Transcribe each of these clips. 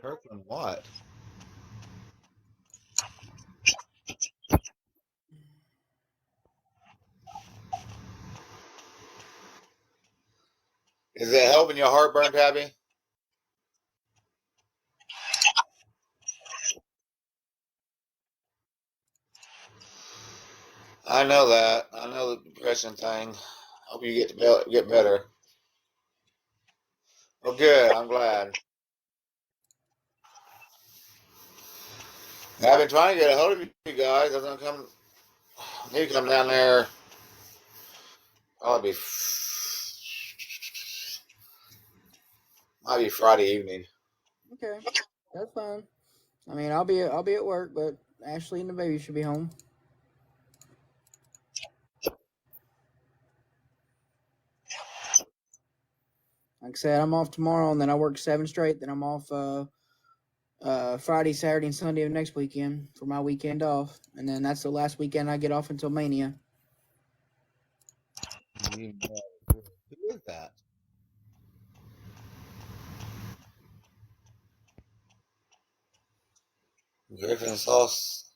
Kirkland what? Is it helping your heartburn, Tabby? I know that. I know the depression thing. Hope you get better. Well, good. I'm glad. I've been trying to get a hold of you guys. I was gonna come. Need to come down there. Probably might be Friday evening. Okay, that's fine. I mean, I'll be at work, but Ashley and the baby should be home. Like I said, I'm off tomorrow, and then I work 7 straight. Then I'm off Friday, Saturday, and Sunday of next weekend for my weekend off, and then that's the last weekend I get off until Mania. Who is that? Griffin Sauce.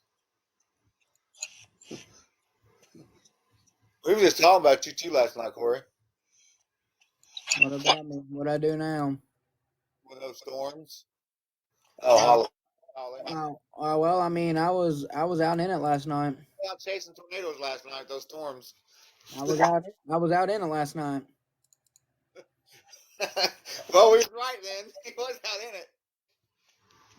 We were just talking about you too last night, Corey. What about me? What I do now? With those storms. Oh, Holly. Well, I mean, I was out in it last night. Out chasing tornadoes last night. Those storms. I was out in it last night. Well, we was right then. He was out in it.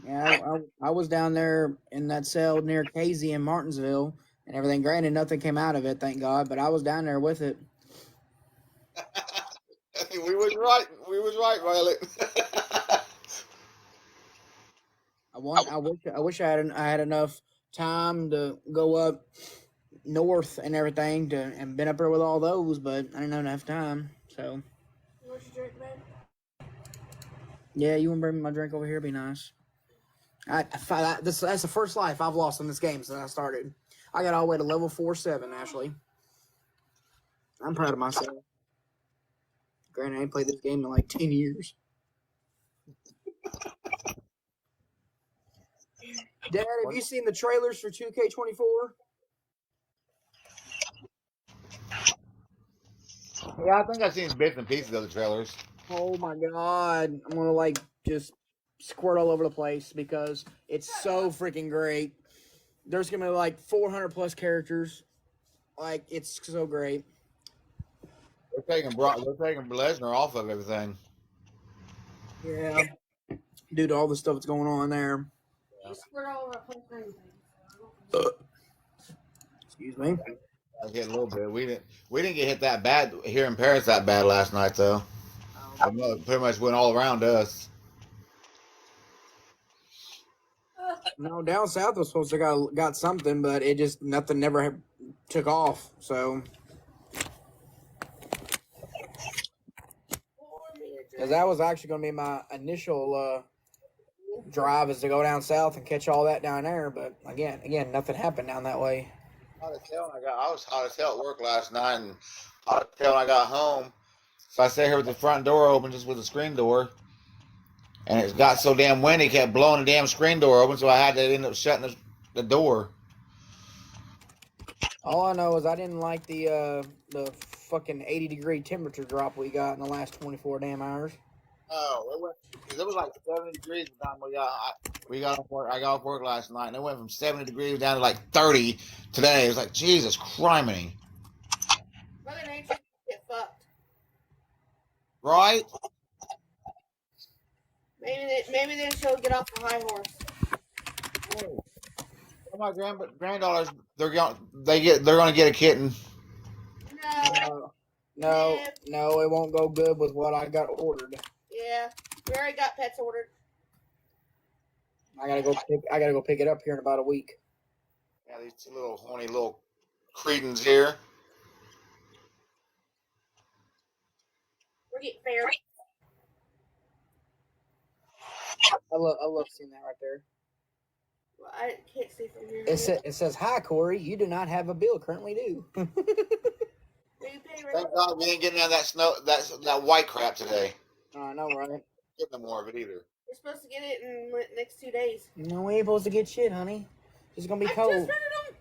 Yeah, I was down there in that cell near Casey in Martinsville and everything. Granted, nothing came out of it, thank God, but I was down there with it. We was right. We was right, Violet. I wish I had enough time to go up north and everything and been up there with all those, but I didn't have enough time. So. What you drink, man? Yeah, you want to bring me my drink over here? Be nice. That's the first life I've lost in this game since I started. I got all the way to level 4-7, Ashley. I'm proud of myself. Granted, I ain't played this game in like 10 years. Dad, have you seen the trailers for 2K24? Yeah, I think I've seen bits and pieces of the trailers. Oh my God. I'm going to like just squirt all over the place because it's so freaking great. There's going to be like 400 plus characters. Like, it's so great. They're taking Lesnar off of everything. Yeah. Due to all the stuff that's going on there. You squirt all over a place for anything. Excuse me. I hit a little bit. We didn't get hit that bad here in Paris that bad last night though. It pretty much went all around us. No, down south was supposed to got something, but it just nothing never took off. So, because that was actually going to be my initial drive is to go down south and catch all that down there. But again, nothing happened down that way. I was hot as hell at work last night, and hot as hell when I got home. So I sat here with the front door open, just with the screen door, and it got so damn windy, it kept blowing the damn screen door open. So I had to end up shutting the door. All I know is I didn't like the fucking 80-degree temperature drop we got in the last 24 damn hours. Oh, it was like 70 degrees the time we got off work. I got off work last night, and it went from 70 degrees down to like 30 today. It was like, Jesus criminy. Mother Nature get fucked. Right? Maybe then she'll get off the high horse. Oh, my granddaughters, they're gonna get a kitten. No. No, it won't go good with what I got ordered. Yeah, we already got pets ordered. I gotta go pick it up here in about a week. Yeah, these two little horny little cretins here. We're getting fair. I love seeing that right there. Well, I can't see from here. It says, "Hi, Corey. You do not have a bill currently due." Thank God we ain't getting none of that snow, that white crap today. I know, right? Get no more of it either. We're supposed to get it in the next 2 days. No, we ain't supposed to get shit, honey. It's gonna be I cold. just read it on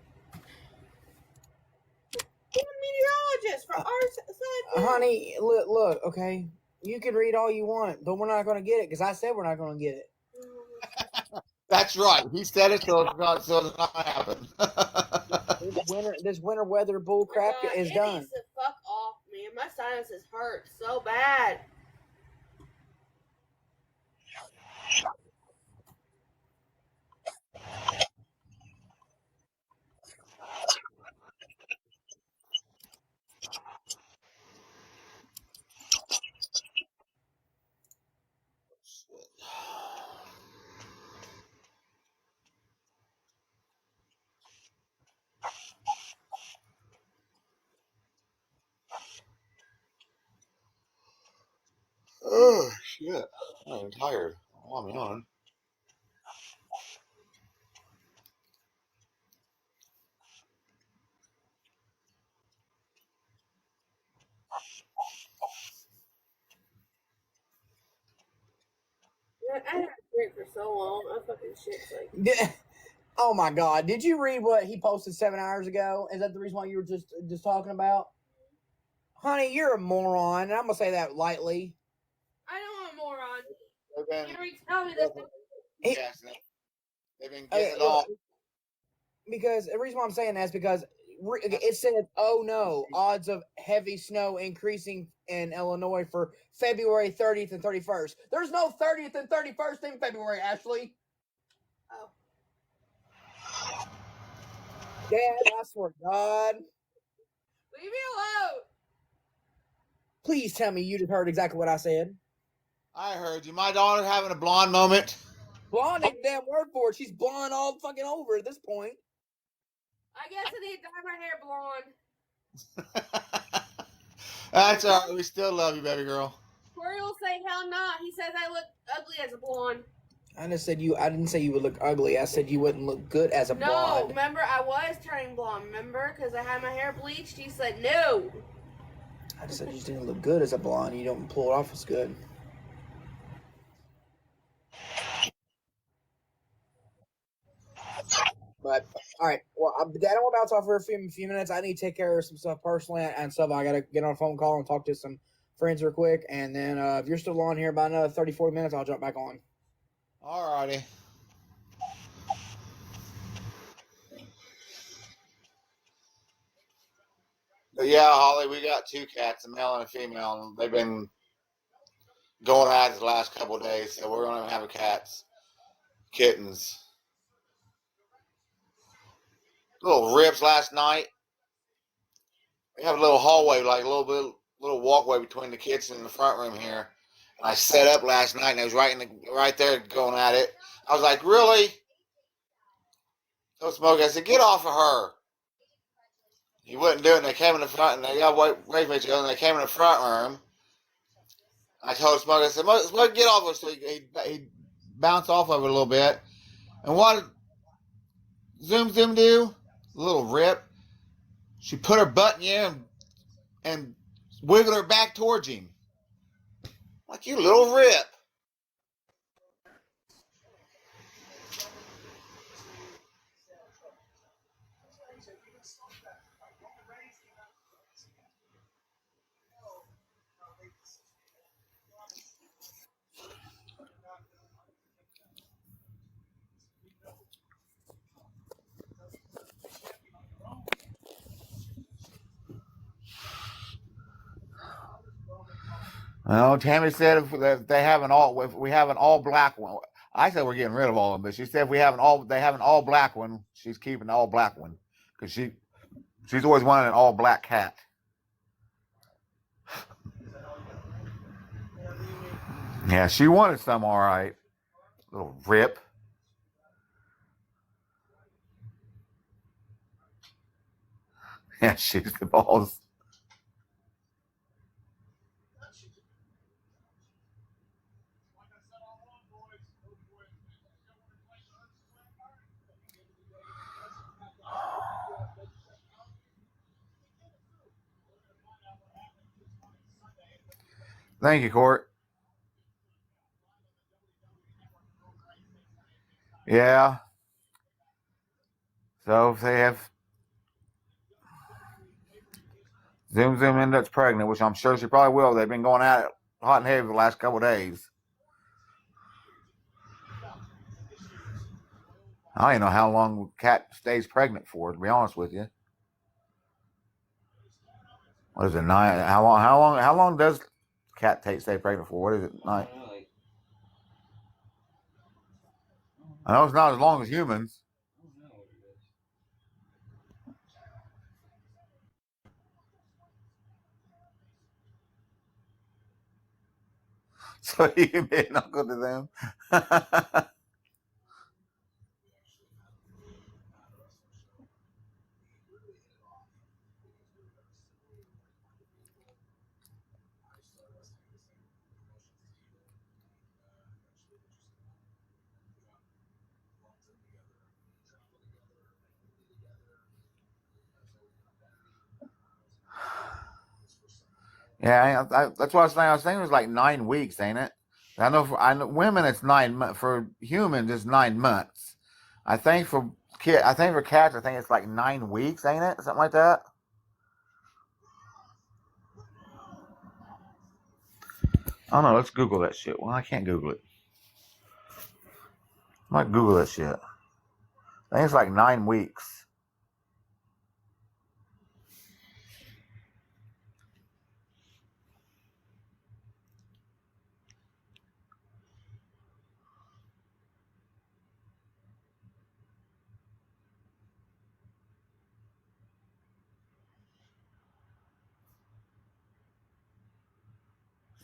a meteorologist for our side. Honey, look, okay. You can read all you want, but we're not gonna get it because I said we're not gonna get it. That's right. He said it, so it's not gonna happen. This winter weather bull crap is done. It needs to fuck off, man. My sinuses hurt so bad. Oh shit! I'm tired. I'm yawning. I haven't drank for so long. I fucking shit's like. Oh my god! Did you read what he posted 7 hours ago? Is that the reason why you were just talking about? Honey, you're a moron, and I'm gonna say that lightly. I don't want a moron. They've been, Gary, tell me this. they've been getting it all. Because the reason why I'm saying that is because it said, "Oh no, odds of heavy snow increasing in Illinois for February 30th and 31st." There's no 30th and 31st in February, Ashley. Oh. Dad, I swear to God. Leave me alone. Please tell me you just heard exactly what I said. I heard you. My daughter's having a blonde moment. Blonde ain't the damn word for it. She's blonde all fucking over at this point. I guess I need to dye my hair blonde. That's all right. We still love you, baby girl. Corey will say, hell not. He says I look ugly as a blonde. I didn't say you would look ugly. I said you wouldn't look good as a blonde. No, remember, I was turning blonde, remember? Because I had my hair bleached. He said no. I just said you just didn't look good as a blonde. You don't pull it off as good. But all right, well, Dad, I'm about to talk for a few minutes. I need to take care of some stuff personally and stuff. I gotta get on a phone call and talk to some friends real quick. And then if you're still on here about another 30, 40 minutes, I'll jump back on. All righty. But yeah, Holly, we got 2 cats, a male and a female, and they've been going at it the last couple of days, so we're gonna have kittens. Little rips last night. We have a little hallway, like a little walkway between the kitchen and the front room here. And I set up last night, and I was right there going at it. I was like, really? So Smokey, I said, get off of her. He wouldn't do it, and they came in the front, and they got away from each other, and they came in the front room. I told Smokey, I said, Smokey, get off of her. So he bounced off of it a little bit. And what did Zoom do? A little rip. She put her butt in the air and wiggled her back towards him. Like, you little rip. Well, Tammy said if we have an all black one. I said we're getting rid of all of them, but she said if they have an all black one, she's keeping the all black one because she's always wanted an all black cat. Yeah, she wanted some, all right. Little rip. Yeah, she's the balls. Thank you, Court. Yeah. So if they have Zoom end up pregnant, which I'm sure she probably will. They've been going at it hot and heavy the last couple of days. I don't even know how long Cat stays pregnant for, to be honest with you. What is it, 9? How long does Cat stay pregnant for? What is it, 9? I know it's not as long as humans. So you can be an uncle to them. Yeah, that's what I was saying. I was thinking it was like 9 weeks, ain't it? I know women it's 9 months. For humans it's 9 months. I think for cats, I think it's like 9 weeks, ain't it? Something like that. I don't know. Let's Google that shit. Well, I can't Google it. I might Google that shit. I think it's like 9 weeks.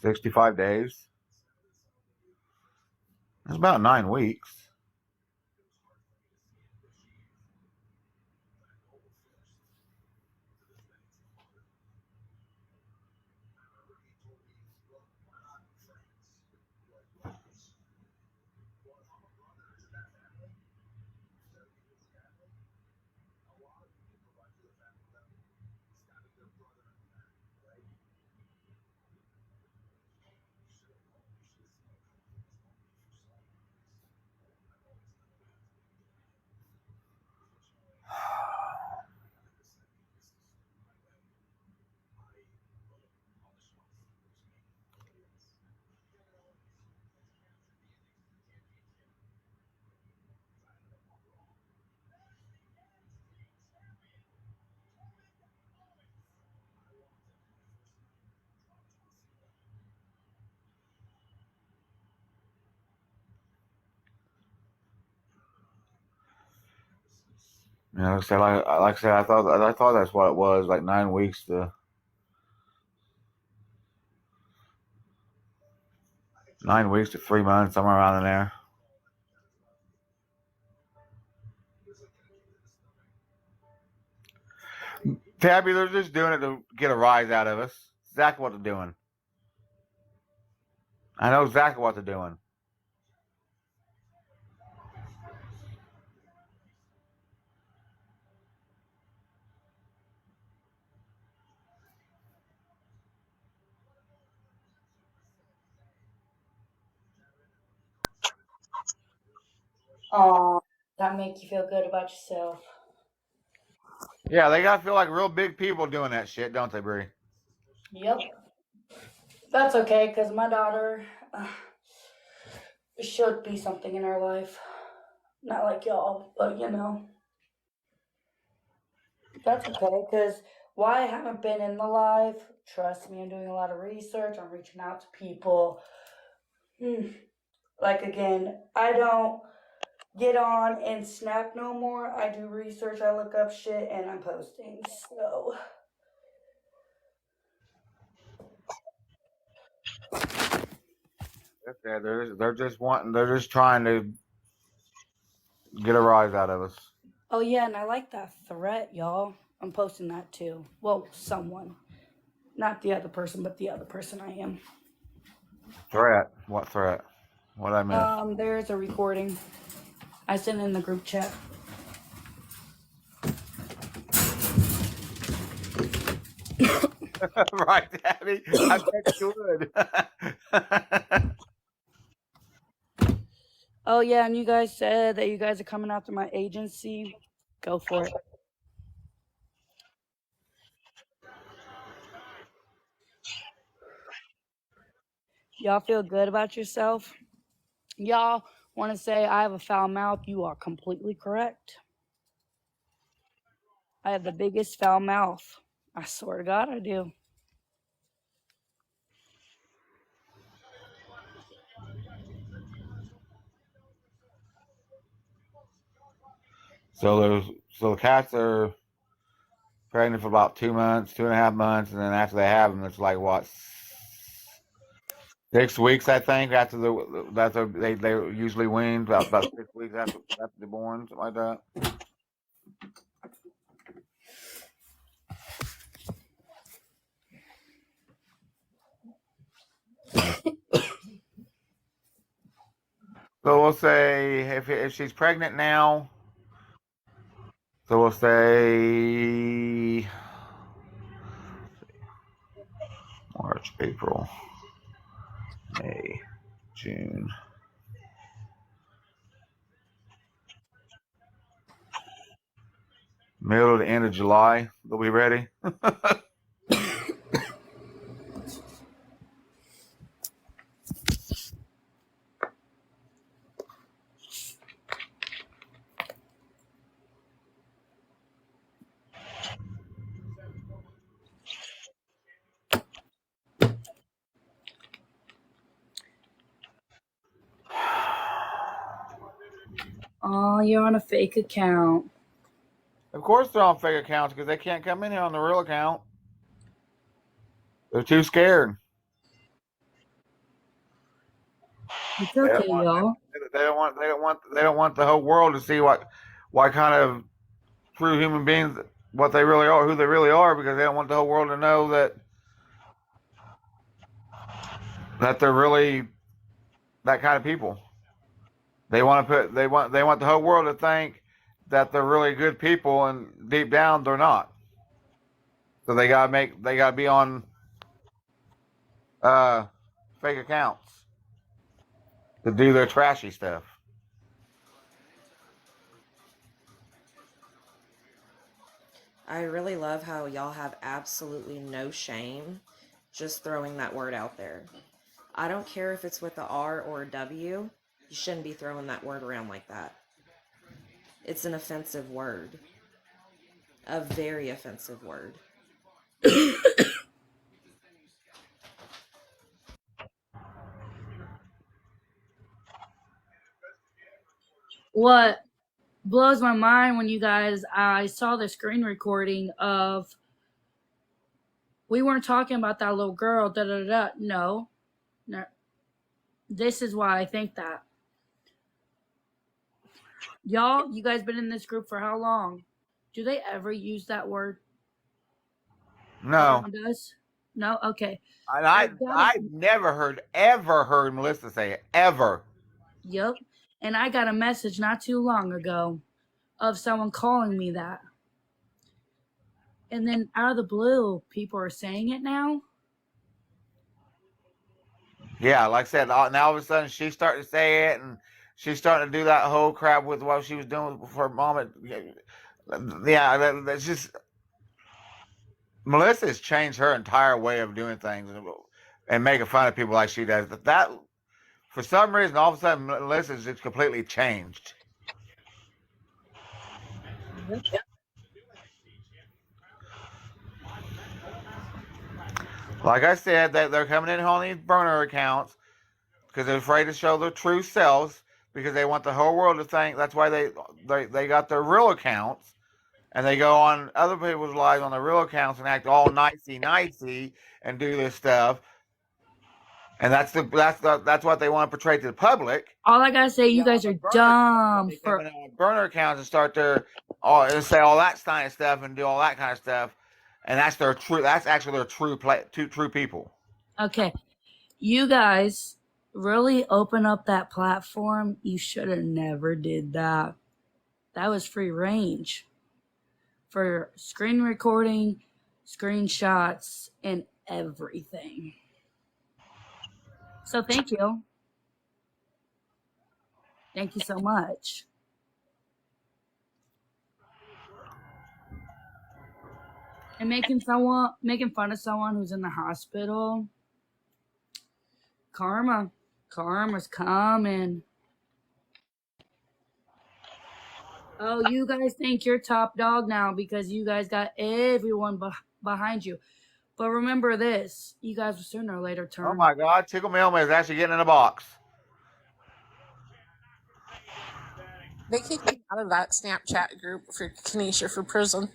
$65 days. It's about 9 weeks. You know, so like I said, I thought that's what it was, like 9 weeks to 9 weeks to 3 months, somewhere around in there. Tabby, they're just doing it to get a rise out of us. Exactly what they're doing. I know exactly what they're doing. Oh, that make you feel good about yourself. Yeah, they gotta feel like real big people doing that shit, don't they, Bree? Yep. That's okay, because my daughter should be something in her life. Not like y'all, but you know. That's okay, because why I haven't been in the live, trust me, I'm doing a lot of research, I'm reaching out to people. Like, again, I don't get on and snap no more. I do research, I look up shit, and I'm posting, so. Yeah, they're just trying to get a rise out of us. Oh, yeah, and I like that threat, y'all. I'm posting that too. Well, someone. Not the other person, but the other person I am. Threat? What threat? What I miss? There's a recording. I sent in the group chat. Right, Tabby? I bet you would. Oh yeah, and you guys said that you guys are coming after my agency. Go for it. Y'all feel good about yourself? Y'all want to say I have a foul mouth? You are completely correct. I have the biggest foul mouth. I swear to God, I do. So the cats are pregnant for about 2 months, 2.5 months, and then after they have them, it's like what, 6 weeks, I think, after they usually wean about 6 weeks after they're born, something like that. So we'll say if she's pregnant now, so we'll say March, April, May, June. Middle to end of July, they'll be ready. Oh, you're on a fake account. Of course they're on fake accounts because they can't come in here on the real account. They're too scared. It's They okay, don't want. y'all. They don't want the whole world to see what kind of true human beings, what they really are, who they really are, because they don't want the whole world to know that they're really that kind of people. They want to put they want the whole world to think that they're really good people, and deep down they're not. So they gotta be on uh, fake accounts to do their trashy stuff. I really love how y'all have absolutely no shame just throwing that word out there. I don't care if it's with a R or a W, you shouldn't be throwing that word around like that. It's an offensive word. A very offensive word. What blows my mind when you guys, I saw the screen recording of, we weren't talking about that little girl, da da da. No. No. This is why I think that. Y'all, you guys been in this group for how long? Do they ever use that word No, around us? No? Okay. and I got a, I've never ever heard Melissa say it ever. yep. And I got a message not too long ago of someone calling me that. And then out of the blue, people are saying it now. Yeah, like I said, now all of a sudden she's starting to say it, and she's starting to do that whole crap with what she was doing for her mom. Yeah, that's just Melissa's changed her entire way of doing things and making fun of people like she does. That for some reason, all of a sudden, Melissa's just completely changed. Yep. Like I said, they're coming in on these burner accounts because they're afraid to show their true selves because they want the whole world to think that's why they got their real accounts, and they go on other people's lives on their real accounts and act all nicey and do this stuff, and that's what they want to portray to the public. All I gotta say, you guys are dumb They come for. in on burner accounts and start and say all that kind of stuff and do all that kind of stuff, and that's their true. That's actually their true people. Okay, you guys really open up that platform. You should have never did that. That was free range for screen recording, screenshots, and everything. So thank you. Thank you so much. And making fun of someone who's in the hospital. Karma's coming. Oh, you guys think you're top dog now because you guys got everyone behind you. But remember this, you guys will sooner or later turn. Oh my God, Tickle Me Elmo is actually getting in a box. They kicked me out of that Snapchat group for Kanisha for prison.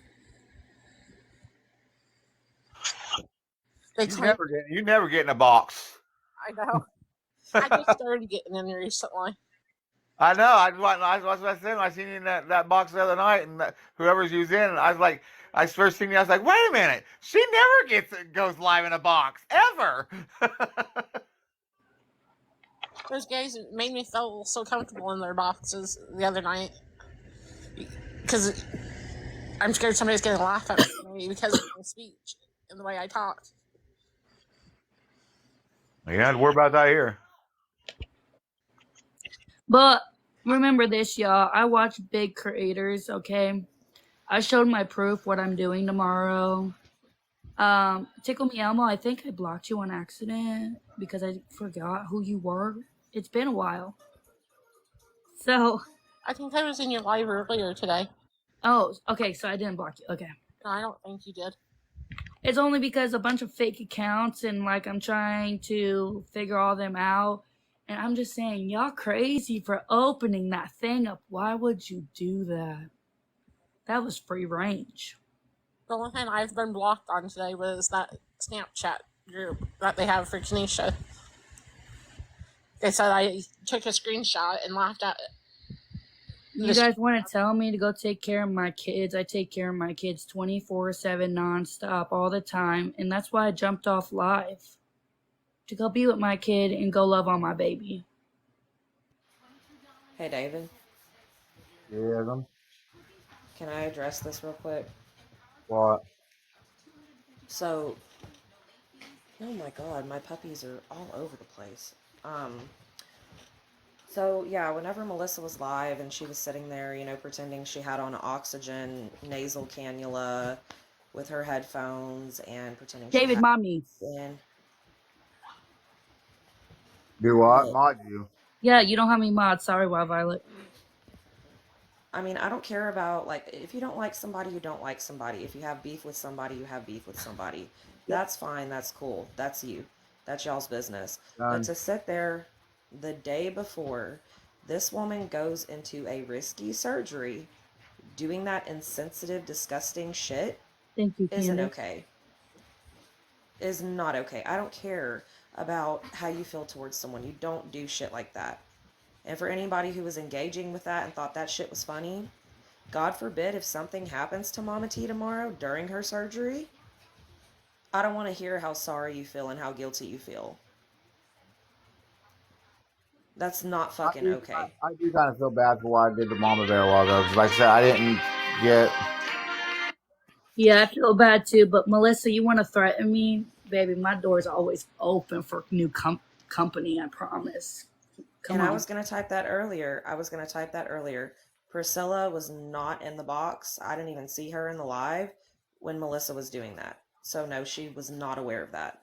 They claimed, You never get in a box. I know. I just started getting in recently. I know. I was what I said. I seen you in that box the other night, and whoever's you was in, I was like, I first seen you. I was like, wait a minute. She never goes live in a box ever. Those guys made me feel so comfortable in their boxes the other night because I'm scared somebody's going to laugh at me because of my speech and the way I talked. Yeah, don't worry about that here. But remember this, y'all. I watch big creators, okay? I showed my proof what I'm doing tomorrow. Tickle Me Elmo, I think I blocked you on accident because I forgot who you were. It's been a while. So. I think I was in your live earlier today. Oh, okay, so I didn't block you. Okay. No, I don't think you did. It's only because a bunch of fake accounts and like I'm trying to figure all them out. And I'm just saying, y'all crazy for opening that thing up. Why would you do that? That was free range. The only thing I've been blocked on today was that Snapchat group that they have for Kanisha. They said I took a screenshot and laughed at it. You guys want to tell me to go take care of my kids? I take care of my kids 24/7 nonstop all the time. And that's why I jumped off live. To go be with my kid and go love on my baby. Hey, David. Yeah, Can I address this real quick? What? So, oh my God, my puppies are all over the place. So yeah, whenever Melissa was live and she was sitting there, you know, pretending she had on an oxygen nasal cannula with her headphones and pretending David, she had mommy. Do what? Mod you. Yeah, you don't have any mods. Sorry, Wild Violet. I mean, I don't care about, like, if you don't like somebody, you don't like somebody. If you have beef with somebody, you have beef with somebody. That's fine. That's cool. That's you. That's y'all's business. But to sit there the day before this woman goes into a risky surgery, doing that insensitive, disgusting shit Thank you, isn't Candace. okay. Is not okay. I don't care about how you feel towards someone. You don't do shit like that. And for anybody who was engaging with that and thought that shit was funny, God forbid if something happens to Mama T tomorrow during her surgery, I don't want to hear how sorry you feel and how guilty you feel. That's not fucking okay. I do kind of feel bad for what I did to Mama Bear a while ago. 'Cause like I said, I didn't get. Yeah, I feel bad too. But Melissa, you want to threaten me? Baby, my door's always open for new company, I promise. Come on. I was going to type that earlier. Priscilla was not in the box. I didn't even see her in the live when Melissa was doing that. So no, she was not aware of that.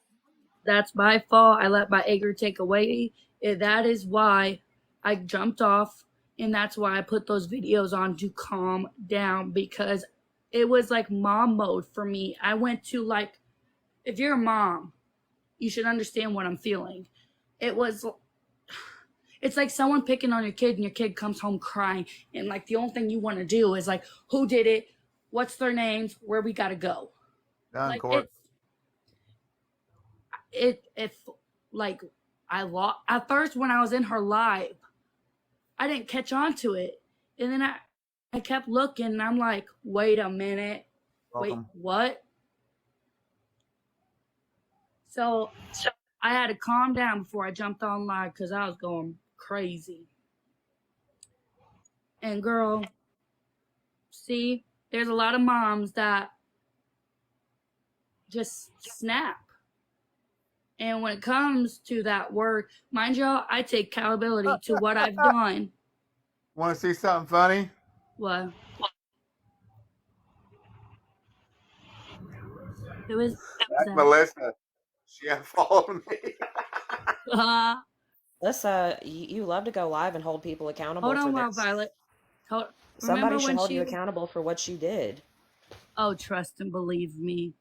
That's my fault. I let my anger take away. That is why I jumped off. And that's why I put those videos on to calm down. Because it was like mom mode for me. I went to like, if you're a mom, you should understand what I'm feeling. It's like someone picking on your kid and your kid comes home crying. And like the only thing you want to do is like, who did it? What's their names? Where we got to go? Done, Like Court. like I lost at first when I was in her live, I didn't catch on to it. And then I kept looking and I'm like, wait a minute. Welcome. Wait, what? So I had to calm down before I jumped on live because I was going crazy. And girl, see, there's a lot of moms that just snap. And when it comes to that word, mind y'all, I take accountability to what I've done. Want to see something funny? What? Who is That's that? Melissa. She unfollowed me. Alyssa, you love to go live and hold people accountable Hold for on, Wild this. Violet. Somebody Remember should when hold she? you accountable for what you did. Oh, trust and believe me.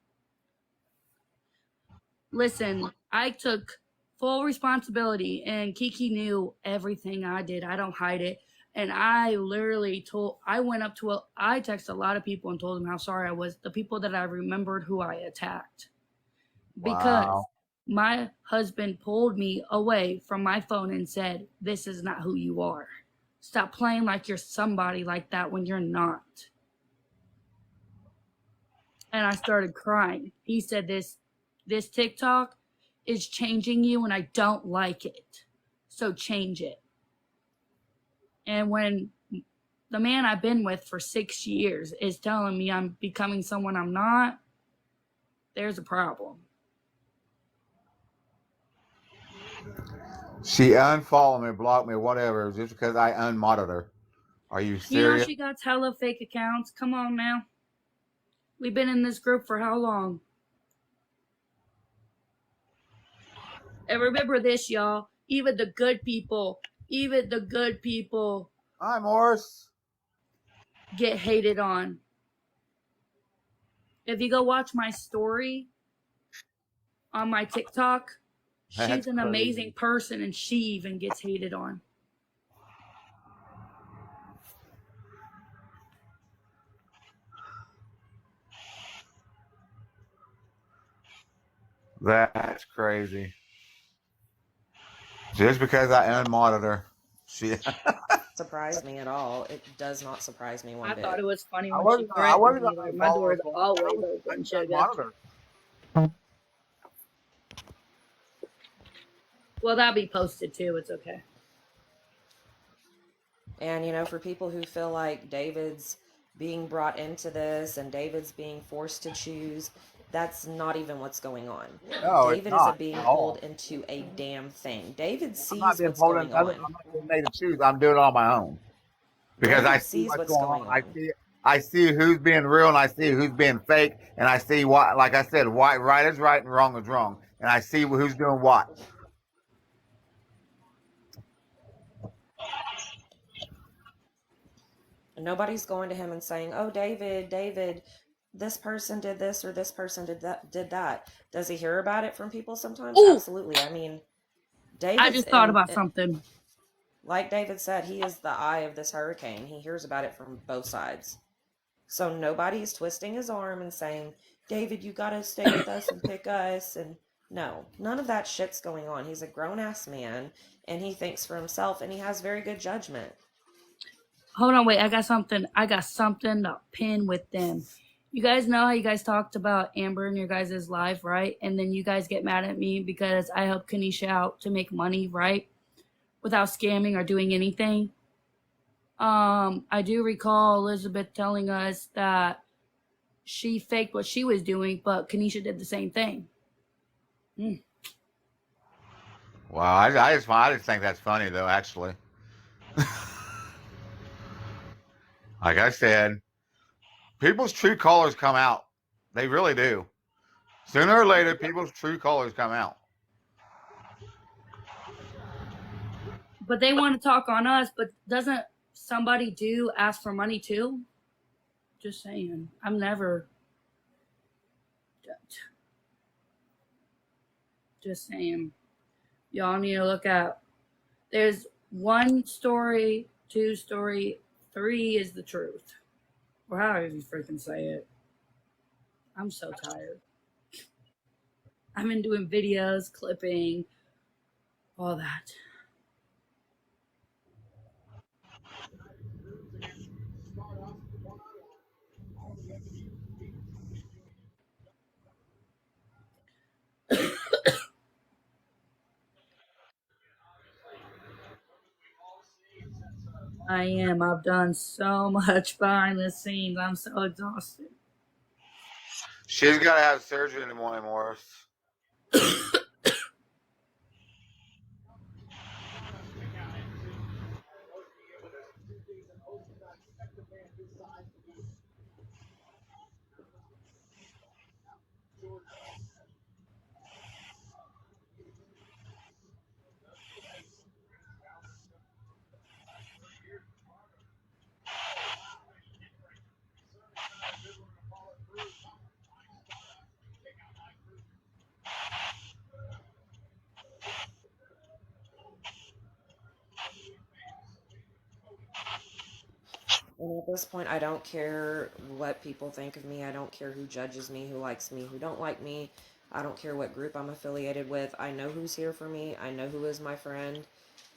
Listen, I took full responsibility, and Kiki knew everything I did. I don't hide it. And I literally I texted a lot of people and told them how sorry I was. The people that I remembered who I attacked. Because Wow. my husband pulled me away from my phone and said, "This is not who you are. Stop playing like you're somebody like that when you're not." And I started crying. He said, this TikTok is changing you and I don't like it. So change it. And when the man I've been with for 6 years is telling me I'm becoming someone I'm not, there's a problem. She unfollowed me, blocked me, whatever, just because I unmodded her. Are you You know serious? she got hella fake accounts. Come on now. We've been in this group for how long? And remember this, y'all. Even the good people Hi, Morris. get hated on. If you go watch my story on my TikTok, she's That's an crazy. amazing person and she even gets hated on. That's crazy. Just because I unmodded her. She Surprise me at all. It does not surprise me one I bit. thought it was funny I when wasn't she gonna I threatened wasn't me. gonna Like, my unfollow door her is for always I open, just sugar. unmodded her. Well, that'll be posted too. It's okay. And, for people who feel like David's being brought into this and David's being forced to choose, that's not even what's going on. No, it's David not isn't being at all. pulled into a damn thing. David I'm not sees being what's pulled going in. I'm on. not being made to choose. I'm doing it on my own because I David see sees what's what's going going on. on. I see who's being real and I see who's being fake, and I see what, like I said, right is right and wrong is wrong, and I see who's doing what. Nobody's going to him and saying, "Oh, David, this person did this or this person did that." Does he hear about it from people sometimes? Ooh, Absolutely. I mean, I David's just thought about something. like David said, he is the eye of this hurricane. He hears about it from both sides. So nobody's twisting his arm and saying, "David, you gotta stay with us and pick us." And no, none of that shit's going on. He's a grown ass man and he thinks for himself and he has very good judgment. Hold on, wait. I got something to pin with them. You guys know how you guys talked about Amber in your guys' live, right? And then you guys get mad at me because I helped Kanisha out to make money, right? Without scamming or doing anything. I do recall Elizabeth telling us that she faked what she was doing, but Kanisha did the same thing. Well, I just think that's funny though. Actually, like I said, people's true colors come out. They really do. Sooner or later, people's true colors come out. But they want to talk on us, but doesn't somebody do ask for money too? Just saying. I'm never. Just saying. Y'all need to look out. There's 1 story, 2 story, 3 is the truth. Or however you freaking say it. I'm so tired. I've been doing videos, clipping, all that. I am. I've done so much behind the scenes. I'm so exhausted. She's got to have surgery in the morning, Morris. And at this point, I don't care what people think of me. I don't care who judges me, who likes me, who don't like me. I don't care what group I'm affiliated with. I know who's here for me. I know who is my friend.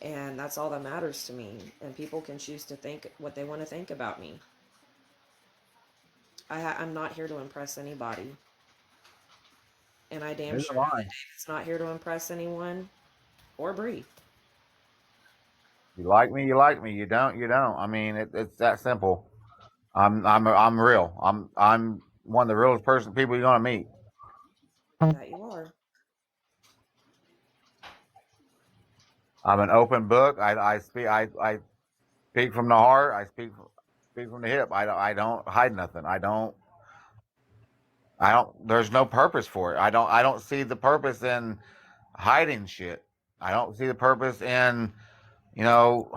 And that's all that matters to me. And people can choose to think what they want to think about me. I'm not here to impress anybody. And I damn Neither sure am know I. that David's not here to impress anyone or Bree. You like me, you like me. You don't, you don't. I mean, it's that simple. I'm real. I'm one of the realest people you're gonna meet. That you are. I'm an open book. I speak from the heart. Speak from the hip. I don't hide nothing. I don't. There's no purpose for it. I don't see the purpose in hiding shit. I don't see the purpose in, you know,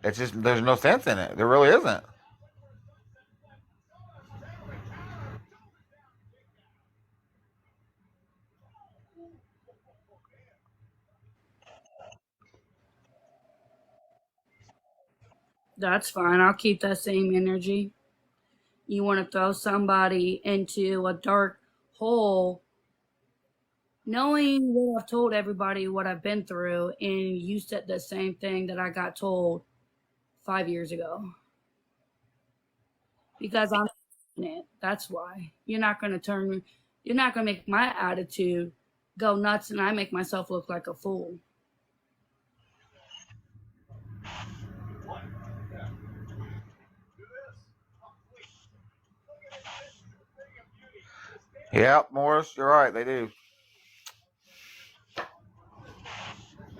it's just there's no sense in it. There really isn't. That's fine. I'll keep that same energy. You want to throw somebody into a dark hole, knowing what I've told everybody what I've been through, and you said the same thing that I got told 5 years ago. Because I'm in it. That's why. You're not going to make my attitude go nuts and I make myself look like a fool. Yep, Morris, you're right. They do.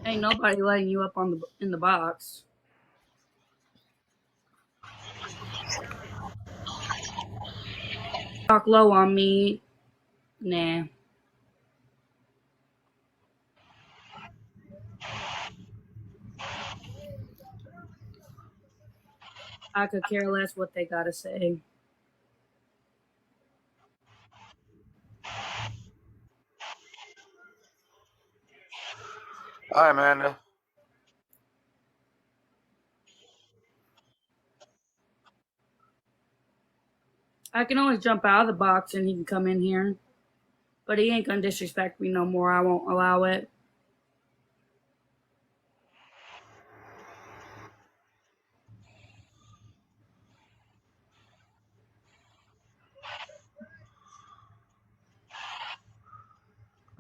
Ain't nobody letting you up in the box. Talk low on me. Nah. I could care less what they gotta say. Hi, Amanda. I can always jump out of the box and he can come in here. But he ain't gonna disrespect me no more. I won't allow it.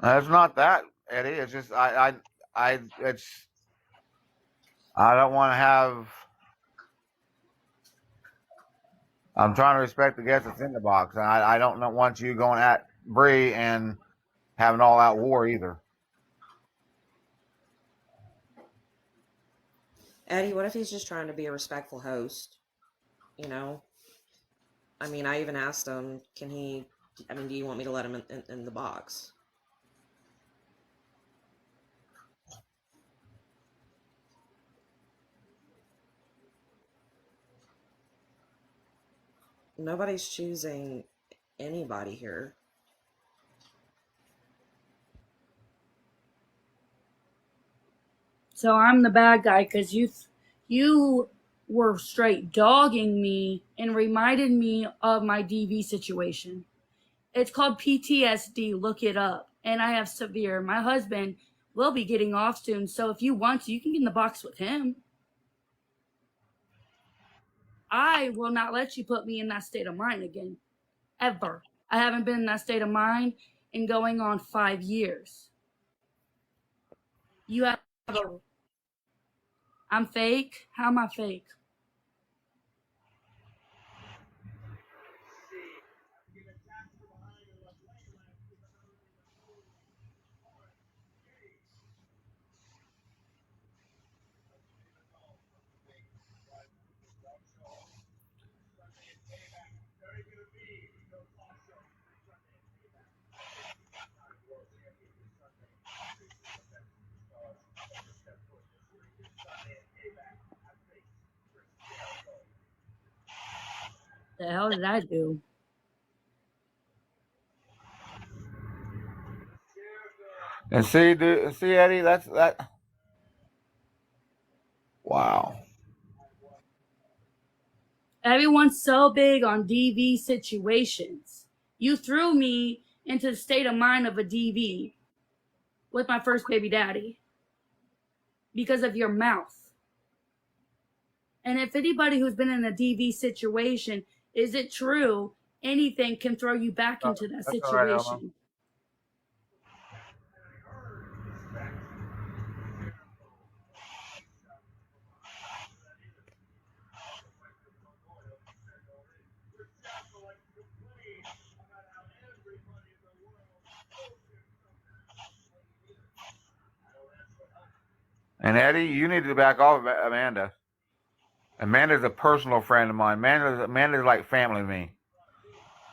It's not that, Eddie. It's just it's I don't want to have. I'm trying to respect the guest that's in the box, and I don't want you going at Bree and having all out war either. Eddie, what if he's just trying to be a respectful host? You know? I mean, I even asked him, do you want me to let him in the box? Nobody's choosing anybody here. So I'm the bad guy because you were straight dogging me and reminded me of my DV situation. It's called PTSD. Look it up. And I have severe. My husband will be getting off soon. So if you want to, you can get in the box with him. I will not let you put me in that state of mind again. Ever. I haven't been in that state of mind in going on 5 years. You have a. I'm fake? How am I fake? The hell did I do? And see, dude, see, Eddie, that's that. Wow. Everyone's so big on DV situations. You threw me into the state of mind of a DV with my first baby daddy because of your mouth. And if anybody who's been in a DV situation, is it true anything can throw you back into that That's all right, Elmo. situation? And Eddie, you need to back off Amanda. Amanda's a personal friend of mine. Amanda's like family to me.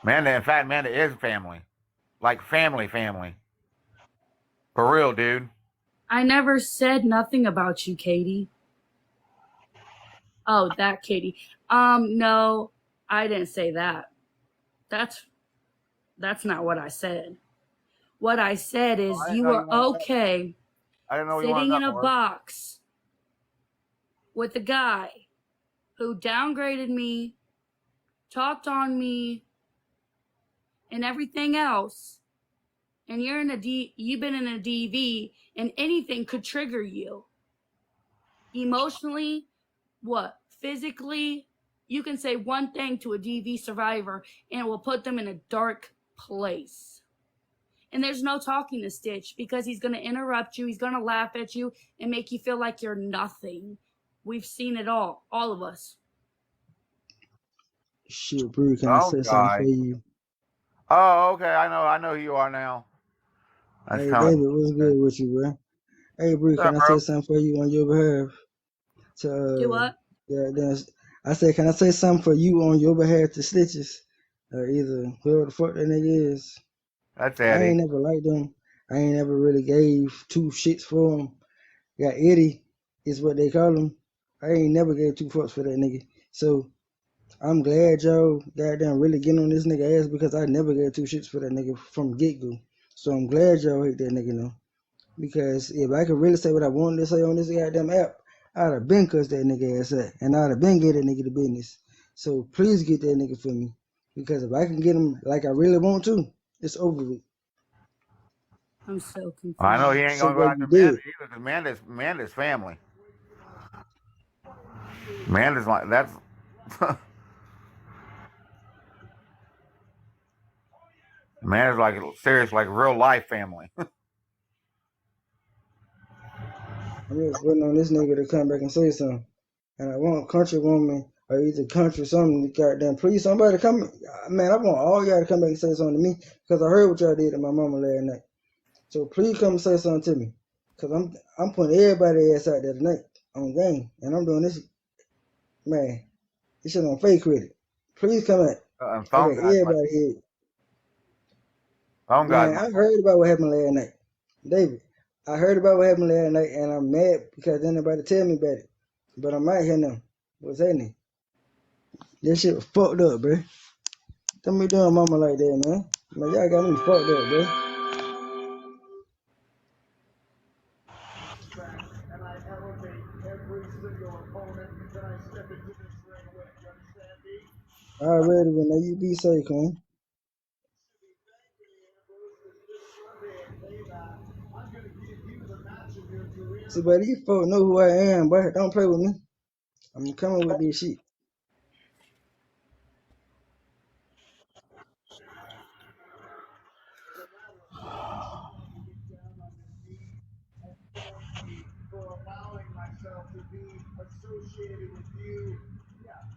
Amanda, in fact, Amanda is family. Like family. For real, dude. I never said nothing about you, Katie. Oh, that Katie. No, I didn't say that. That's not what I said. What I said is you were okay I didn't know you sitting wanted in a that box with a guy who downgraded me, talked on me, and everything else. And you've been in a DV, and anything could trigger you. Emotionally, what? Physically, you can say one thing to a DV survivor, and it will put them in a dark place. And there's no talking to Stitch because he's going to interrupt you. He's going to laugh at you and make you feel like you're nothing. We've seen it all of us. Shit, bro, can I say something for you? Oh, okay. I know who you are now. Hey, David, what's good with you, bro? Hey, bro, can I say something for you on your behalf? Do what? Yeah, I said, can I say something for you on your behalf to Stitches? Or either whoever the fuck that nigga is. That's Eddie. I ain't never liked them. I ain't never really gave two shits for him. Yeah, Eddie is what they call him. I ain't never gave two fucks for that nigga. So I'm glad y'all goddamn really getting on this nigga ass because I never gave two shits for that nigga from get-go. So I'm glad y'all hate that nigga now. Because if I could really say what I wanted to say on this goddamn app, I'd have been cussed that nigga ass out. And I'd have been get that nigga the business. So please get that nigga for me. Because if I can get him like I really want to, it's over with. I'm so confused. I know he ain't gonna go after Amanda either because Amanda's family. Amanda's like that's Amanda's like serious, like real life family. I'm just waiting on this nigga to come back and say something. And I want country woman or either country something, goddamn, please somebody come. Man, I want all y'all to come back and say something to me because I heard what y'all did to my mama last night. So please come and say something to me because I'm putting everybody ass out there tonight on game. And I'm doing this, man, this shit on fake credit. Please come out. I got everybody here. Man, I heard about what happened last night. David, I heard about what happened last night and I'm mad because then nobody tell me about it. But I'm out here now. What's happening? This shit was fucked up, bro. Don't be doing mama like that, man. Man, y'all got me fucked up, bro. Already, when you be safe, man. See, but these folks know who I am, but don't play with me. I'm coming with this shit.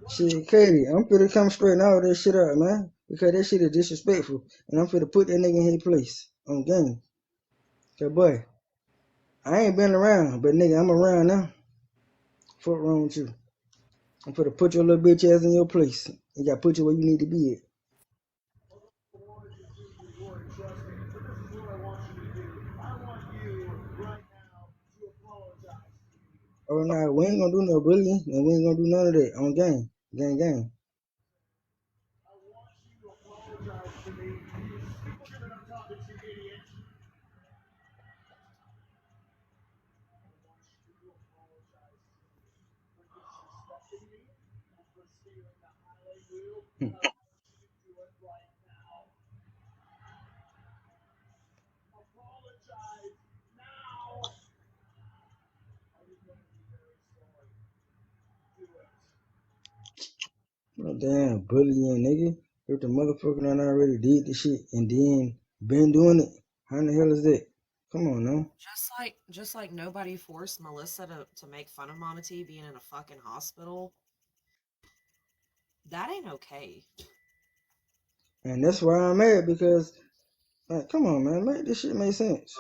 Shit, Katie, I'm finna come straighten all that shit up, man. Because that shit is disrespectful. And I'm finna put that nigga in his place on game. Cause boy, I ain't been around, but nigga, I'm around now. Fuck wrong with you. I'm finna put your little bitch ass in your place. You gotta put you where you need to be at. Oh, nah, we ain't gonna do no bullying, and we ain't gonna do none of that on game. Gang. No damn bullying, nigga. If the motherfucker done already did the shit and then been doing it, how in the hell is that? Come on now. Just like nobody forced Melissa to make fun of Mama T being in a fucking hospital. That ain't okay. And that's why I'm mad because, like, come on, man, make this shit make sense.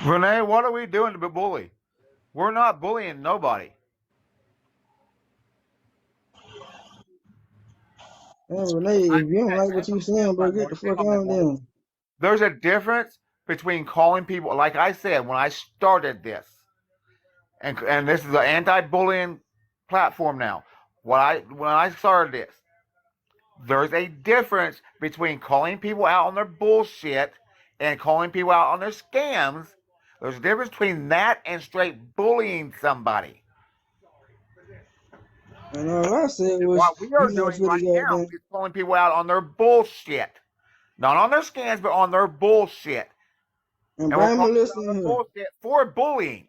Renee, what are we doing to be bully? We're not bullying nobody. Man, Renee, if you don't like what you saying, bro, get the fuck on then. There's a difference between calling people, like I said when I started this, and this is an anti-bullying platform now. When I started this, there's a difference between calling people out on their bullshit and calling people out on their scams. There's a difference between that and straight bullying somebody. And all I said was, What we are you know, doing right now is calling people out on their bullshit. Not on their scams, but on their bullshit. And And we're bring calling Melissa people out in on here. bullshit for bullying.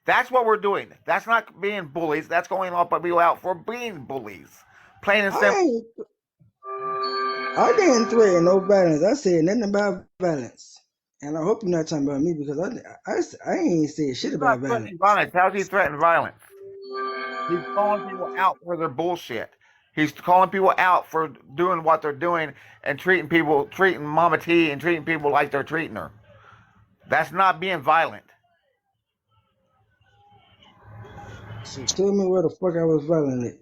That's what we're doing. That's not being bullies. That's going up people out for being bullies. Plain and simple. I didn't threaten no violence. I said nothing about violence. And I hope you're not talking about me because I ain't said shit He's about not threatening violence. violence. How's he threatening violence? He's calling people out for their bullshit. He's calling people out for doing what they're doing and treating Mama T and treating people like they're treating her. That's not being violent. So tell me where the fuck I was violent at.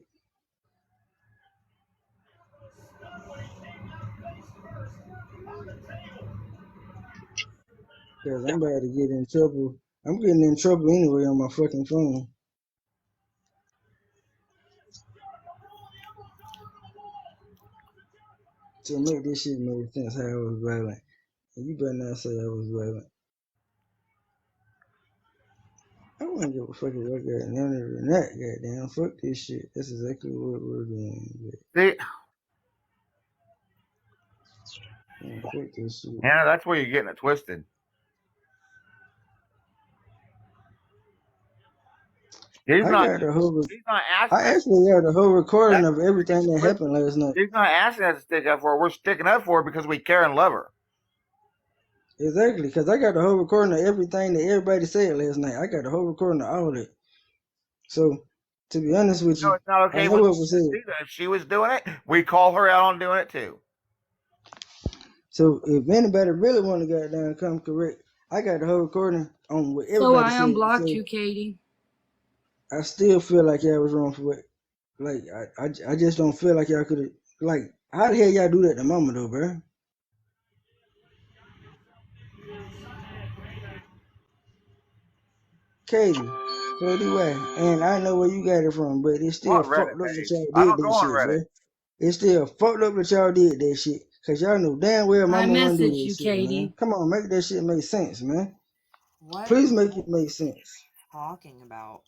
Because I'm about to get in trouble. I'm getting in trouble anyway on my fucking phone. To make this shit make sense how I was violent. And you better not say I was violent. I wouldn't give a fuck if I got none of that, goddamn. Fuck this shit. That's exactly what we're doing. See? Man, fuck this shit. Yeah, that's where you're getting it twisted. I actually got the whole recording of everything that happened last night. He's not asking us to stick up for her. We're sticking up for her because we care and love her. Exactly, because I got the whole recording of everything that everybody said last night. I got the whole recording of all of it. So, to be honest with you, it's not okay I know what was said. If she was doing it, we call her out on doing it too. So, if anybody really want to goddamn come correct, I got the whole recording on what everybody said. So I unblocked you, Katie. I still feel like y'all was wrong for it. Like, I just don't feel like y'all could have, like, how the hell y'all do that at the moment though, bro? Katie, and I know where you got it from, but it's still fucked up that y'all did that shit, bro. It's still fucked up that y'all did that shit. Cause y'all know damn well Mama wouldn't do that shit, Katie. Man. Come on, make that shit make sense, man. Please make it make sense. Talking about?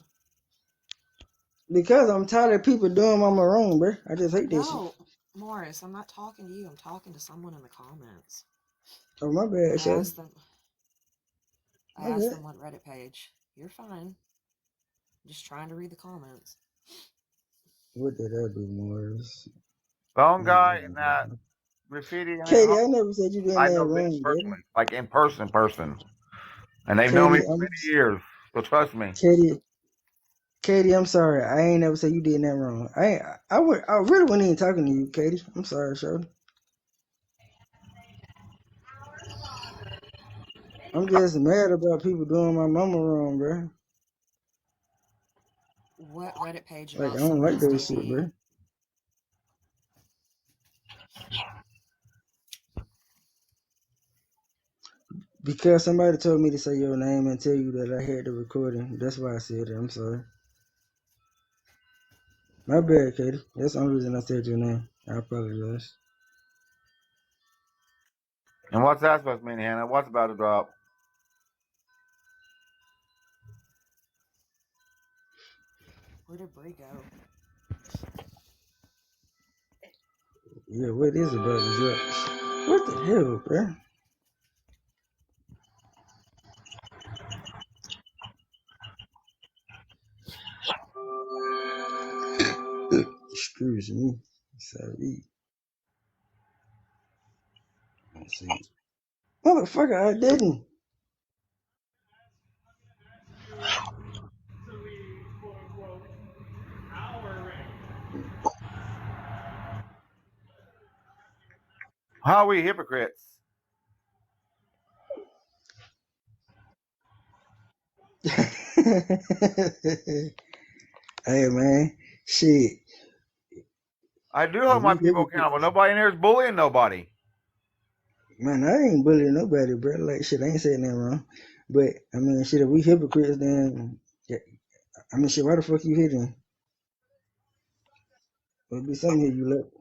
Because I'm tired of people doing Mama wrong, bro. I just hate that shit. No, Morris, I'm not talking to you. I'm talking to someone in the comments. Oh, my bad, I asked them what Reddit page. You're fine. I'm just trying to read the comments. What did I do, Morris? Phone guy and that graffiti. Katie, I never said you doing that wrong, personally, like in person. And they've known me for many years, so trust me. Katie, I'm sorry. I ain't never said you did that wrong. I really wasn't even talking to you, Katie. I'm sorry, Shirley. I'm just mad about people doing my mama wrong, bro. What Reddit page Like, about I don't like that Sunrise shit, TV? bro. Because somebody told me to say your name and tell you that I had the recording. That's why I said it. I'm sorry. My bad, Katie. That's the only reason I said your name. I apologize. And what's that supposed to mean, Hannah? What's about to drop? Where did Bree go? Yeah, what is about the drugs? What the hell, bro? Excuse me. Sorry. Let's see. Motherfucker, I didn't. How are we hypocrites? Hey, man. Shit. I do If hold my we people accountable. hypocrites, Nobody in there is bullying nobody. man, I ain't bullying nobody, bro. Like, shit, I ain't saying nothing wrong. But, I mean, shit, if we hypocrites, then, yeah, I mean, shit, why the fuck you hitting? There'll be something here you look.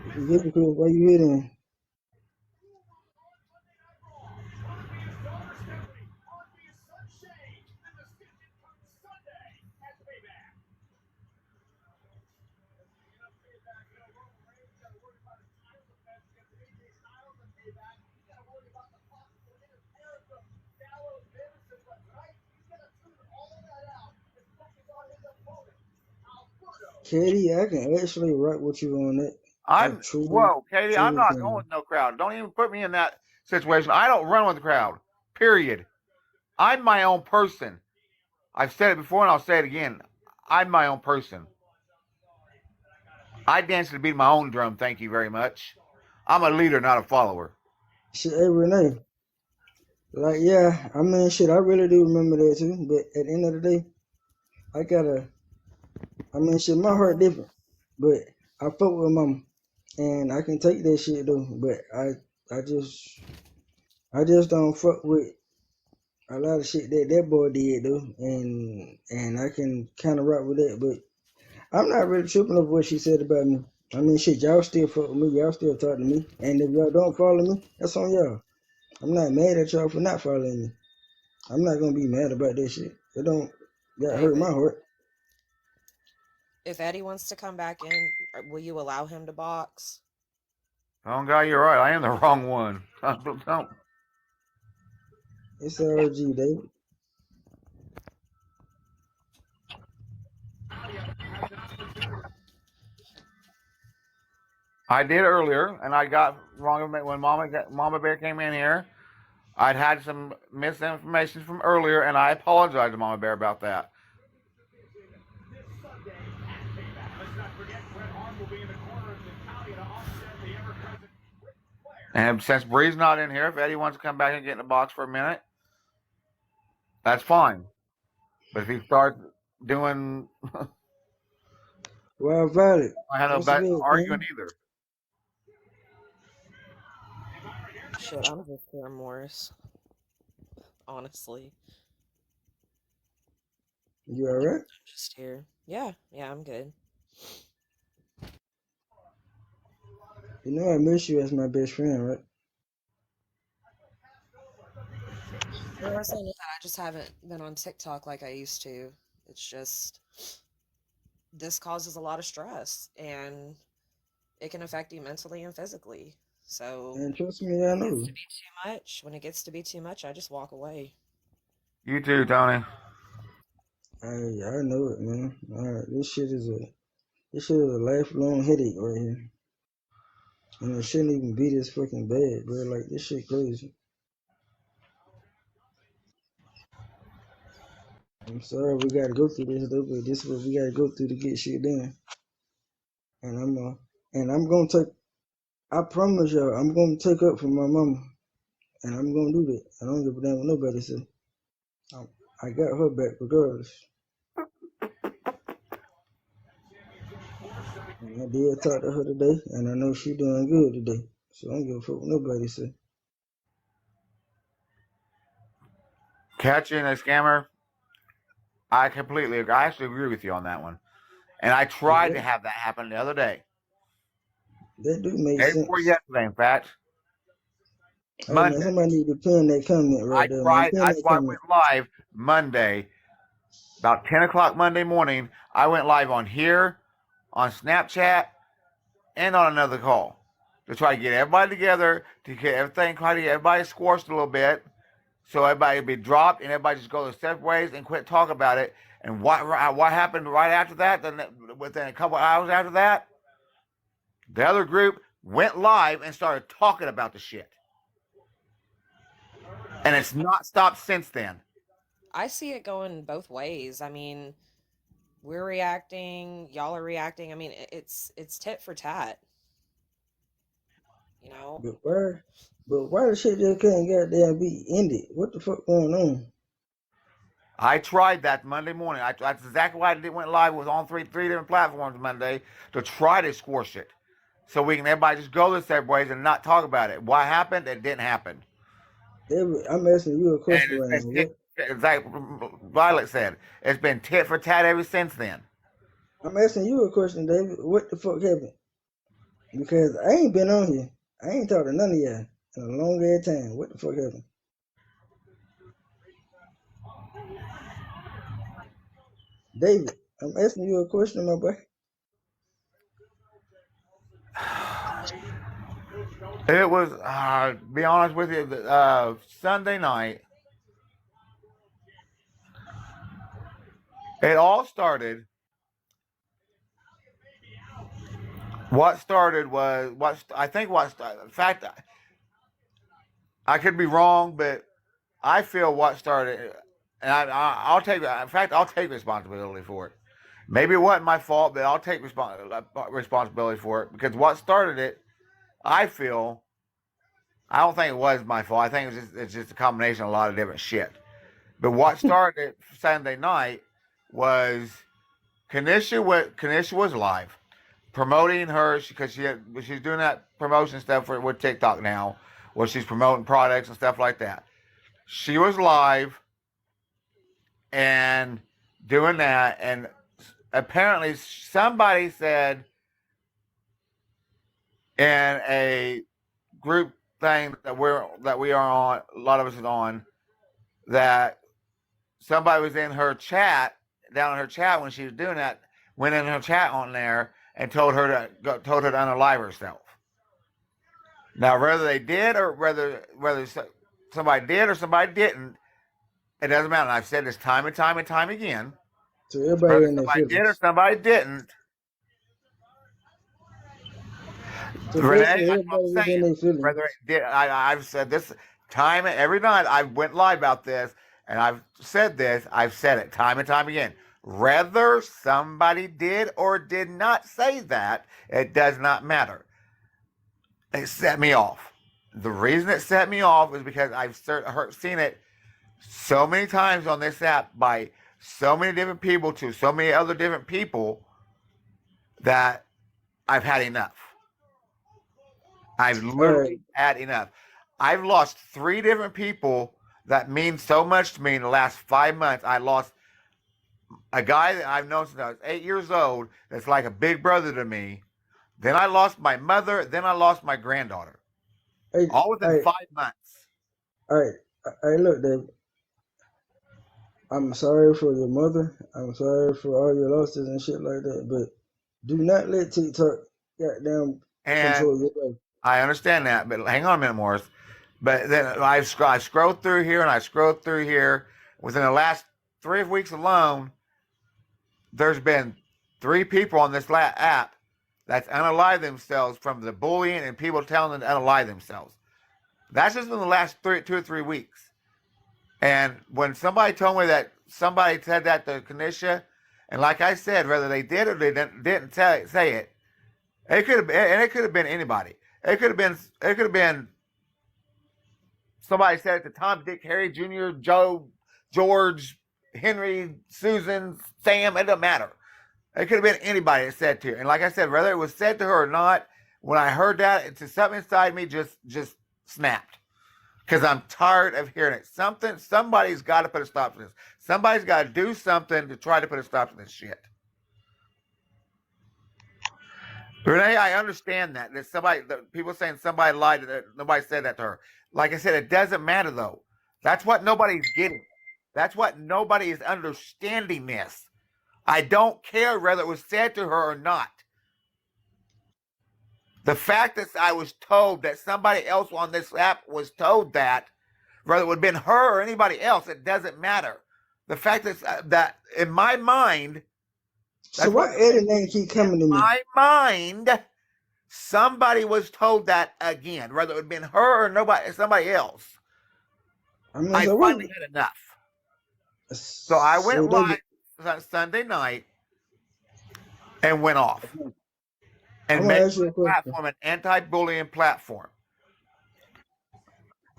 If you hypocrite, why you hitting? Katie, I can actually rock with you on that. I truly, Katie, I'm truly not going can. with no crowd. Don't even put me in that situation. I don't run with the crowd. Period. I'm my own person. I've said it before and I'll say it again. I'm my own person. I dance to the beat of my own drum, thank you very much. I'm a leader, not a follower. Shit, hey, Renee. Like, yeah, I mean, shit, I really do remember that too. But at the end of the day, I mean, shit, my heart different. But I fuck with mama. And I can take that shit though. But I just don't fuck with a lot of shit that boy did though. And I can kind of rock with that. But I'm not really tripping over what she said about me. I mean, shit, y'all still fuck with me. Y'all still talk to me. And if y'all don't follow me, that's on y'all. I'm not mad at y'all for not following me. I'm not gonna be mad about that shit. It don't that hurt my David, heart. if Eddie wants to come back in, will you allow him to box? Oh, God, you're right. I am the wrong one. Don't. It's RG, David. I did earlier, and I got wrong when Mama Bear came in here. I'd had some misinformation from earlier, and I apologize to Mama Bear about that. And since Bree's not in here, if Eddie wants to come back and get in the box for a minute, that's fine. But if he starts doing, Well, Violet, I have no what's back good, arguing man? either. Shit, I'm just here, Morris. Honestly, You alright? I'm just here. Yeah, I'm good. You know I miss you as my best friend, right? There was something that I just haven't been on TikTok like I used to. It's just this causes a lot of stress and it can affect you mentally and physically. So And trust me, I when it gets know. to be too much, I just walk away. You too, Tony. I know it, man. Alright, this shit is a lifelong headache right here. And it shouldn't even be this fucking bad, bro. Like this shit crazy. I'm sorry we gotta go through this though, but this is what we gotta go through to get shit done. And I'm gonna take I promise y'all, I'm gonna take up for my mama. And I'm gonna do that. I don't give a damn what nobody say. I got her back regardless. And I did talk to her today, and I know she doing good today. So I don't give a fuck what nobody say. Catching a scammer, I completely agree. I actually agree with you on that one. And I tried to Yeah, have that happen the other day. that do make Day before sense. yesterday, in fact. Hey man, Monday. somebody need to pin that comment right there, man. Pin That's that why I comment. went live Monday, about 10 o'clock Monday morning. I went live on here, on Snapchat, and on another call to try to get everybody together, to get everything, try to get everybody squashed a little bit, so everybody would be dropped and everybody just go their separate ways and quit talking about it. And what happened right after that? Then within a couple hours after that, the other group went live and started talking about the shit, and it's not stopped since then. I see it going both ways. I mean, we're reacting, y'all are reacting. I mean, it's tit for tat. You know, But why the shit just couldn't goddamn be ended? What the fuck going on? I tried that Monday morning. That's exactly why I went live with on three different platforms Monday to try to squash it, so we can everybody just go their separate ways and not talk about it. What happened? It didn't happen. David, I'm asking you a And question it's right been now. tit, like Violet said, it's been tit for tat ever since then. I'm asking you a question, David. What the fuck happened? Because I ain't been on here. I ain't talked to none of y'all in a long ass time. What the fuck happened? David, I'm asking you a question, my boy. It was, be honest with you, Sunday night. It all started. What started was in fact, I could be wrong, but I feel what started, and I'll take. In fact, I'll take responsibility for it. Maybe it wasn't my fault, but I'll take responsibility for it because what started it, I feel. I don't think it was my fault. I think it's just a combination of a lot of different shit. But what started Sunday night was Kanisha was live promoting her because she's doing that promotion stuff with TikTok now, where she's promoting products and stuff like that. She was live and doing that, and apparently somebody said in a group thing that we are on, a lot of us is on, that somebody was in her chat, down in her chat when she was doing that, went in her chat on there and told her to unalive herself. Now, whether they did or whether somebody did or somebody didn't, it doesn't matter. And I've said this time and time and time again. So everybody Whether in their somebody did or feelings. somebody didn't, So Renee, basically, that's what everybody I'm was in saying. their feelings. Whether it did, I've said this time every night. I went live about this, and I've said this. I've said it time and time again. Whether somebody did or did not say that, it does not matter. It set me off. The reason it set me off is because I've seen it so many times on this app by so many different people to so many other different people that I've had enough. I've literally had enough. I've lost 3 different people that mean so much to me in the last 5 months. I lost a guy that I've known since I was 8 years old that's like a big brother to me. Then I lost my mother. Then I lost my granddaughter. Hey, All within hey, 5 months. hey, look, David. I'm sorry for your mother. I'm sorry for all your losses and shit like that. But do not let TikTok goddamn And control your life. I understand that, but hang on a minute, Morris. But then I scrolled through here and I scrolled through here. Within the last 3 weeks alone, there's been 3 people on this app that's unalive themselves from the bullying and people telling them to unalive themselves. That's just in the last 2 or 3 weeks. And when somebody told me that somebody said that to Kanisha, and like I said, whether they did or they didn't say it, it could have been anybody. It could have been somebody said it to Tom, Dick, Harry, Jr., Joe, George, Henry, Susan, Sam. It doesn't matter. It could have been anybody that said to her. And like I said, whether it was said to her or not, when I heard that, it's something inside me just snapped. Because I'm tired of hearing it. Somebody's got to put a stop to this. Somebody's got to do something to try to put a stop to this shit. Renee, I understand that. That people saying somebody lied to her. Nobody said that to her. Like I said, it doesn't matter though. That's what nobody's getting. That's what nobody is understanding this. I don't care whether it was said to her or not. The fact that I was told that somebody else on this app was told that, whether it would have been her or anybody else, it doesn't matter. The fact that in my mind, So why Eddie name keep coming to me? in my mind, somebody was told that again, whether it would have been her or somebody else. I mean, I so finally what? had enough. So I went So they live Sunday night and went off I and want to made ask you my a question. platform an anti-bullying platform.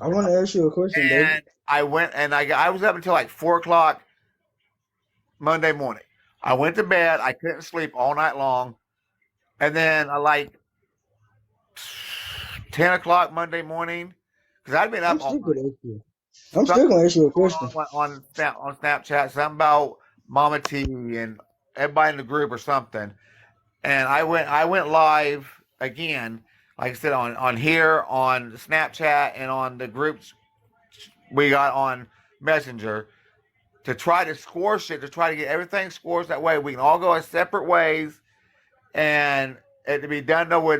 I want to ask you a question, David. And I went and I was up until like 4:00 Monday morning. I went to bed. I couldn't sleep all night long. And then I like 10 o'clock Monday morning, because I'd been I'm up all still night. gonna ask you. I'm still gonna ask you a question. On Snapchat, something about Mama T and everybody in the group or something. And I went live again, like I said, on here, on Snapchat, and on the groups we got on Messenger, to try to score shit, to try to get everything scores that way. We can all go our separate ways, and it to be done no way.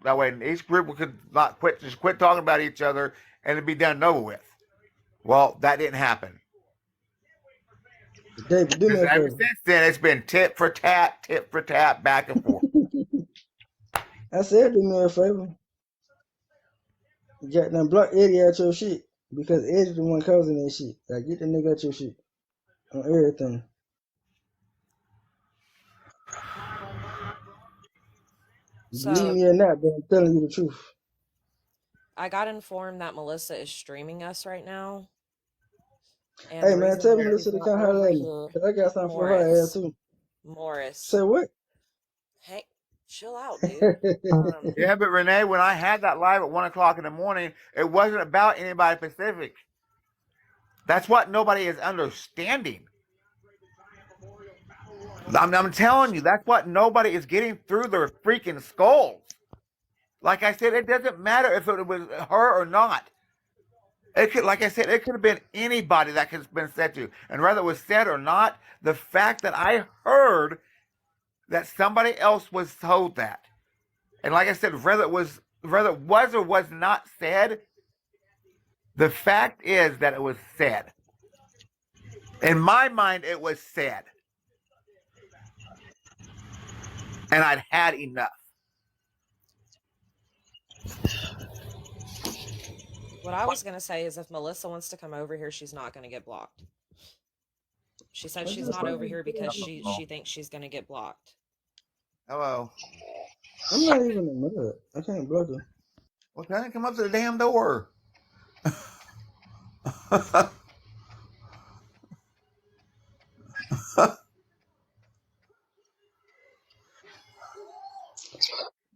That way each group could not quit talking about each other, and it'd be done over with. Well, that didn't happen. David, do me a Ever favor. since then, it's been tit for tat, back and forth. I said, do me a favor. You got them block Eddie out your shit because Eddie's the one causing that shit. Like, get the nigga out your shit on everything. So Believe me or not, but I'm telling you the truth. I got informed that Melissa is streaming us right now. And Hey the man, reason tell that Melissa to she's come not holler over at me. here, 'Cause I got something for her ass too. Morris, Say what? hey, chill out, dude. Yeah, but Renee, when I had that live at 1:00 in the morning, it wasn't about anybody specific. That's what nobody is understanding. I'm telling you, that's what nobody is getting through their freaking skulls. Like I said, it doesn't matter if it was her or not. It could, like I said, it could have been anybody that could have been said to. And whether it was said or not, the fact that I heard that somebody else was told that, and like I said, whether it was or was not said, the fact is that it was said. In my mind, it was said. And I'd had enough. What I was gonna say is, if Melissa wants to come over here, she's not gonna get blocked. She said she's not over here because she thinks she's gonna get blocked. Hello. I'm not even a mother. I can't block her. Well, try to come up to the damn door.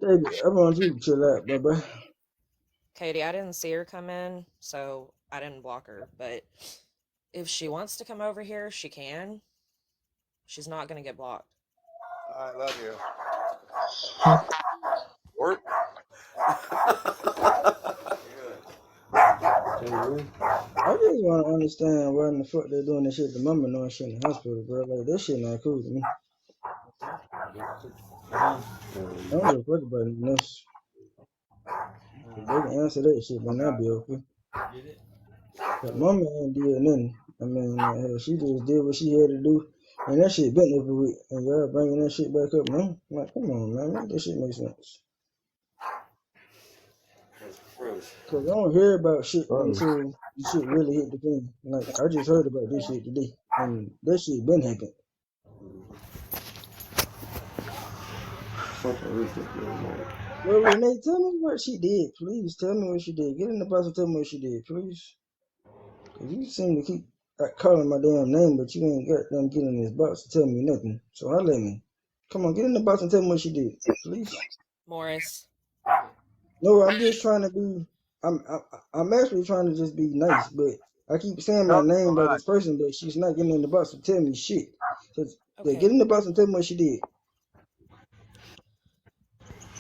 David, I want you to chill out, bye. Katie, I didn't see her come in, so I didn't block her. But if she wants to come over here, she can. She's not gonna get blocked. I love you. Work. I just want to understand why in the fuck they're doing this shit to mama knowing shit in the hospital, bro. Like, that shit not cool to me. I don't give a fuck about anything else. If they can answer that shit, then I'll be okay. But mama ain't did nothing. I mean, hell, she just did what she had to do. And that shit been every week. And y'all bringing that shit back up, man. Like, come on, man. Make that shit make sense. Because I don't hear about shit until the shit really hit the fan. Like, I just heard about this shit today. And that shit been happening. Well, Renee, tell me what she did, please. Tell me what she did. Get in the box and tell me what she did, please. Because you seem to keep calling my damn name, but you ain't got them get in this box to tell me nothing. So holla at me. Come on, get in the box and tell me what she did, please. Morris. No, I'm just trying to be. I'm actually trying to just be nice, but I keep saying my name by this person, but she's not getting in the box to tell me shit. So Okay. get in the box and tell me what she did.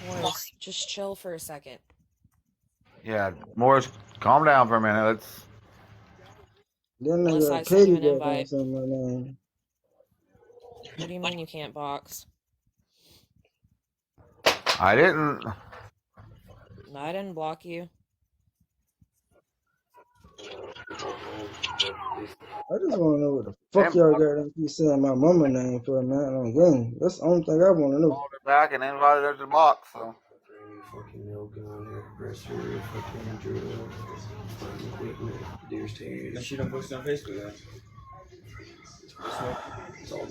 Morris, just chill for a second. Yeah, Morris, calm down for a minute. Let's. Then Unless nigga I send you Katie an got down invite. something my name. What do you mean you can't box? I didn't. No, I didn't block you. I just want to know what the fuck y'all got to keep saying my mama name for, man, on game. That's the only thing I want to know. Called her back and invited her to the box. So. Fucking yoga on there, compressor, fucking drill, fucking equipment, deer's teeth. That shit don't post it on Facebook, though.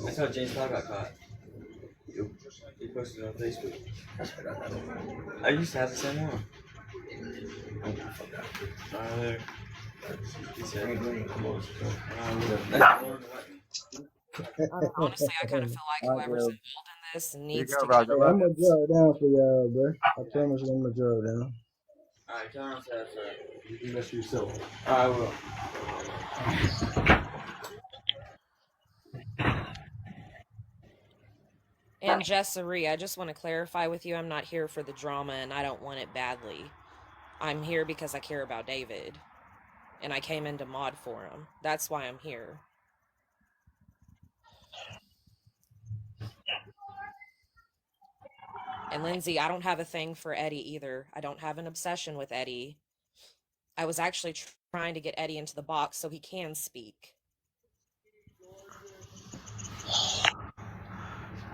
That's how James Todd got caught. Yep. He posted it on Facebook. I used to have the same one. There. He said, Honestly, I kind of feel like whoever's involved in this needs to go, keep Roger. Hey, I'm gonna draw it down for y'all, bro. I promise you I'm gonna draw it down. alright, tell him that you can mess yourself. I will. And Jessary, I just want to clarify with you, I'm not here for the drama and I don't want it badly. I'm here because I care about David. And I came in to mod for him. That's why I'm here. And Lindsay, I don't have a thing for Eddie either. I don't have an obsession with Eddie. I was actually trying to get Eddie into the box so he can speak.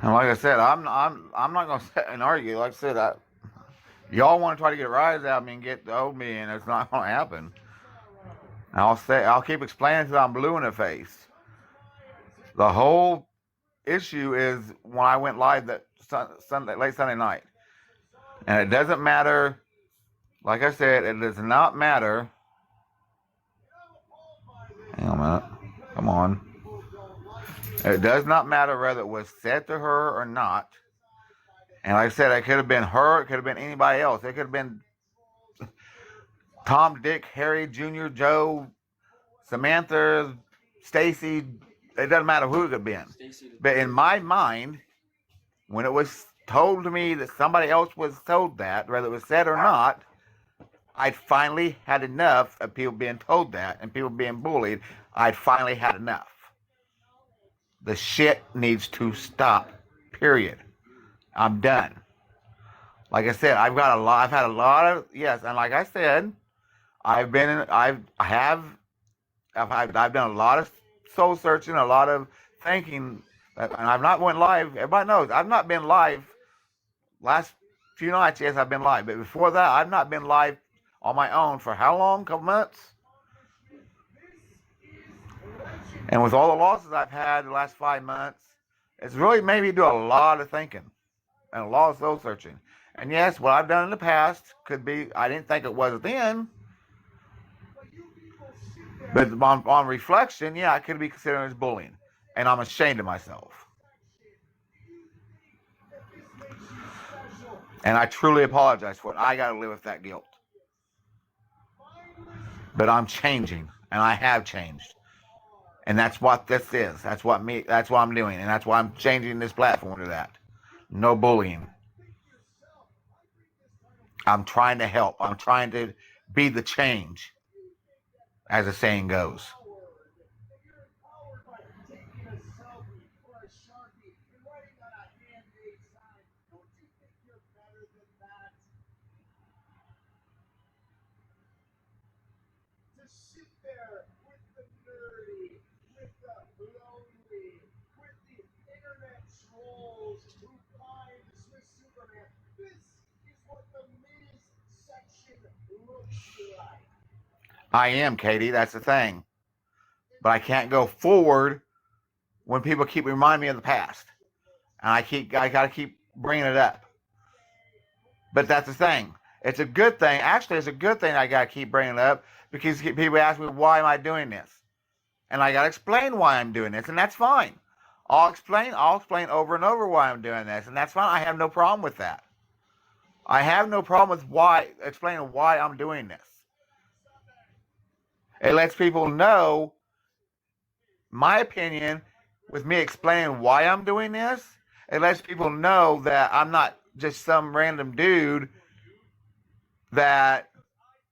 And like I said, I'm not gonna sit and argue. Like I said, y'all want to try to get a rise out of me and get the old me, and it's not gonna happen. And I'll keep explaining until I'm blue in the face. The whole issue is when I went live that late Sunday night, and it doesn't matter. Like I said, it does not matter. Hang on a minute. Come on. It does not matter whether it was said to her or not. And like I said, it could have been her. It could have been anybody else. It could have been Tom, Dick, Harry, Jr., Joe, Samantha, Stacy. It doesn't matter who it could have been. But in my mind, when it was told to me that somebody else was told that, whether it was said or not, I'd finally had enough of people being told that and people being bullied. I'd finally had enough. The shit needs to stop. Period. I'm done. Like I said, I've had a lot of yes, and like I said, I've done a lot of soul searching, a lot of thinking, and I've not went live. Everybody knows I've not been live. Last few nights, yes, I've been live, but before that, I've not been live on my own for how long? Couple months. And with all the losses I've had the last 5 months, it's really made me do a lot of thinking and a lot of soul searching. And yes, what I've done in the past could be, I didn't think it was then. But on reflection, yeah, I could be considered as bullying. And I'm ashamed of myself. And I truly apologize for it. I got to live with that guilt. But I'm changing, and I have changed. And that's what this is. That's what I'm doing. And that's why I'm changing this platform to that. No bullying. I'm trying to help. I'm trying to be the change, as the saying goes. I am, Katie. That's the thing. But I can't go forward when people keep reminding me of the past. And I got to keep bringing it up. But that's the thing. It's a good thing. Actually, it's a good thing I got to keep bringing it up because people ask me, why am I doing this? And I got to explain why I'm doing this. And that's fine. I'll explain over and over why I'm doing this. And that's fine. I have no problem with that. I have no problem with explaining why I'm doing this. It lets people know my opinion with me explaining why I'm doing this. It lets people know that I'm not just some random dude that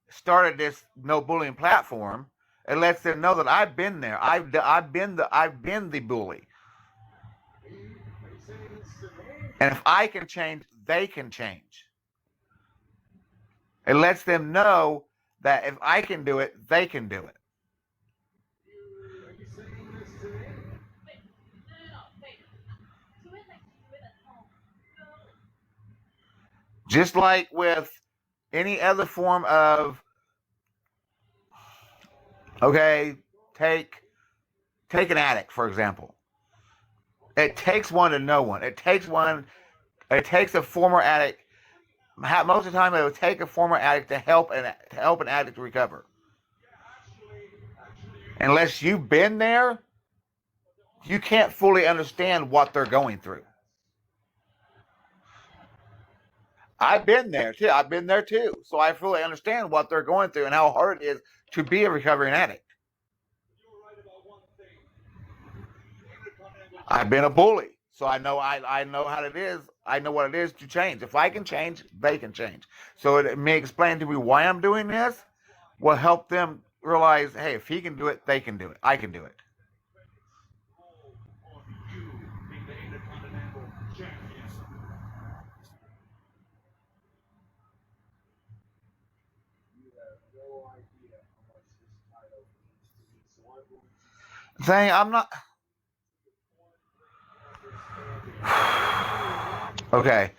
started this no bullying platform, it lets them know that I've been there. I've been the bully. And if I can change, they can change. It lets them know that if I can do it, they can do it. Just like with any other form of, okay, take an addict, for example. It takes one to know one. It takes a former addict. Most of the time, it would take a former addict to help an addict recover. Unless you've been there, you can't fully understand what they're going through. I've been there too. So I fully understand what they're going through and how hard it is to be a recovering addict. I've been a bully, so I know how it is. I know what it is to change. If I can change, they can change. So it may explain to me why I'm doing this. Will help them realize, hey, if he can do it, they can do it. I can do it. Saying I'm not. Okay.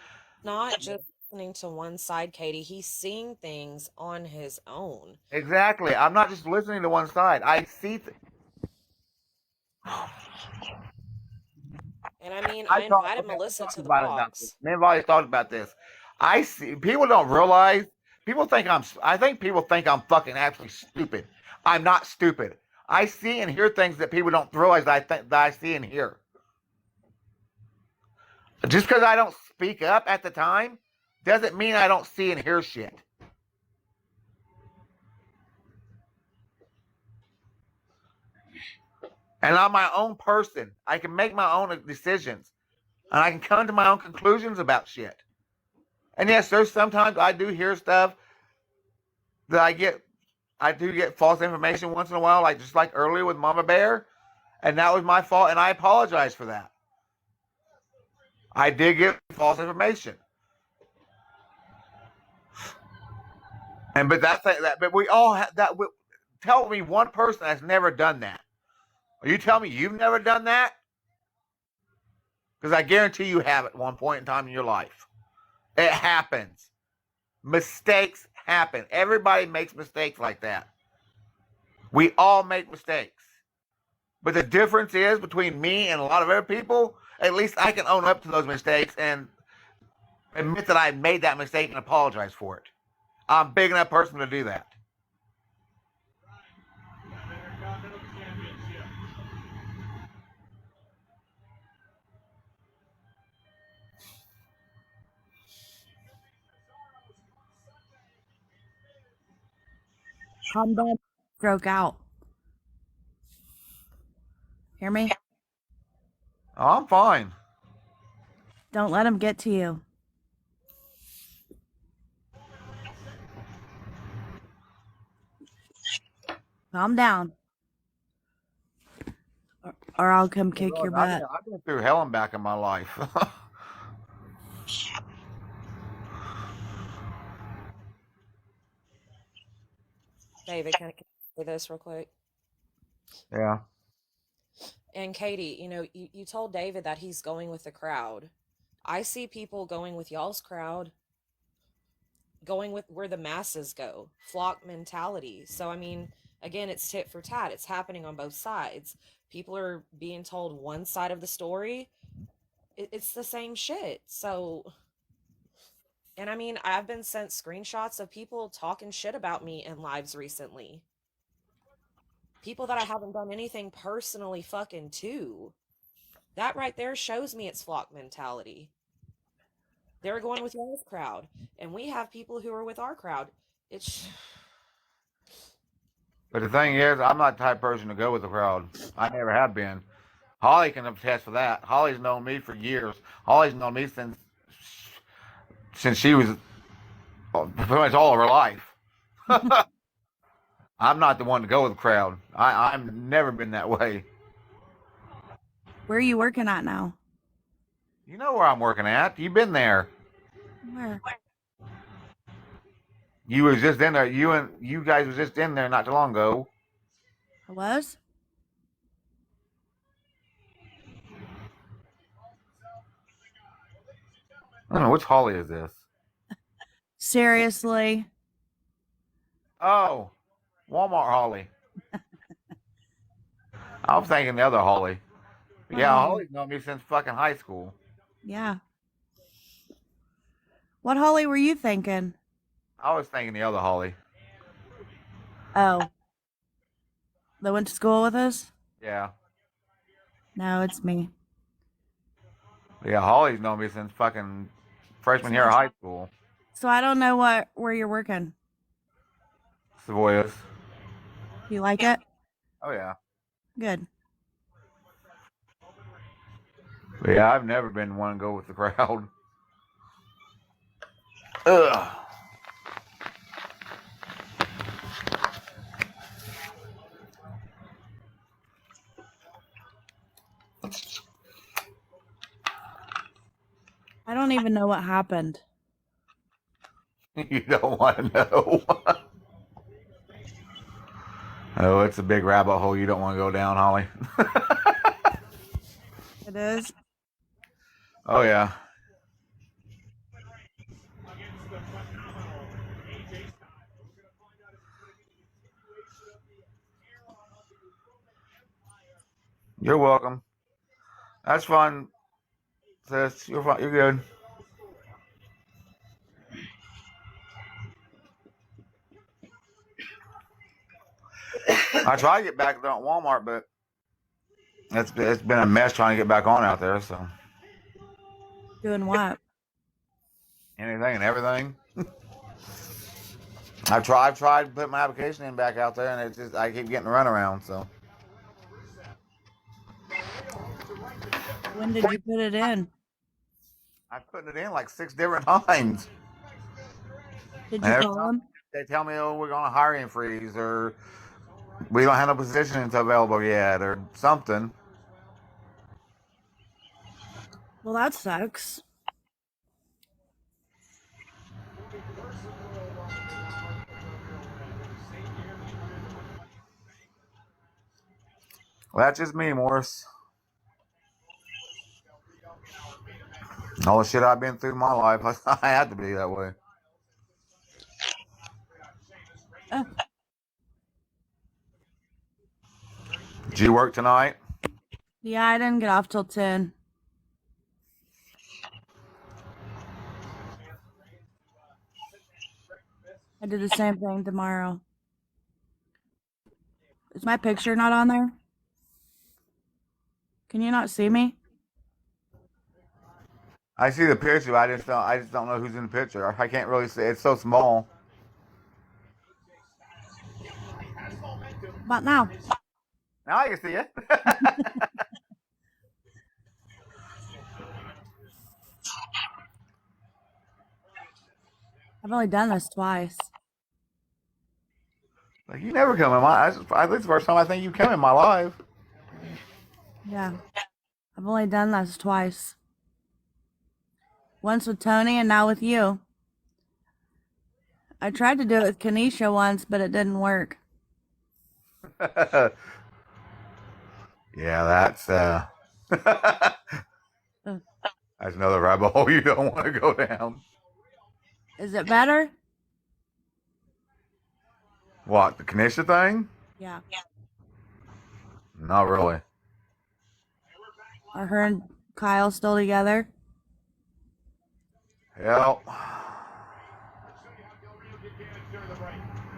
Not just listening to one side, Katie. He's seeing things on his own. Exactly. I'm not just listening to one side. I see. And I mean, I invited Melissa to the box. Me and Volley talked about this. I see. People don't realize. I think people think I'm fucking absolutely stupid. I'm not stupid. I see and hear things that people don't realize that I see and hear. Just because I don't speak up at the time doesn't mean I don't see and hear shit. And I'm my own person. I can make my own decisions. And I can come to my own conclusions about shit. And yes, there's sometimes I do hear stuff that I do get false information once in a while, just like earlier with Mama Bear. And that was my fault, and I apologize for that. I did get false information. But we all have that. Tell me one person that's never done that. Are you telling me you've never done that? Because I guarantee you have at one point in time in your life. It happens. Mistakes happen. Everybody makes mistakes like that. We all make mistakes. But the difference is between me and a lot of other people, at least I can own up to those mistakes and admit that I made that mistake and apologize for it. I'm a big enough person to do that. Calm down. Broke out. Hear me? Oh, I'm fine. Don't let him get to you. Calm down. Or I'll come kick your butt. I've been through hell and back in my life. David, can I say this real quick? Yeah. And Katie, you told David that he's going with the crowd. I see people going with y'all's crowd, going with where the masses go, flock mentality. So, I mean, again, it's tit for tat. It's happening on both sides. People are being told one side of the story. It's the same shit. So, and I mean, I've been sent screenshots of people talking shit about me in lives recently. People that I haven't done anything personally fucking to. That right there shows me it's flock mentality. They're going with y'all's crowd. And we have people who are with our crowd. But the thing is, I'm not the type of person to go with the crowd. I never have been. Holly can attest for that. Holly's known me for years. Holly's known me since she was pretty much all of her life. I'm not the one to go with the crowd. I've never been that way. Where are you working at now? You know where I'm working at. You've been there. Where? You was just in there. You guys was just in there not too long ago. I was? I don't know which Holly is this. Seriously? Oh, Walmart Holly. I was thinking the other Holly. Yeah, Holly's known me since fucking high school. Yeah. What Holly were you thinking? I was thinking the other Holly. Oh. That went to school with us? Yeah. No, it's me. Yeah, Holly's known me since fucking freshman year of high school. So I don't know where you're working. Savoyas. You like it? Oh, yeah. Good. But yeah, I've never been one to go with the crowd. Ugh. I don't even know what happened. You don't want to know. Oh, it's a big rabbit hole you don't want to go down, Holly. It is? Oh, yeah. You're welcome. That's fun, sis. You're fine. You're good. I tried to get back there at Walmart, but it's been a mess trying to get back on out there. So Doing what? anything and everything. I've tried to put my application in back out there, and it's just I keep getting a runaround. So When did you put it in? I'm putting it in like 6 different times. Did And you every call time them? they tell me, "Oh, we're going to hiring freeze," or "We don't have no positions available yet," or something. Well, that sucks. Well, that's just me, Morris. All the shit I've been through in my life, I had to be that way. Did you work tonight? Yeah, I didn't get off till 10. I did the same thing tomorrow. Is my picture not on there? Can you not see me? I see the picture, but I just don't know who's in the picture. I can't really see. It's so small. About now. Now I can see it. I've only done this twice. Like, you never come in my. I think it's the first time I think you come in my life. Yeah. I've only done this twice. Once with Tony and now with you. I tried to do it with Kanisha once, but it didn't work. Yeah, that's that's another rabbit hole you don't want to go down. Is it better? What, the Kanisha thing? Yeah. Not really. Are her and Kyle still together? Hell,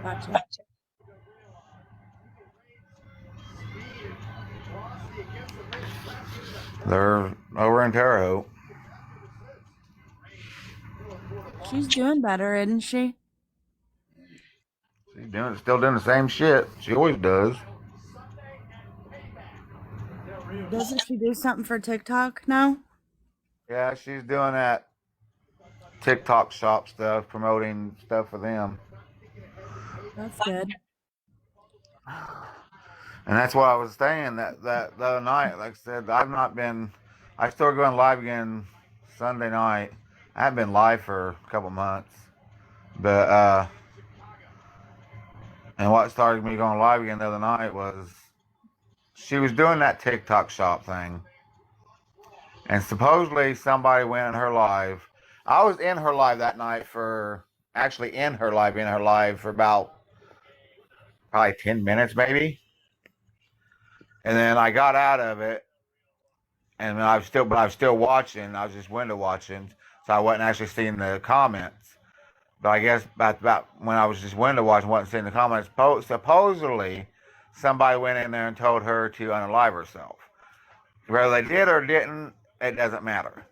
Gotcha. they're over in Terre Haute. She's doing better, isn't she? She's still doing the same shit. She always does. Doesn't she do something for TikTok now? Yeah, she's doing that TikTok shop stuff, promoting stuff for them. That's good. And that's what I was saying that the other night. Like I said, I started going live again Sunday night. I haven't been live for a couple months, but and what started me going live again the other night was she was doing that TikTok shop thing, and supposedly somebody went in her live. I was in her live that night in her live for about probably 10 minutes maybe. And then I got out of it, and I was still watching. I was just window watching, so I wasn't actually seeing the comments. But I guess about when I was just window watching, wasn't seeing the comments. Supposedly, somebody went in there and told her to unalive herself. Whether they did or didn't, it doesn't matter.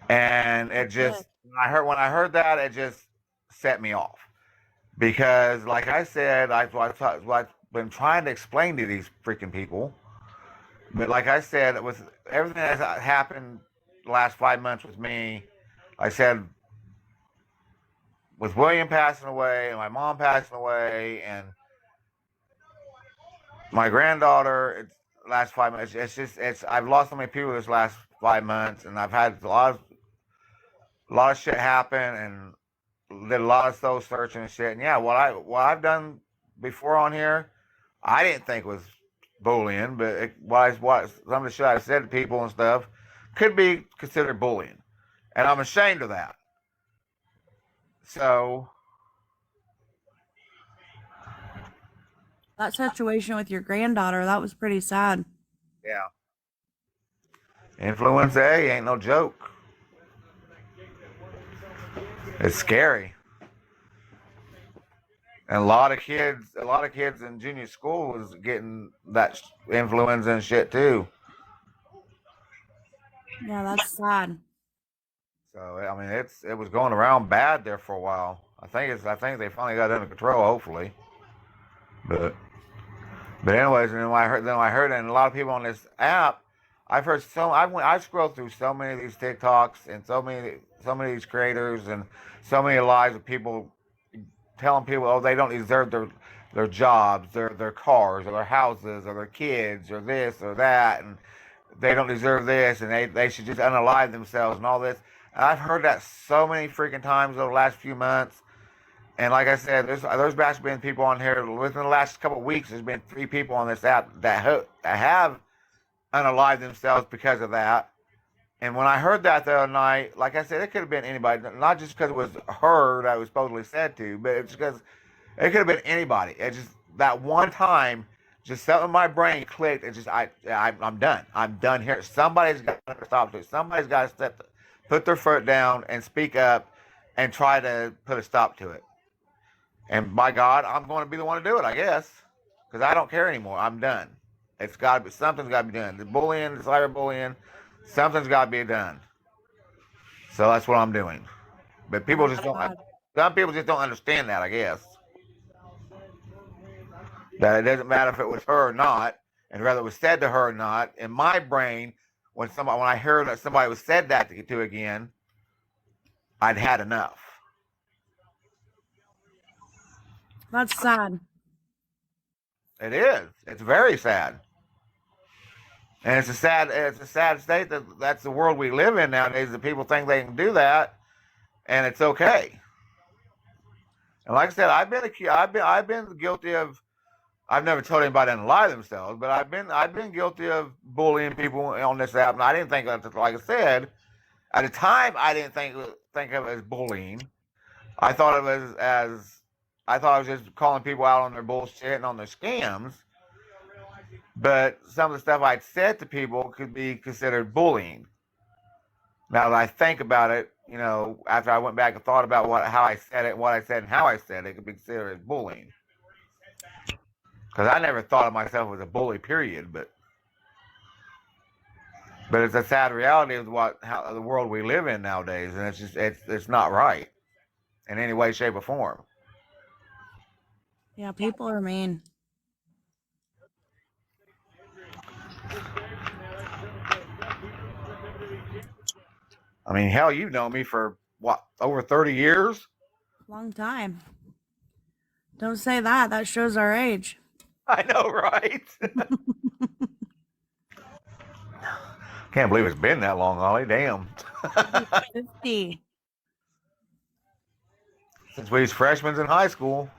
And it just when I heard that, it just set me off because, like I said, I've been trying to explain to these freaking people. But like I said, with everything that's happened the last 5 months with me, like I said, with William passing away and my mom passing away and my granddaughter, last 5 months, I've lost so many people this last 5 months, and I've had a lot of shit happen and did a lot of soul searching and shit. And yeah, what I've done before on here, I didn't think was bullying, but what some of the shit I said to people and stuff could be considered bullying, and I'm ashamed of that. So That situation with your granddaughter, that was pretty sad. yeah, influenza A ain't no joke. It's scary. And a lot of kids in junior school is getting that influenza and shit too. Yeah, that's sad. So I mean, it was going around bad there for a while. I think they finally got it under control, hopefully. But anyways, and then I heard, and a lot of people on this app, I've heard I scrolled through so many of these TikToks and so many of these creators and so many lives of people telling people, oh, they don't deserve their jobs, their cars, or their houses, or their kids, or this or that, and they don't deserve this, and they should just unalive themselves and all this. And I've heard that so many freaking times over the last few months. And like I said, there's actually been people on here within the last couple of weeks. There's been 3 people on this app that have unalived themselves because of that. And when I heard that the other night, like I said, it could have been anybody, not just because it was her that was supposedly said to, but it's because it could have been anybody. It just that one time, just something in my brain clicked. It just I'm done. I'm done here. Somebody's got to stop this. Somebody's got to put their foot down and speak up and try to put a stop to it. And by God, I'm going to be the one to do it, I guess, because I don't care anymore. I'm done. Something's got to be done. The bullying, the cyberbullying, something's got to be done. So that's what I'm doing. But people just don't. Some people just don't understand that, I guess. That it doesn't matter if it was her or not, and whether it was said to her or not. In my brain, when I heard that somebody was said that to again, I'd had enough. That's sad. It is. It's very sad. And it's a sad state that's the world we live in nowadays, that people think they can do that and it's okay. And like I said, I've been guilty of, I've never told anybody to lie themselves, but I've been guilty of bullying people on this app. And I didn't think of it, like I said, at the time I didn't think of it as bullying. I thought of it as I thought I was just calling people out on their bullshit and on their scams. But some of the stuff I'd said to people could be considered bullying. Now that I think about it, after I went back and thought about how I said it, what I said, and how I said it, could be considered as bullying. Because I never thought of myself as a bully, period. But it's a sad reality of how the world we live in nowadays, and it's not right in any way, shape, or form. Yeah, people are mean. I mean, hell, you've known me for what, over 30 years? Long time. Don't say that. That shows our age. I know, right? Can't believe it's been that long, Ollie. Damn. 50. Since we was freshmen in high school.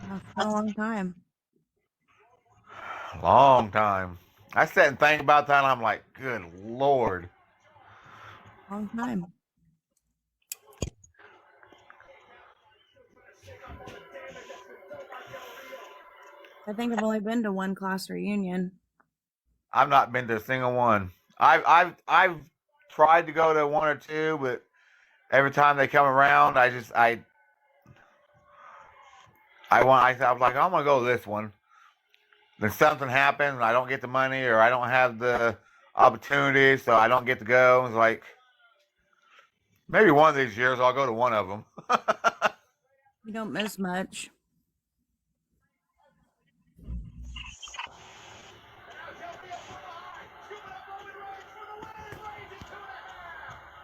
That's been a long time. Long time. I sat and think about that and I'm like, good Lord. Long time. I think I've only been to one class reunion. I've not been to a single one. I've tried to go to one or two, but every time they come around, I was like, I'm gonna go to this one. Then something happens and I don't get the money or I don't have the opportunity, so I don't get to go. It's like maybe one of these years I'll go to one of them. You don't miss much.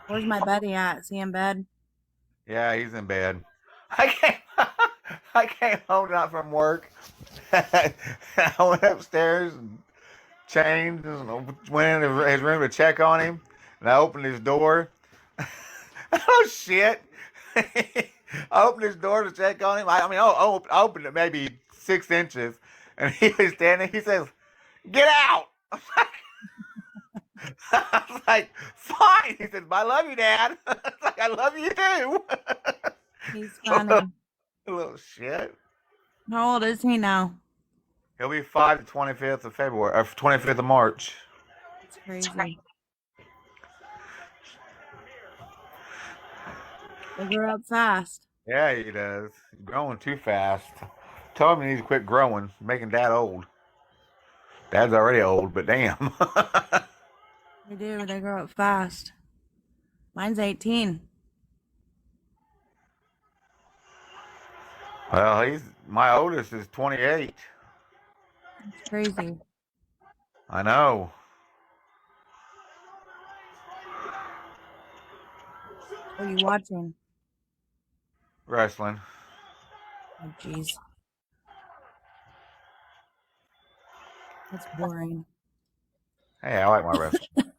Where's my buddy at? Is he in bed? Yeah, he's in bed. I came home not from work. I went upstairs and changed and went in his room to check on him. And I opened his door. Oh, shit. I opened his door to check on him. I opened it maybe 6 inches. And he was standing. He says, "Get out." I was like, fine. He says, "I love you, Dad." I was like, "I love you too." He's funny. A little shit. How old is he now? He'll be 5 the 25th of February, or 25th of March. It's crazy. They grew up fast. Yeah, he does. He's growing too fast. Told him he needs to quit growing, making Dad old. Dad's already old, but damn. They do. They grow up fast. Mine's 18. Well, my oldest is 28. It's crazy. I know. What are you watching? Wrestling. Oh, jeez. That's boring. Hey, I like my wrestling.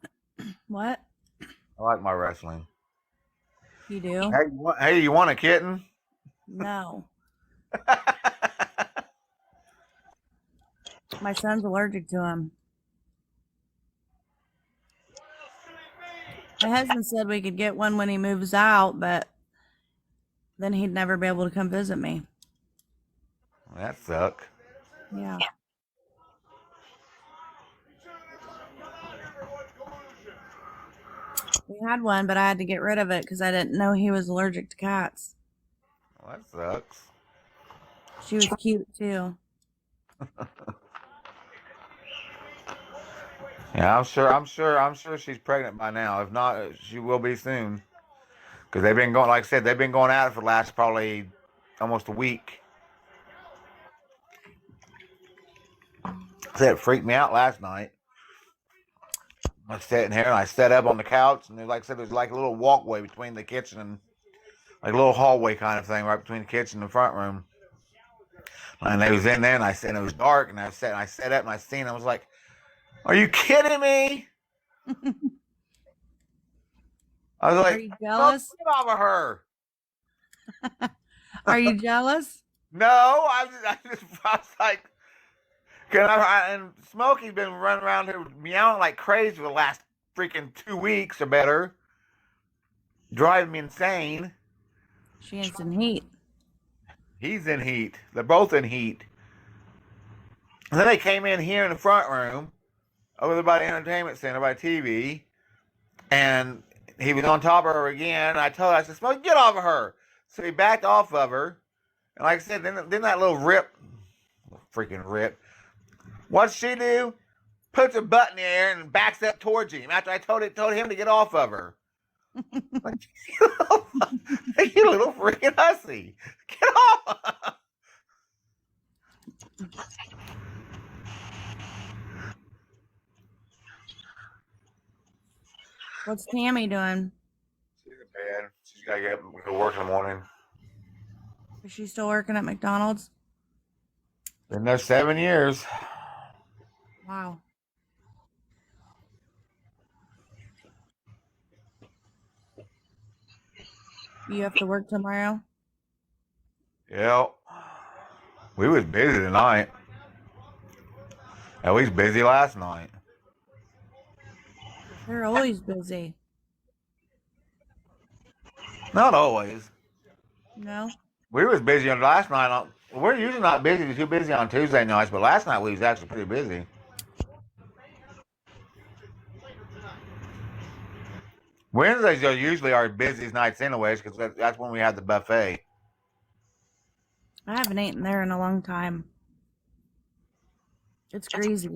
What? I like my wrestling. You do? Hey, you want a kitten? No. My son's allergic to him. My husband said we could get one when he moves out, but then he'd never be able to come visit me. That suck. Yeah. We had one, but I had to get rid of it because I didn't know he was allergic to cats. Well, that sucks. She was cute too. Yeah, I'm sure she's pregnant by now. If not, she will be soon. Because they've been going, like I said, they've been going at it for the last probably almost a week. It freaked me out last night. I was sitting here and I sat up on the couch, and like I said, there's like a little walkway between the kitchen and like a little hallway kind of thing right between the kitchen and the front room. And they was in there, and I said it was dark, and I sat up and I seen. I was like, "Are you kidding me?" I was like, "Are you jealous? Get off of her." Are you jealous? No, I was like, and Smokey's been running around here meowing like crazy for the last freaking 2 weeks or better, driving me insane. She is in heat. He's in heat. They're both in heat. And then they came in here in the front room, over there by the entertainment center, by TV, and he was on top of her again. I told her, I said, "Smokey, get off of her." So he backed off of her. And like I said, then that little freaking rip, what'd she do? Puts her butt in the air and backs up towards him after I told him to get off of her. Like, you little freaking hussy. Get off. What's Tammy doing? She's in bed. She's got to get up and go work in the morning. Is she still working at McDonald's? Been there 7 years. Wow. You have to work tomorrow? Yeah. We was busy tonight. And we was busy last night. They're always busy. Not always. No? We was busy on last night. We're usually not busy. We're too busy on Tuesday nights, but last night we was actually pretty busy. Wednesdays are usually our busiest nights anyways, because that's when we have the buffet. I haven't eaten there in a long time. It's greasy.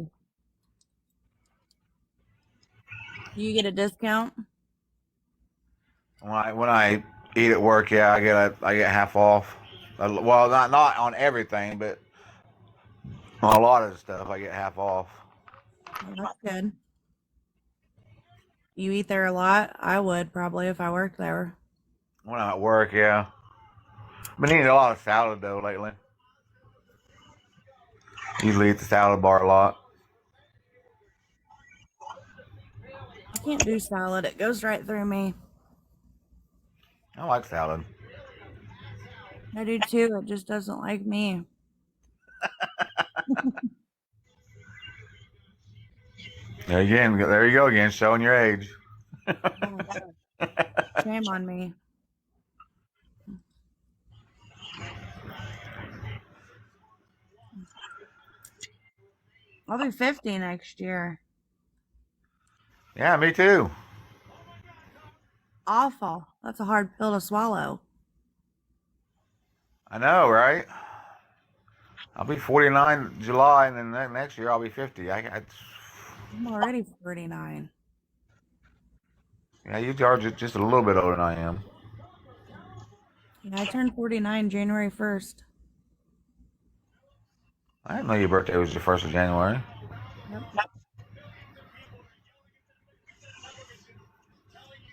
Do you get a discount? When I eat at work, yeah, I get half off. Well, not on everything, but on a lot of the stuff I get half off. Well, that's good. You eat there a lot? I would probably if I worked there. When I'm at work, yeah. Been eating a lot of salad though lately. Usually eat the salad bar a lot. I can't do salad. It goes right through me. I like salad. I do too. It just doesn't like me. There you go again, showing your age. Shame on me. I'll be 50 next year. Yeah, me too. Awful. That's a hard pill to swallow. I know, right? I'll be 49 July, and then next year I'll be 50. I'm already 49. Yeah, you are just a little bit older than I am. Yeah, I turned 49 January 1st. I didn't know your birthday was the 1st of January. Yep.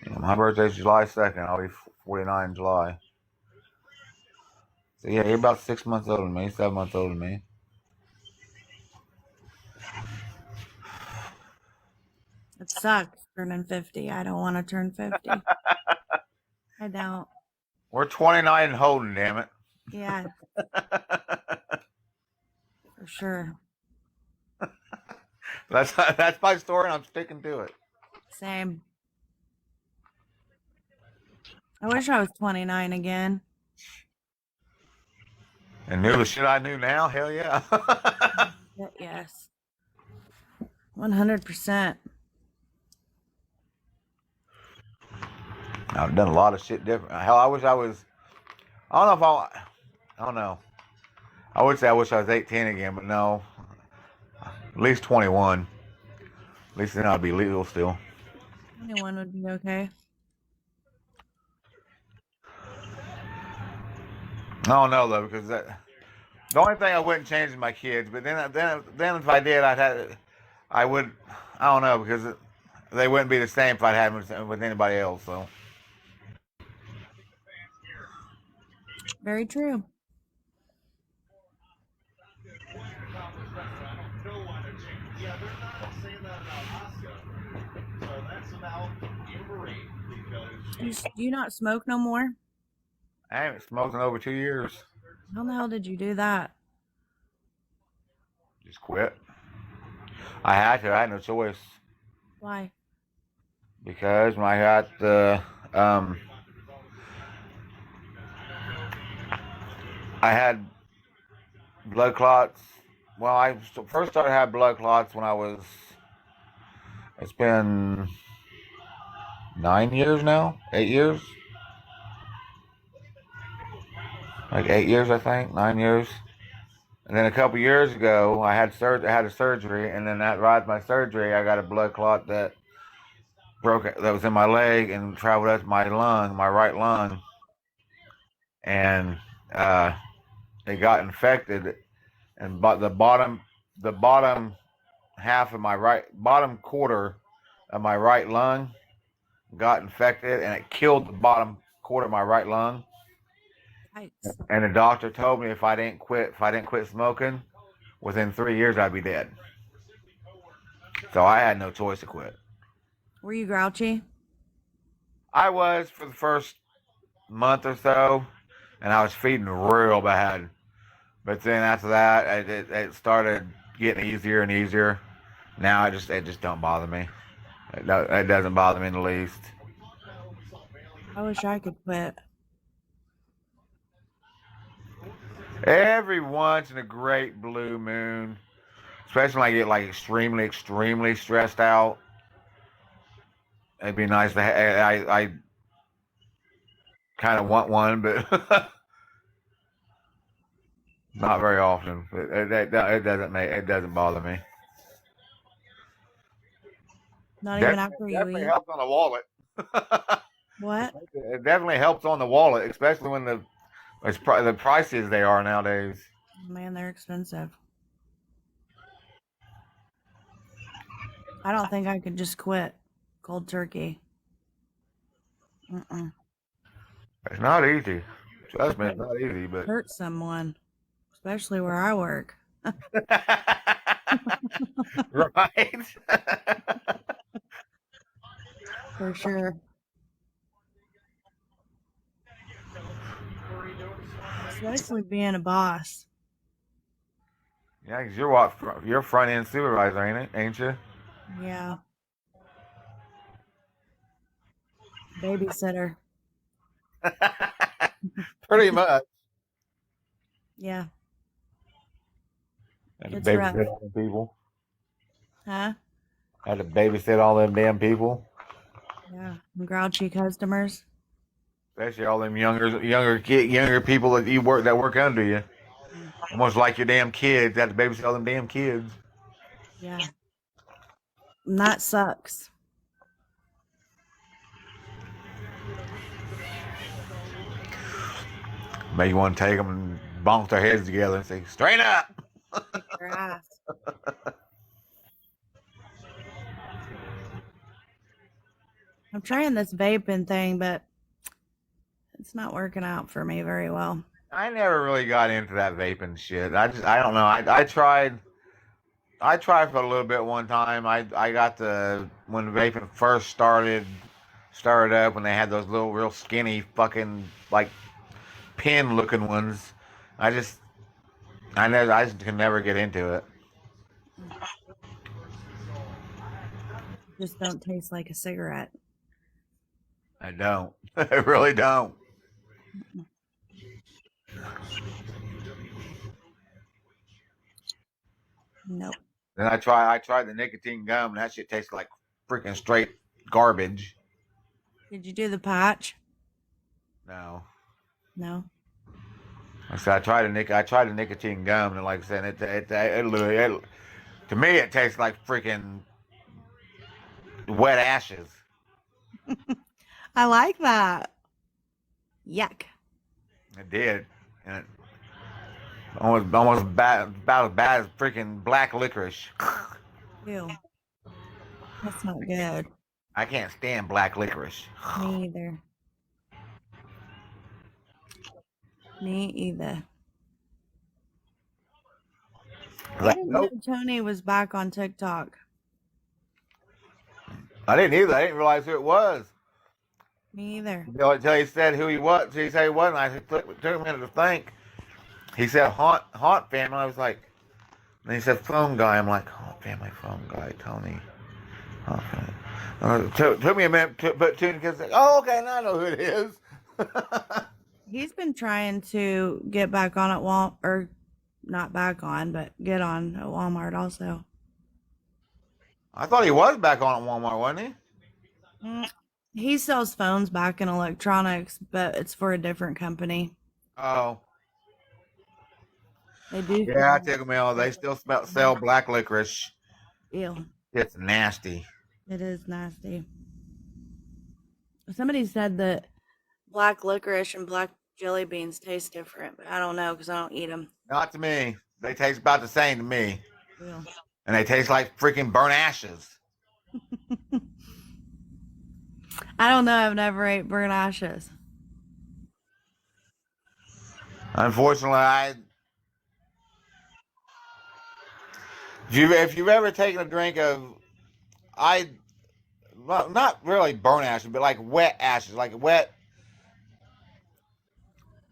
Yeah, my birthday's July 2nd. I'll be 49 in July. So yeah, you're about 6 months older than me, 7 months older than me. It sucks turning 50. I don't want to turn 50. I don't. We're 29 and holding, damn it. Yeah. For sure. That's my story, and I'm sticking to it. Same. I wish I was 29 again. And knew the shit I knew now? Hell yeah. Yes. 100%. I've done a lot of shit different. Hell, I wish I was. I don't know if I don't know. I would say I wish I was 18 again, but no. At least 21. At least then I'd be legal still. 21 would be okay. I don't know though, because the only thing I wouldn't change is my kids. But then if I did, I would. I don't know, because they wouldn't be the same if I had them with anybody else. So. Very true. Do you not smoke no more? I haven't smoked in over 2 years. How the hell did you do that? Just quit. I had to. I had no choice. Why? Because when I got the I had blood clots. Well, I first started to have blood clots when I was. It's been 9 years now. 8 years. Like 8 years, I think. 9 years. And then a couple years ago, I had a surgery, and then right after my surgery, I got a blood clot that was in my leg and traveled up to my lung, my right lung, and it got infected, and the bottom half of my bottom quarter of my right lung got infected, and it killed the bottom quarter of my right lung. Yikes. And the doctor told me if I didn't quit smoking, within 3 years I'd be dead. So I had no choice to quit. Were you grouchy? I was for the first month or so, and I was feeding real bad. But then after that, it started getting easier and easier. Now it just don't bother me. It doesn't bother me in the least. I wish I could quit. Every once in a great blue moon, especially when I get like extremely stressed out, it'd be nice to I kind of want one, but not very often. It doesn't bother me. Not even after you Definitely eat. helps on the wallet. What? It definitely helps on the wallet, especially when the prices they are nowadays. Man, they're expensive. I don't think I could just quit cold turkey. It's not easy. Trust me, it's not easy, but Hurt someone, especially where I work. right. For sure. Especially being a boss. Yeah, because you're front end supervisor, ain't you? Yeah. Babysitter. Pretty much. Yeah. Had to It's rough. babysit all them people. Huh? Had to babysit all them damn people. Yeah. Grouchy customers. Especially all them younger people that work under you. Almost like your damn kids. Have to babysit all them damn kids. Yeah. And that sucks. Maybe you want to take them and bonk their heads together and say, "Straighten up." Your ass. I'm trying this vaping thing, but it's not working out for me very well. I never really got into that vaping shit. I don't know. I tried for a little bit one time. I got when vaping first started up when they had those little real skinny fucking like pin looking ones. I just could never get into it. Just don't taste like a cigarette. I don't. I really don't. Nope. Then I tried the nicotine gum and that shit tastes like freaking straight garbage. Did you do the patch? No. No. I said I tried the nicotine gum and like I said it literally to me it tastes like freaking wet ashes. I like that. Yuck. It did. And it almost about as bad as freaking black licorice. Ew. That's not good. I can't stand black licorice. Me either. Me either. I Like, didn't nope. know Tony was back on TikTok. I didn't either. I didn't realize who it was. Me either. Until he said who he was. He said he wasn't. I took a minute to think. He said haunt family. I was like, and he said phone guy. I'm like, haunt family, phone guy, Tony. Haunt family. Took me a minute to put two because oh okay, now I know who it is. He's been trying to get back on at Walmart, or not back on, but get on at Walmart also. I thought he was back on at Walmart, wasn't he? He sells phones back in electronics, but it's for a different company. Oh. They do. Yeah, I take them out. They still sell black licorice. Ew. It's nasty. It is nasty. Somebody said that black licorice and black jelly beans taste different, but I don't know because I don't eat them. Not to me. They taste about the same to me. Ew. And they taste like freaking burnt ashes. I don't know. I've never ate burnt ashes. Unfortunately, if you've ever taken a drink of, well, not really burnt ashes, but like wet ashes, like wet.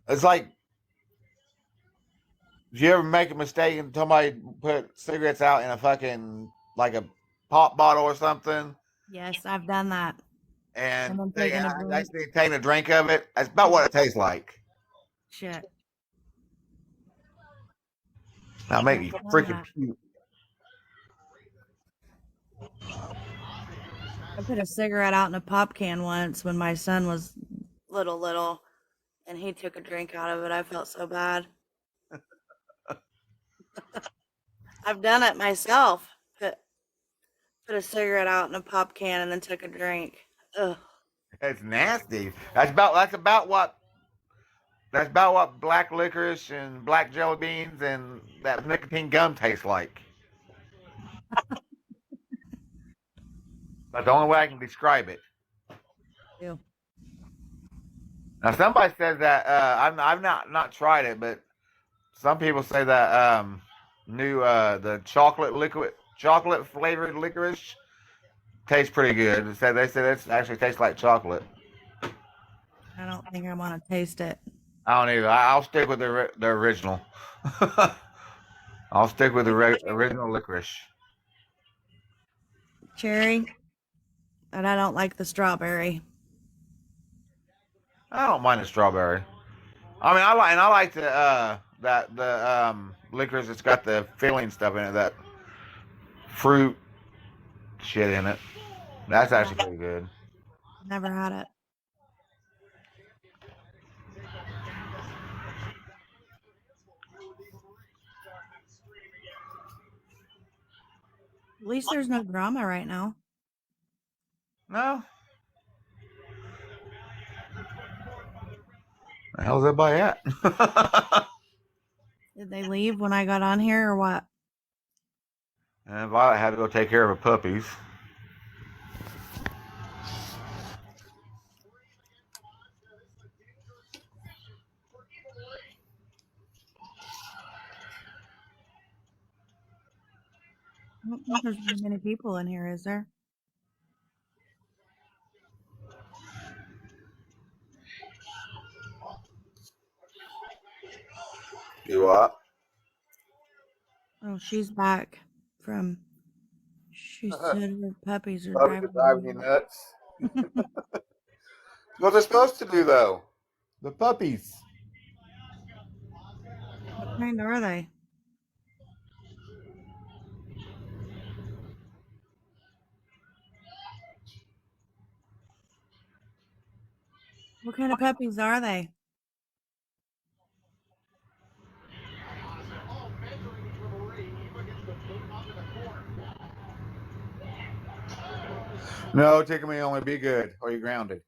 It's like, if you ever make a mistake and somebody put cigarettes out in a fucking, like a pop bottle or something, Yes, I've done that. and And then they taking a drink. actually taking a drink of it, that's about what it tastes like. Shit. Now make me I've done freaking that. puke. I put a cigarette out in a pop can once when my son was little, and he took a drink out of it. I felt so bad. I've done it myself. Put a cigarette out in a pop can and then took a drink. Ugh. It's nasty. That's about what black licorice and black jelly beans and that nicotine gum tastes like. That's the only way I can describe it. Ew. Now somebody says that I've not tried it, but some people say that new the chocolate flavored licorice tastes pretty good. They said it actually tastes like chocolate. I don't think I want to taste it. I don't either. I'll stick with the original. I'll stick with the original licorice. Cherry. And I don't like the strawberry. I don't mind the strawberry. I mean, I like the licorice that's got the filling stuff in it, that fruit shit in it. That's actually pretty good. Never had it. At least there's no drama right now. No. The hell's everybody at? Did they leave when I got on here or what? And Violet had to go take care of her puppies. I don't think there's very many people in here, is there? You what? Oh, she's back from. She said her puppies are Puppies driving are driving her you nuts. What they're supposed to do, though. The puppies. What kind are they? What kind of puppies are they? No, Tickle Me only be good, or you're grounded.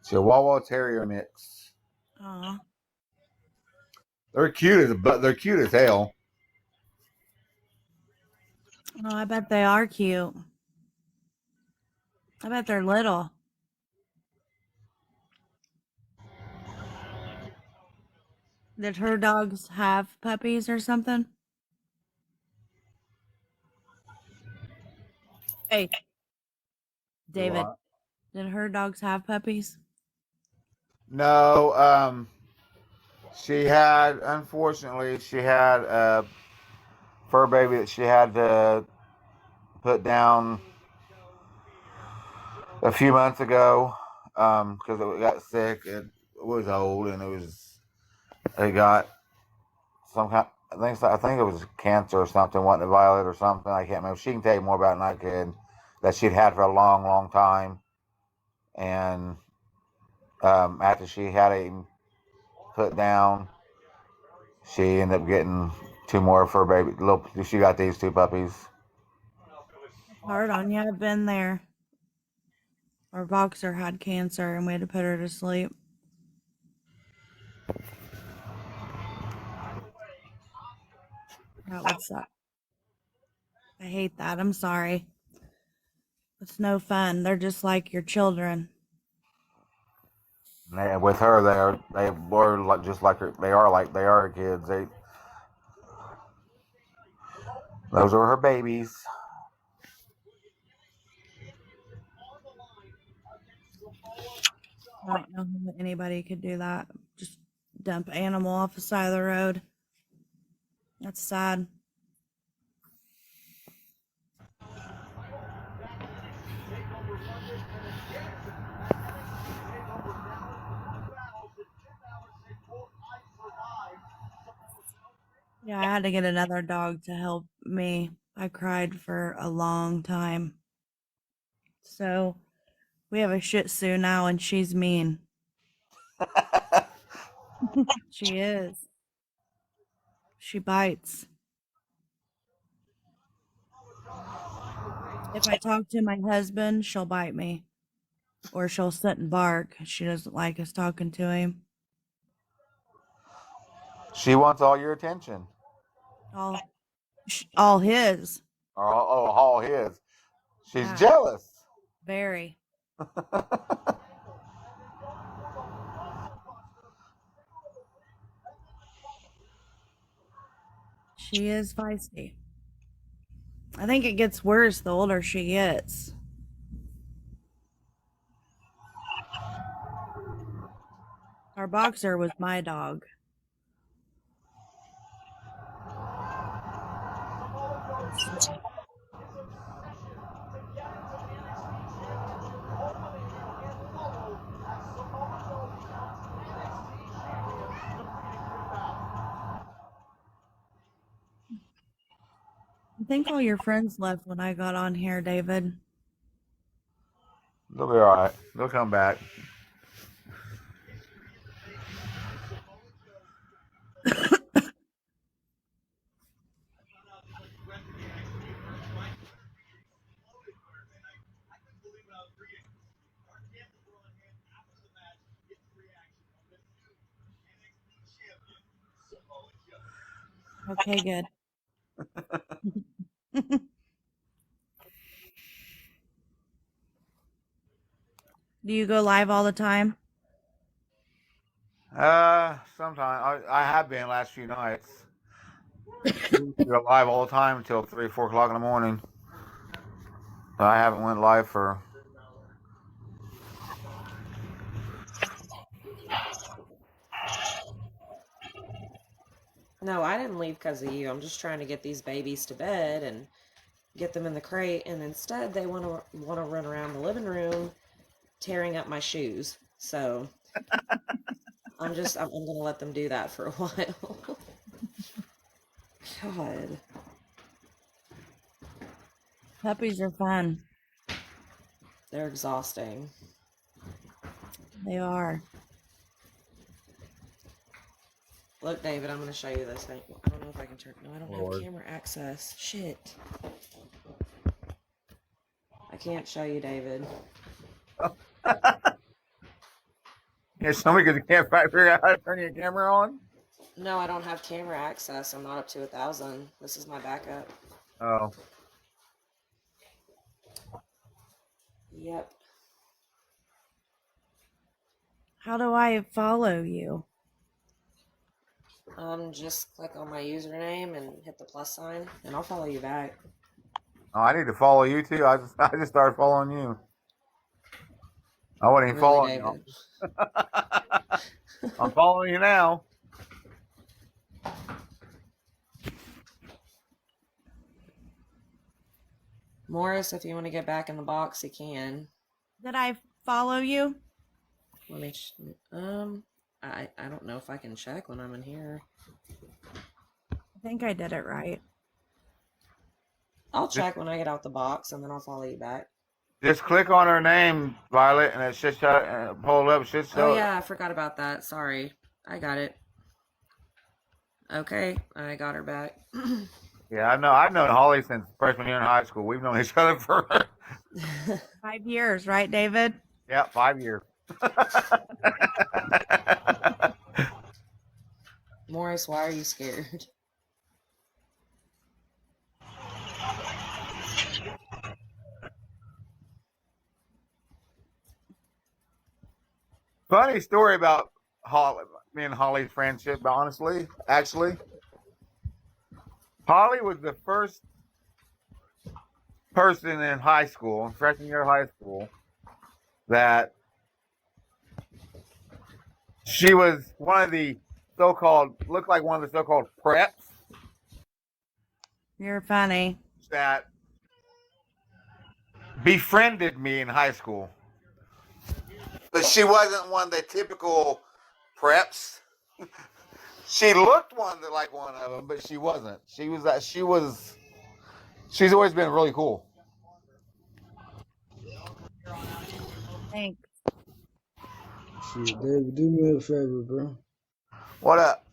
Chihuahua Terrier mix. Aw. They're cute as hell. Oh, I bet they are cute. I bet they're little. Did her dogs have puppies or something? Hey, David, What? did her dogs have puppies? No, unfortunately, she had a fur baby that she had to put down a few months ago, because it got sick. It was old, and it got some kind. I think it was cancer or something, wasn't it, Violet, or something? I can't remember. She can tell you more about it than I could. That she'd had for a long, long time, and after she had him put down, she ended up getting two more fur baby. She got these two puppies. Hard on you. I've been there. Our boxer had cancer and we had to put her to sleep. That would suck. I hate that. I'm sorry. It's no fun. They're just like your children. With her, they were like just like her. They are kids. Those are her babies. I don't know how anybody could do that. Just dump animal off the side of the road. That's sad. Yeah, I had to get another dog to help me. I cried for a long time. So we have a Shih Tzu now, and she's mean. She is. She bites. If I talk to my husband, she'll bite me. Or she'll sit and bark. She doesn't like us talking to him. She wants all your attention. All his. All his. She's Yeah. jealous. Very. She is feisty. I think it gets worse the older she gets. Our boxer was my dog. I think all your friends left when I got on here, David. They'll be all right. They'll come back. Okay, good. Do you go live all the time? Sometimes I have been last few nights. Go live all the time until 3, 4 o'clock in the morning. But I haven't went live for. No, I didn't leave because of you. I'm just trying to get these babies to bed and get them in the crate, and instead they want to run around the living room tearing up my shoes. So I'm gonna let them do that for a while. God. Puppies are fun. They're exhausting. They are. Look, David, I'm gonna show you this thing. I don't know if I can turn. No, I don't Lord. have camera access. Shit. I can't show you, David. Yeah, somebody because you can't figure out how to turn your camera on. No, I don't have camera access. I'm not up to 1,000. This is my backup. Oh. Yep. How do I follow you? Just click on my username and hit the plus sign, and I'll follow you back. Oh, I need to follow you too. I just started following you. I wasn't even following you. I'm following you now. Morris, if you want to get back in the box, you can. Did I follow you? Let me. I don't know if I can check when I'm in here. I think I did it right. I'll check when I get out the box, and then I'll follow you back. Just click on her name, Violet, and it should pull up. Should show. Oh yeah, I forgot about that. Sorry, I got it. Okay, I got her back. Yeah, I know. I've known Holly since freshman year in high school. We've known each other for 5 years, right, David? yeah, 5 years. Morris, why are you scared? Funny story about Holly, me and Holly's friendship. Actually, Holly was the first person in high school, freshman year of high school, that she was one of the looked like one of the so-called preps You're funny. that befriended me in high school. But she wasn't one of the typical preps. She looked like one of them, but she wasn't. She's always been really cool. Thanks. Shit, David, do me a favor, bro. What up?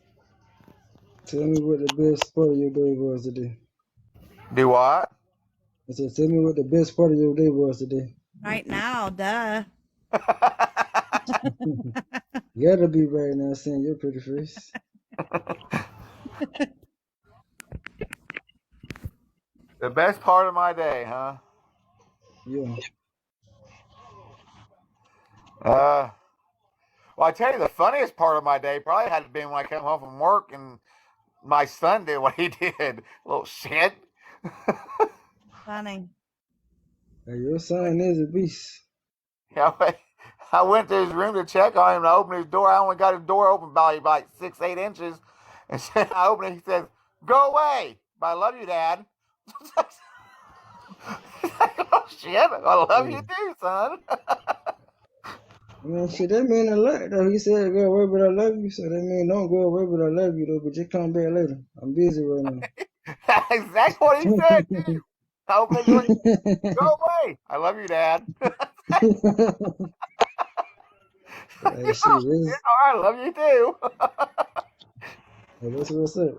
Tell me what the best part of your day was today. Do what? I said, tell me what the best part of your day was today. Right now, duh. You gotta be right now seeing your pretty face. The best part of my day, huh? Yeah. Well, I tell you, the funniest part of my day probably had to be when I came home from work and my son did what he did. Little shit. Funny. Hey, your son is a beast. Yeah, I went to his room to check on him and I opened his door. I only got his door open by like 6-8 inches. And I opened it. He says, "Go away. But I love you, Dad." Oh, shit. I love you too, son. I mean, shit, that mean a lot, though. He said, go away, but I love you. So that mean don't go away, but I love you, though. But just come back later. I'm busy right now. That's exactly what he said, too. I opened the door. Go away. I love you, Dad. Hey, shit, All right, I love you too. Hey, that's what's up.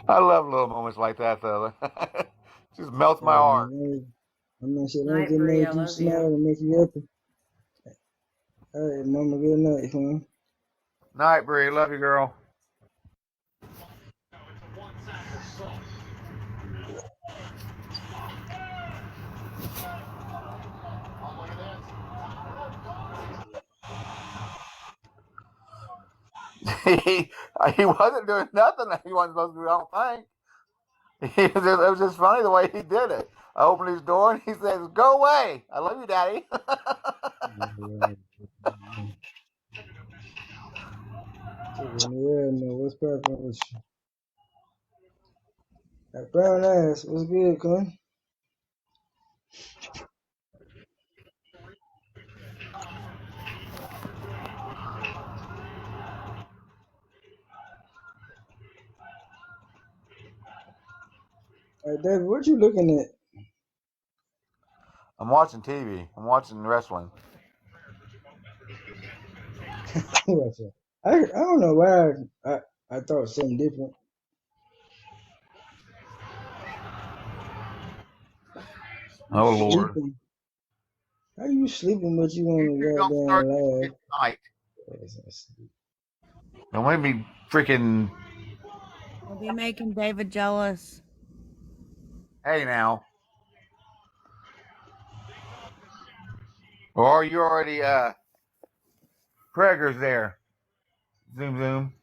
I love little moments like that, though. Just melts my Hey, heart. man, I mean, shit, Night, anything Bree. make I you love smile you. and make you happy. All right, mama, good night, man. Night, Bree. Love you, girl. he, he wasn't doing nothing that he wasn't supposed to do, I don't think. It was just funny the way he did it. I opened his door and he says, "Go away. I love you, Daddy." Yeah, no, what's poppin' with you? That brown ass, what's good, cuz? Hey, David, what you looking at? I'm watching TV. I'm watching wrestling. I don't know why I thought something different. Oh, Lord. Sleeping? How you sleeping but you on You don't the start goddamn this night. live? Don't let me freaking. We'll be making David jealous. Hey, now. Or are you already, Prager's there? Zoom, zoom.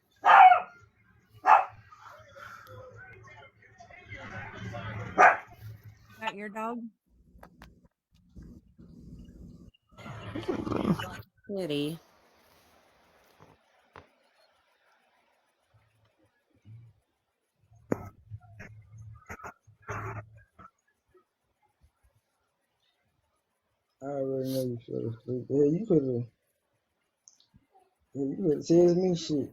Is that your dog? Kitty. I already know you fell asleep. Yeah, you could have said me shit.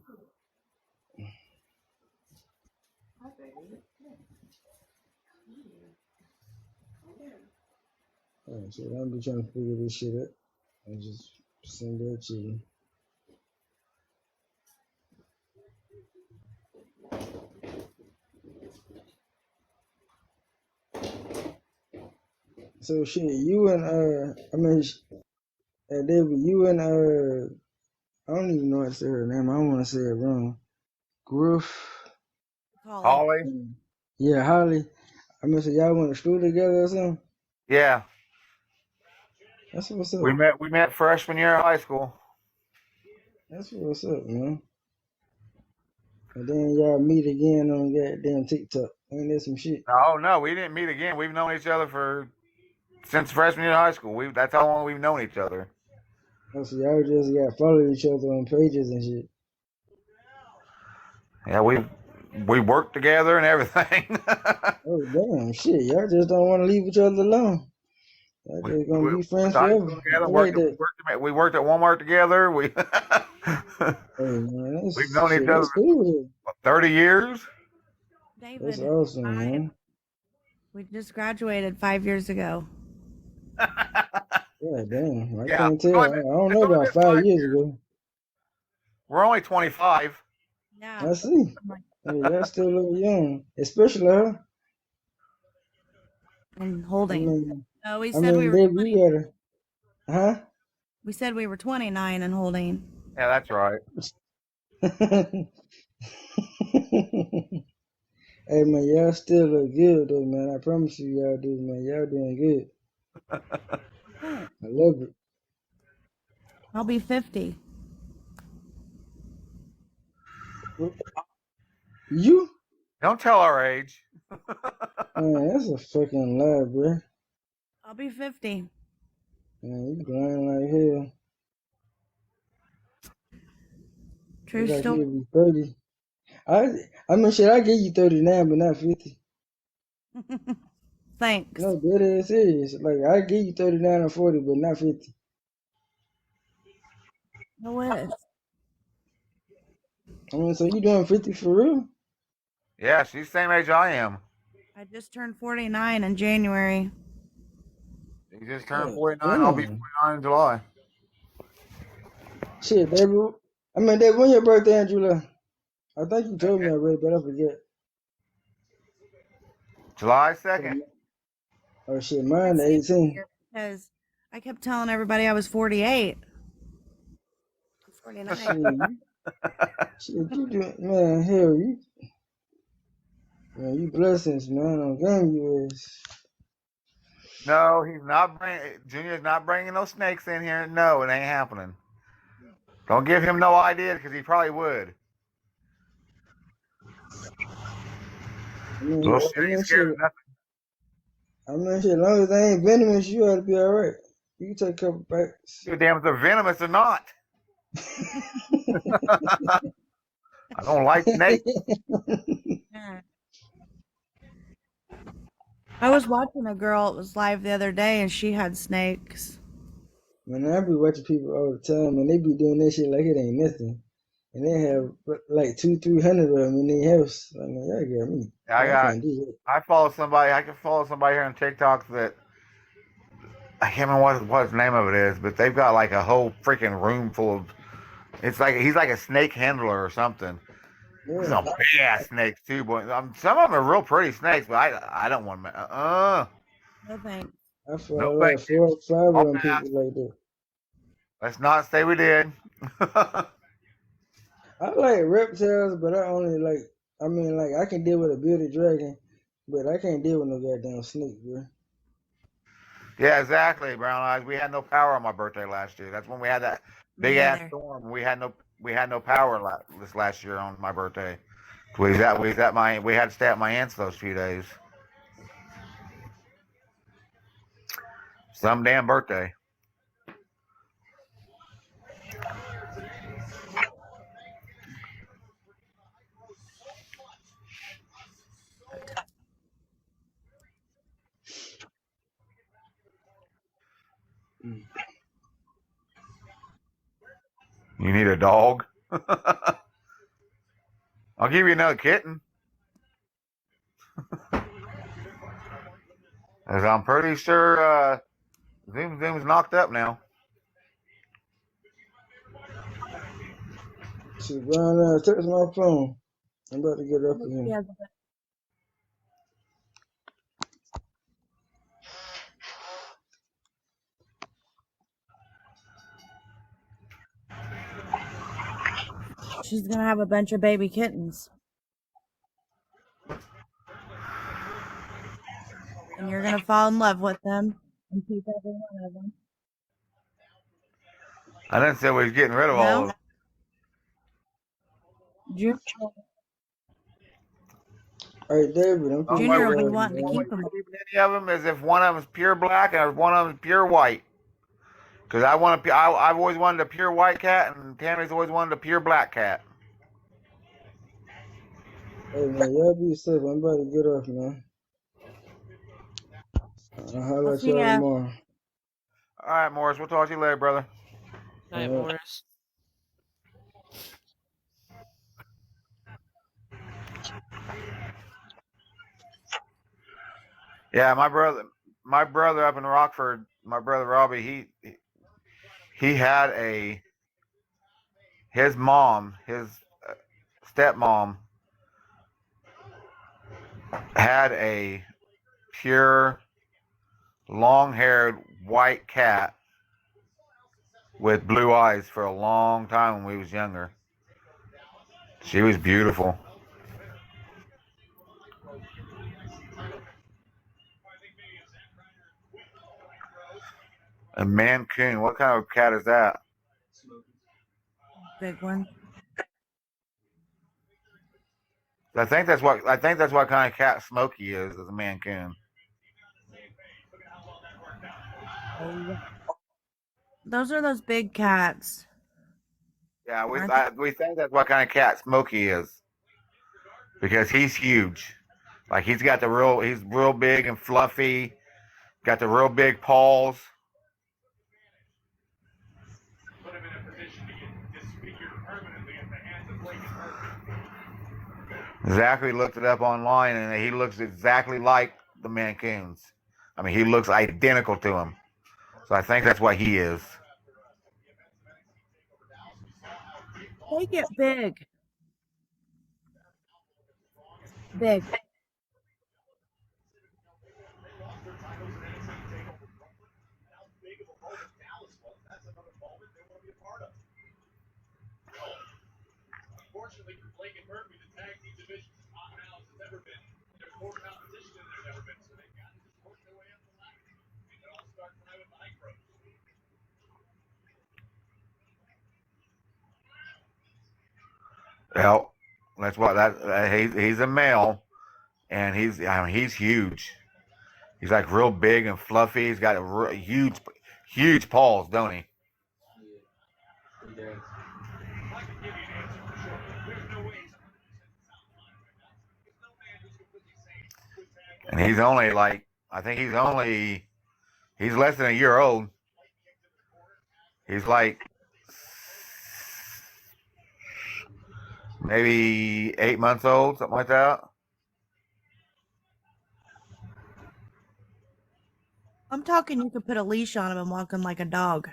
Oh, shit, I'm be trying to figure this shit out and just send that to you. So shit, you and David, you and I don't even know how to say her name. I don't want to say it wrong. Griff. Holly. Holly? Yeah, Holly. I mean, so y'all went to school together or something? Yeah, That's what's up. we met freshman year of high school. That's what's up, man. And then y'all meet again on goddamn TikTok. Ain't that some shit? Oh no, we didn't meet again. We've known each other since freshman year of high school. That's how long we've known each other. Oh, so y'all just got follow each other on pages and shit. Yeah, we worked together and everything. Oh damn, shit! Y'all just don't want to leave each other alone. Y'all we, just gonna we be friends went to high forever. school together. I like that. We worked at Walmart together. Hey man, We've known each other that's cool. for 30 years. That's David, awesome, man. we just graduated 5 years ago. Yeah, damn. I Yeah, can't tell. I don't know about 5 years ago. we're only 25. Yeah. I see. Hey, y'all still look young, especially her. And I holding. mean, No, we I said we mean, were baby, 20. you gotta, We said we were 29 and holding. Yeah, that's right. huh? Hey man, y'all still look good though, man. I promise you, y'all do, man. Y'all doing good. I love it. I'll be 50. You? Don't tell our age. Man, that's a fucking lie, bro. I'll be 50. Man, you lying like hell. True You like story. you'll be 30. I mean, shit, I give you 39, but not 50. Thanks. No, that is serious. Like, I give you 39 or 40, but not 50. No way. I mean, so you doing 50 for real? Yeah, she's the same age I am. I just turned 49 in January. You just turned Yeah, 49. I'll be damn. 49 in July. Shit, David. I mean, David, when your birthday in July? I think you told me already, but I forget. July 2nd. Oh, shit, mine It the seems 18th. weird because I kept telling everybody I was 48. I'm 49. Shit, you do, man, hell, you blessings, man. On game, you is. No, he's not bringing. Junior's not bringing no snakes in here. No, it ain't happening. Don't give him no idea because he probably would. I mean, Little shit ain't scared of nothing. shit, as long as they ain't venomous, you ought to be all right. You can take a couple bites. Give a damn if they're venomous or not. I don't like snakes. Yeah. I was watching a girl, it was live the other day, and she had snakes. Man, I be watching people all the time, and they be doing that shit like it ain't nothing. And they have like 200-300 of them in their house. Like, man, y'all got me. I can't do that. I follow somebody. I can follow somebody here on TikTok that I can't remember what his name of it is, but they've got like a whole freaking room full of. It's like he's like a snake handler or something. Yeah. Some big ass snakes too, boy. Some of them are real pretty snakes, but I don't want them. No thanks. I follow like 4 or 5 of them people like that. Let's not say we did. I like reptiles, but I only like. I mean, like I can deal with a bearded dragon, but I can't deal with no goddamn snake, bro. Yeah, exactly, Brown Eyes. We had no power on my birthday last year. That's when we had that big ass storm. We had no power this last year on my birthday. We had to stay at my aunt's those few days. Some damn birthday. You need a dog? I'll give you another kitten. As I'm pretty sure Zoom Zoom's knocked up now. Shit, Brian, text my phone. I'm about to get up again. She's gonna have a bunch of baby kittens. And you're You're gonna fall in love with them and keep every one of them. I didn't say we was getting rid of all No? of them. Junior, Hey, David, I'm The only finna way Junior get will be we're, off, wanting to the only way keep man. them. we're keeping any of them is if one of them is pure black and if one of them is pure white. Because I've always wanted a pure white cat, and Tammy's always wanted a pure black cat. Hey, man, y'all be safe. I'm about to get off, man. I'll holler I'll at see y'all ya. tomorrow. All right, Morris, we'll talk to you later, brother. Night, All right. Morris. Yeah, my brother up in Rockford, my brother Robbie, he had his mom, his stepmom had a pure long-haired white cat with blue eyes for a long time when we was younger. She was beautiful. A Mancoon. What kind of cat is that? Big one. I think that's what kind of cat Smokey is a Mancoon. Those are those big cats, Yeah, aren't they? we think that's what kind of cat Smokey is because he's huge. Like he's real big and fluffy. Got the real big paws. Zachary looked it up online, and he looks exactly like the Mancoons. I mean, he looks identical to him. So I think that's what he is. They get big. Big. Well, that's what he's a male, and he's huge. He's like real big and fluffy. He's got huge paws, don't he? And he's only like he's less than a year old. He's like maybe 8 months old, something like that. I'm talking you could put a leash on him and walk him like a dog.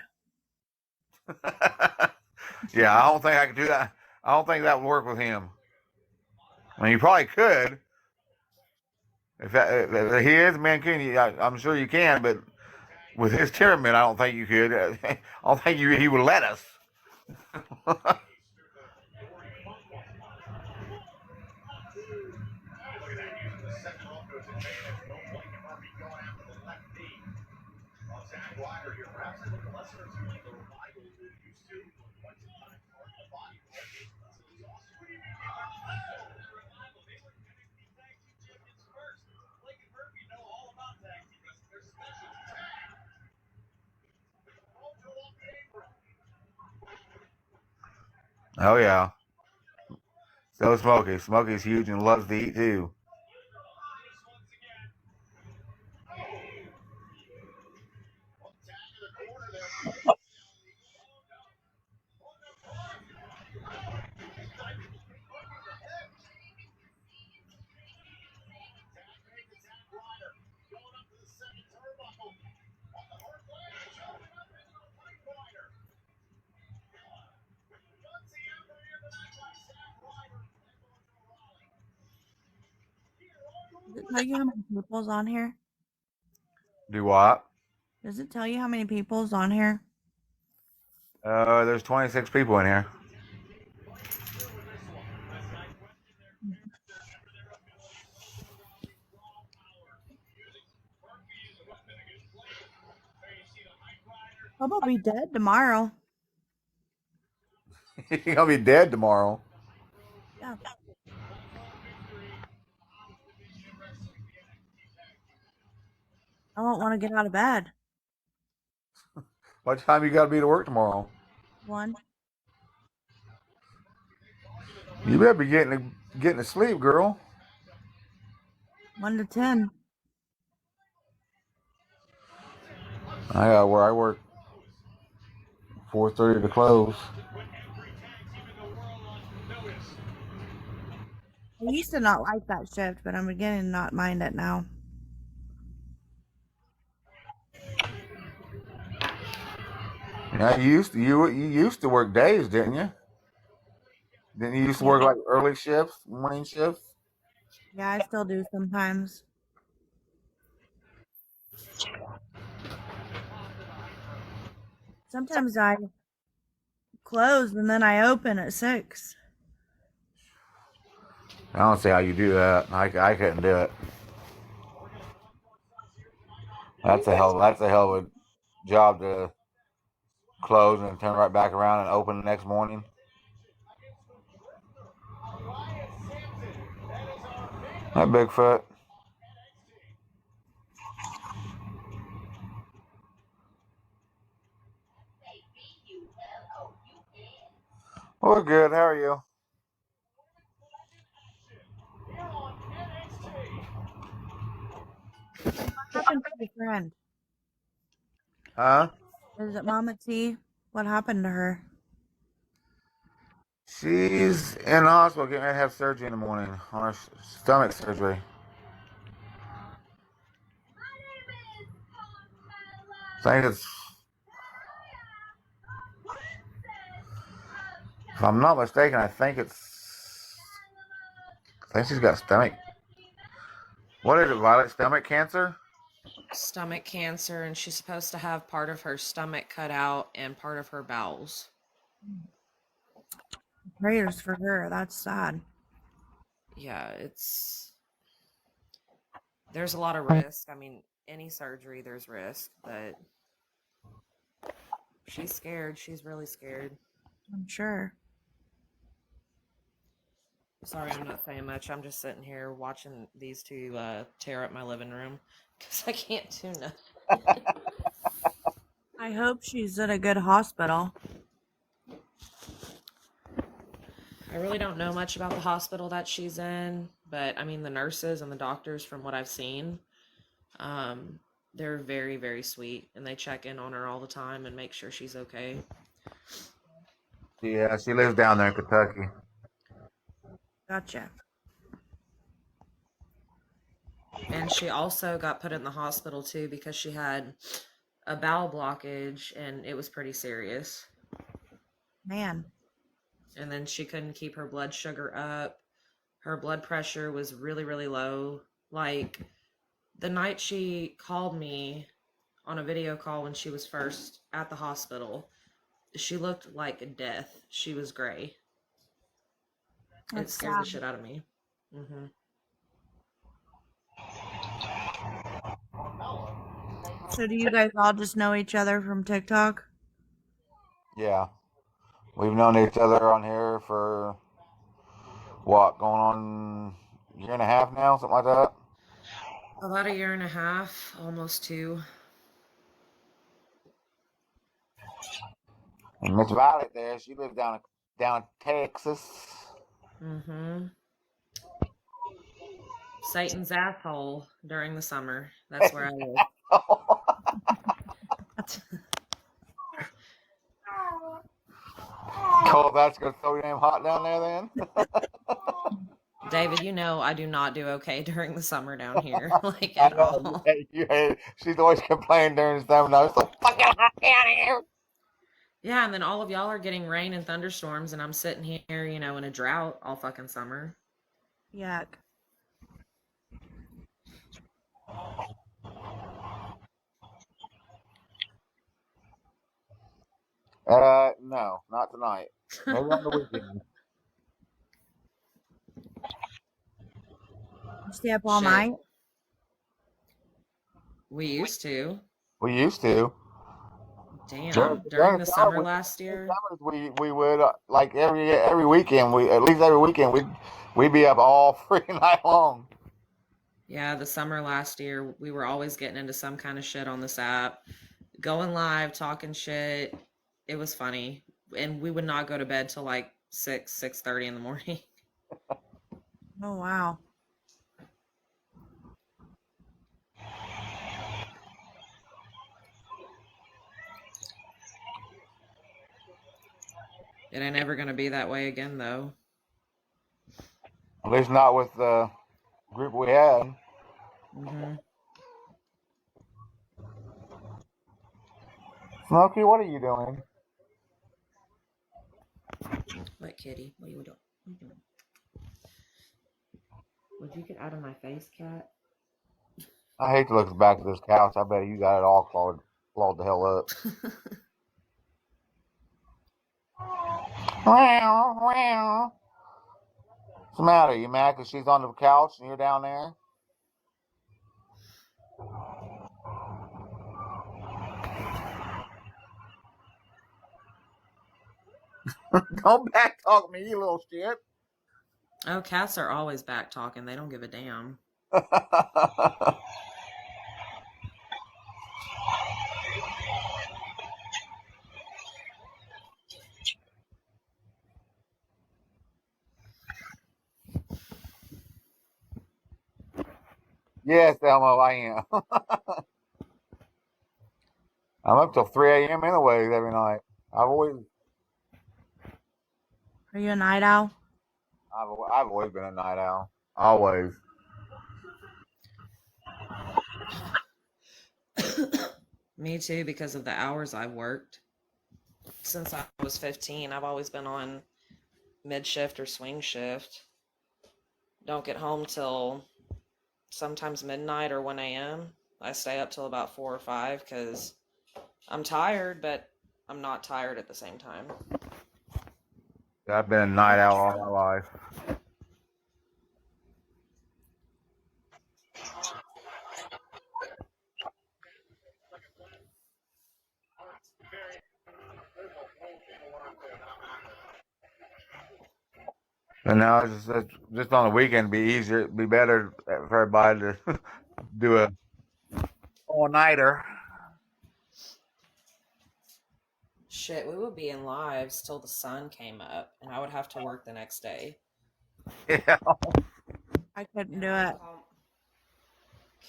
Yeah, I don't think I could do that. I don't think that would work with him. I mean, you probably could. If he is a Mancunian, I'm sure you can, but with his temperament, I don't think you could. I don't think he would let us. Oh yeah. So Smokey. Smokey's huge and loves to eat too. Does it tell you how many people's on here? Do what? Does it tell you how many people's on here? There's 26 people in here. I'm gonna be dead tomorrow. You're gonna be dead tomorrow. Yeah. I don't want to get out of bed. What time you gotta be to work tomorrow? 1. You better be getting to sleep, girl. 1 to 10. I got where I work 4:30 to close. I used to not like that shift, but I'm beginning to not mind it now. Yeah, you used to work days, didn't you? Didn't you used to work like early shifts, morning shifts? Yeah, I still do sometimes. Sometimes I close and then I open at 6. I don't see how you do that. I couldn't do it. That's a hell of a job to close and turn right back around and open the next morning. Hi, Bigfoot. We're good. How are you? What happened to your friend? Huh? Is it Mama T? What happened to her? She's in the hospital getting ready to have surgery in the morning on her stomach surgery. I think it's, if I'm not mistaken, I think she's got stomach. What is it, Violet? Stomach cancer? Stomach cancer, and she's supposed to have part of her stomach cut out and part of her bowels. Prayers for her. That's sad. Yeah, there's a lot of risk. I mean, any surgery, there's risk, but she's scared. She's really scared. I'm sure. Sorry, I'm not saying much. I'm just sitting here watching these two tear up my living room because I can't do nothing. I hope she's at a good hospital. I really don't know much about the hospital that she's in, but I mean, the nurses and the doctors, from what I've seen, they're very, very sweet, and they check in on her all the time and make sure she's okay. Yeah, she lives down there in Kentucky. Gotcha. And she also got put in the hospital too because she had a bowel blockage, and it was pretty serious. Man. And then she couldn't keep her blood sugar up. Her blood pressure was really, really low. Like, the night she called me on a video call when she was first at the hospital, she looked like death. She was gray. It scared the shit out of me. Mm-hmm. So do you guys all just know each other from TikTok? Yeah. We've known each other on here for, what, going on a year and a half now, something like that? About a year and a half, almost 2. And Miss Violet there, she lives down in Texas. Mm-hmm. Satan's asshole during the summer. That's where I live. Oh, that's gonna so damn hot down there then? David, you know I do not do okay during the summer down here. Like, at all. You hate it. She's always complaining during the summer. Now it's so fucking hot down here. Yeah, and then all of y'all are getting rain and thunderstorms, and I'm sitting here, in a drought all fucking summer. Yuck. No, not tonight. Maybe on the weekend. You stay up all Shit. night? We used to. We used to. Damn. During the summer last year? We would like every weekend, at least every weekend we'd be up all freaking night long. Yeah, the summer last year, we were always getting into some kind of shit on this app, going live, talking shit. It was funny. And we would not go to bed till like 6:30 in the morning. Oh, wow. It ain't ever going to be that way again, though. At least not with the group we had. Mm-hmm. Smokey, what are you doing? What, kitty? What are you doing? Would you get out of my face, cat? I hate to look back at this couch. I bet you got it all clawed the hell up. What's the matter? You mad because she's on the couch and you're down there? Don't back talk me, you little shit. Oh, cats are always back talking. They don't give a damn. Yes, Elmo, I am. I'm up till 3 a.m. anyways every night. Are you a night owl? I've always been a night owl. Always. Me too, because of the hours I've worked. Since I was 15, I've always been on mid shift or swing shift. Don't get home till sometimes midnight or 1 a.m. I stay up till about 4 or 5 because I'm tired, but I'm not tired at the same time. I've been a night owl all my life. And now it's just on the weekend, it'd be easier, it'd be better for everybody to do a all-nighter. Shit, we would be in lives till the sun came up, and I would have to work the next day. Yeah. I couldn't do it.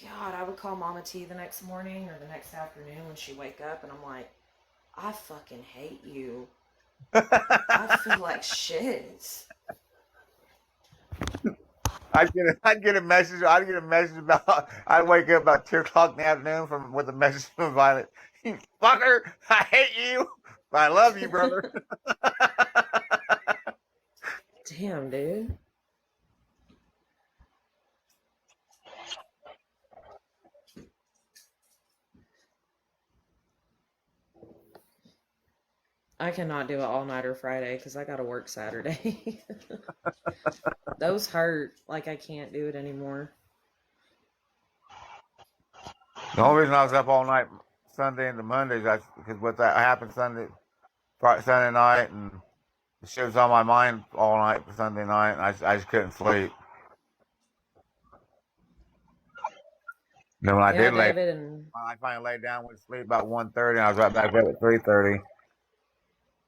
God, I would call Mama T the next morning or the next afternoon when she wake up, and I'm like, I fucking hate you. I feel like shit. I'd get a message about. I'd wake up about 2 o'clock in the afternoon with a message from Violet. You fucker! I hate you, but I love you, brother. Damn, dude. I cannot do an all-nighter Friday because I gotta work Saturday. Those hurt. Like, I can't do it anymore. The only reason I was up all night Sunday into Mondays, because what that happened Sunday night, and the shit was on my mind all night for Sunday night, and I just couldn't sleep. Then when I did when I finally laid down, went to sleep about 1:30, and I was right back up at 3:30.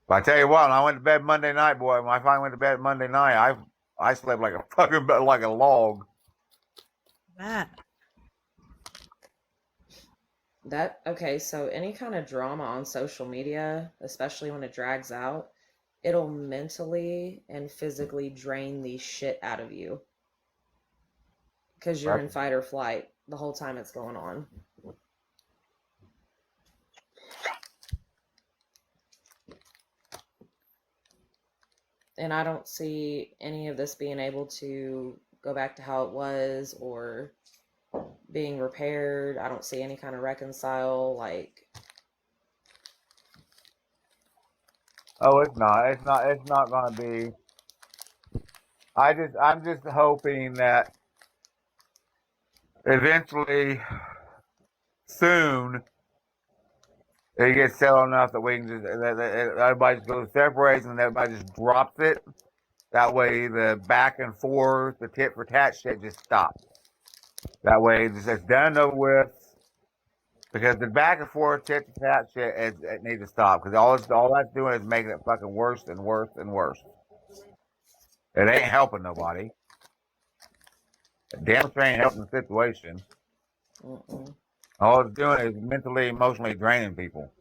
But I tell you what, when I went to bed Monday night, boy, when I finally went to bed Monday night, I slept like a fucking like a log. Okay, so any kind of drama on social media, especially when it drags out, it'll mentally and physically drain the shit out of you. Because you're in fight or flight the whole time it's going on. And I don't see any of this being able to go back to how it was or being repaired. I don't see any kind of reconcile, like. Oh, it's not gonna be. I'm just hoping that eventually, soon, It gets settled enough that we can just everybody just goes separates and everybody just drops it. That way, the back and forth, the tit for tat shit just stops. That way, it's just done and over with. Because the back and forth tit for tat shit, it needs to stop. Because all that's doing is making it fucking worse and worse and worse. It ain't helping nobody. Damn sure ain't helping the situation. Mm-mm. All it's doing is mentally, emotionally draining people.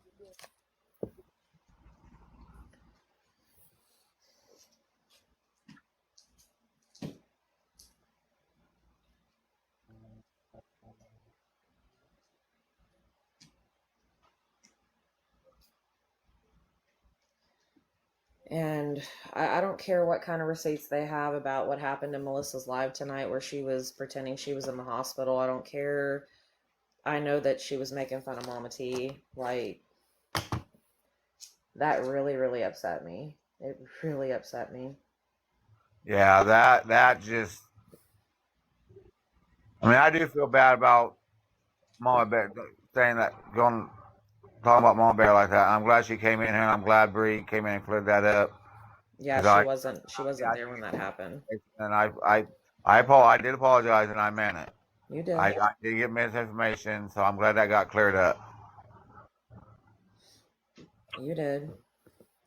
And I don't care what kind of receipts they have about what happened in Melissa's live tonight where she was pretending she was in the hospital. I don't care. I know that she was making fun of Mama T. Like, that really, really upset me. It really upset me. Yeah, that just. I mean, I do feel bad about Mama Bear saying that, talking about Mama Bear like that. I'm glad she came in here, and I'm glad Bree came in and cleared that up. Yeah, 'Cause she wasn't there when that happened. And I did apologize, and I meant it. You did. I did get misinformation, so I'm glad that got cleared up. You did.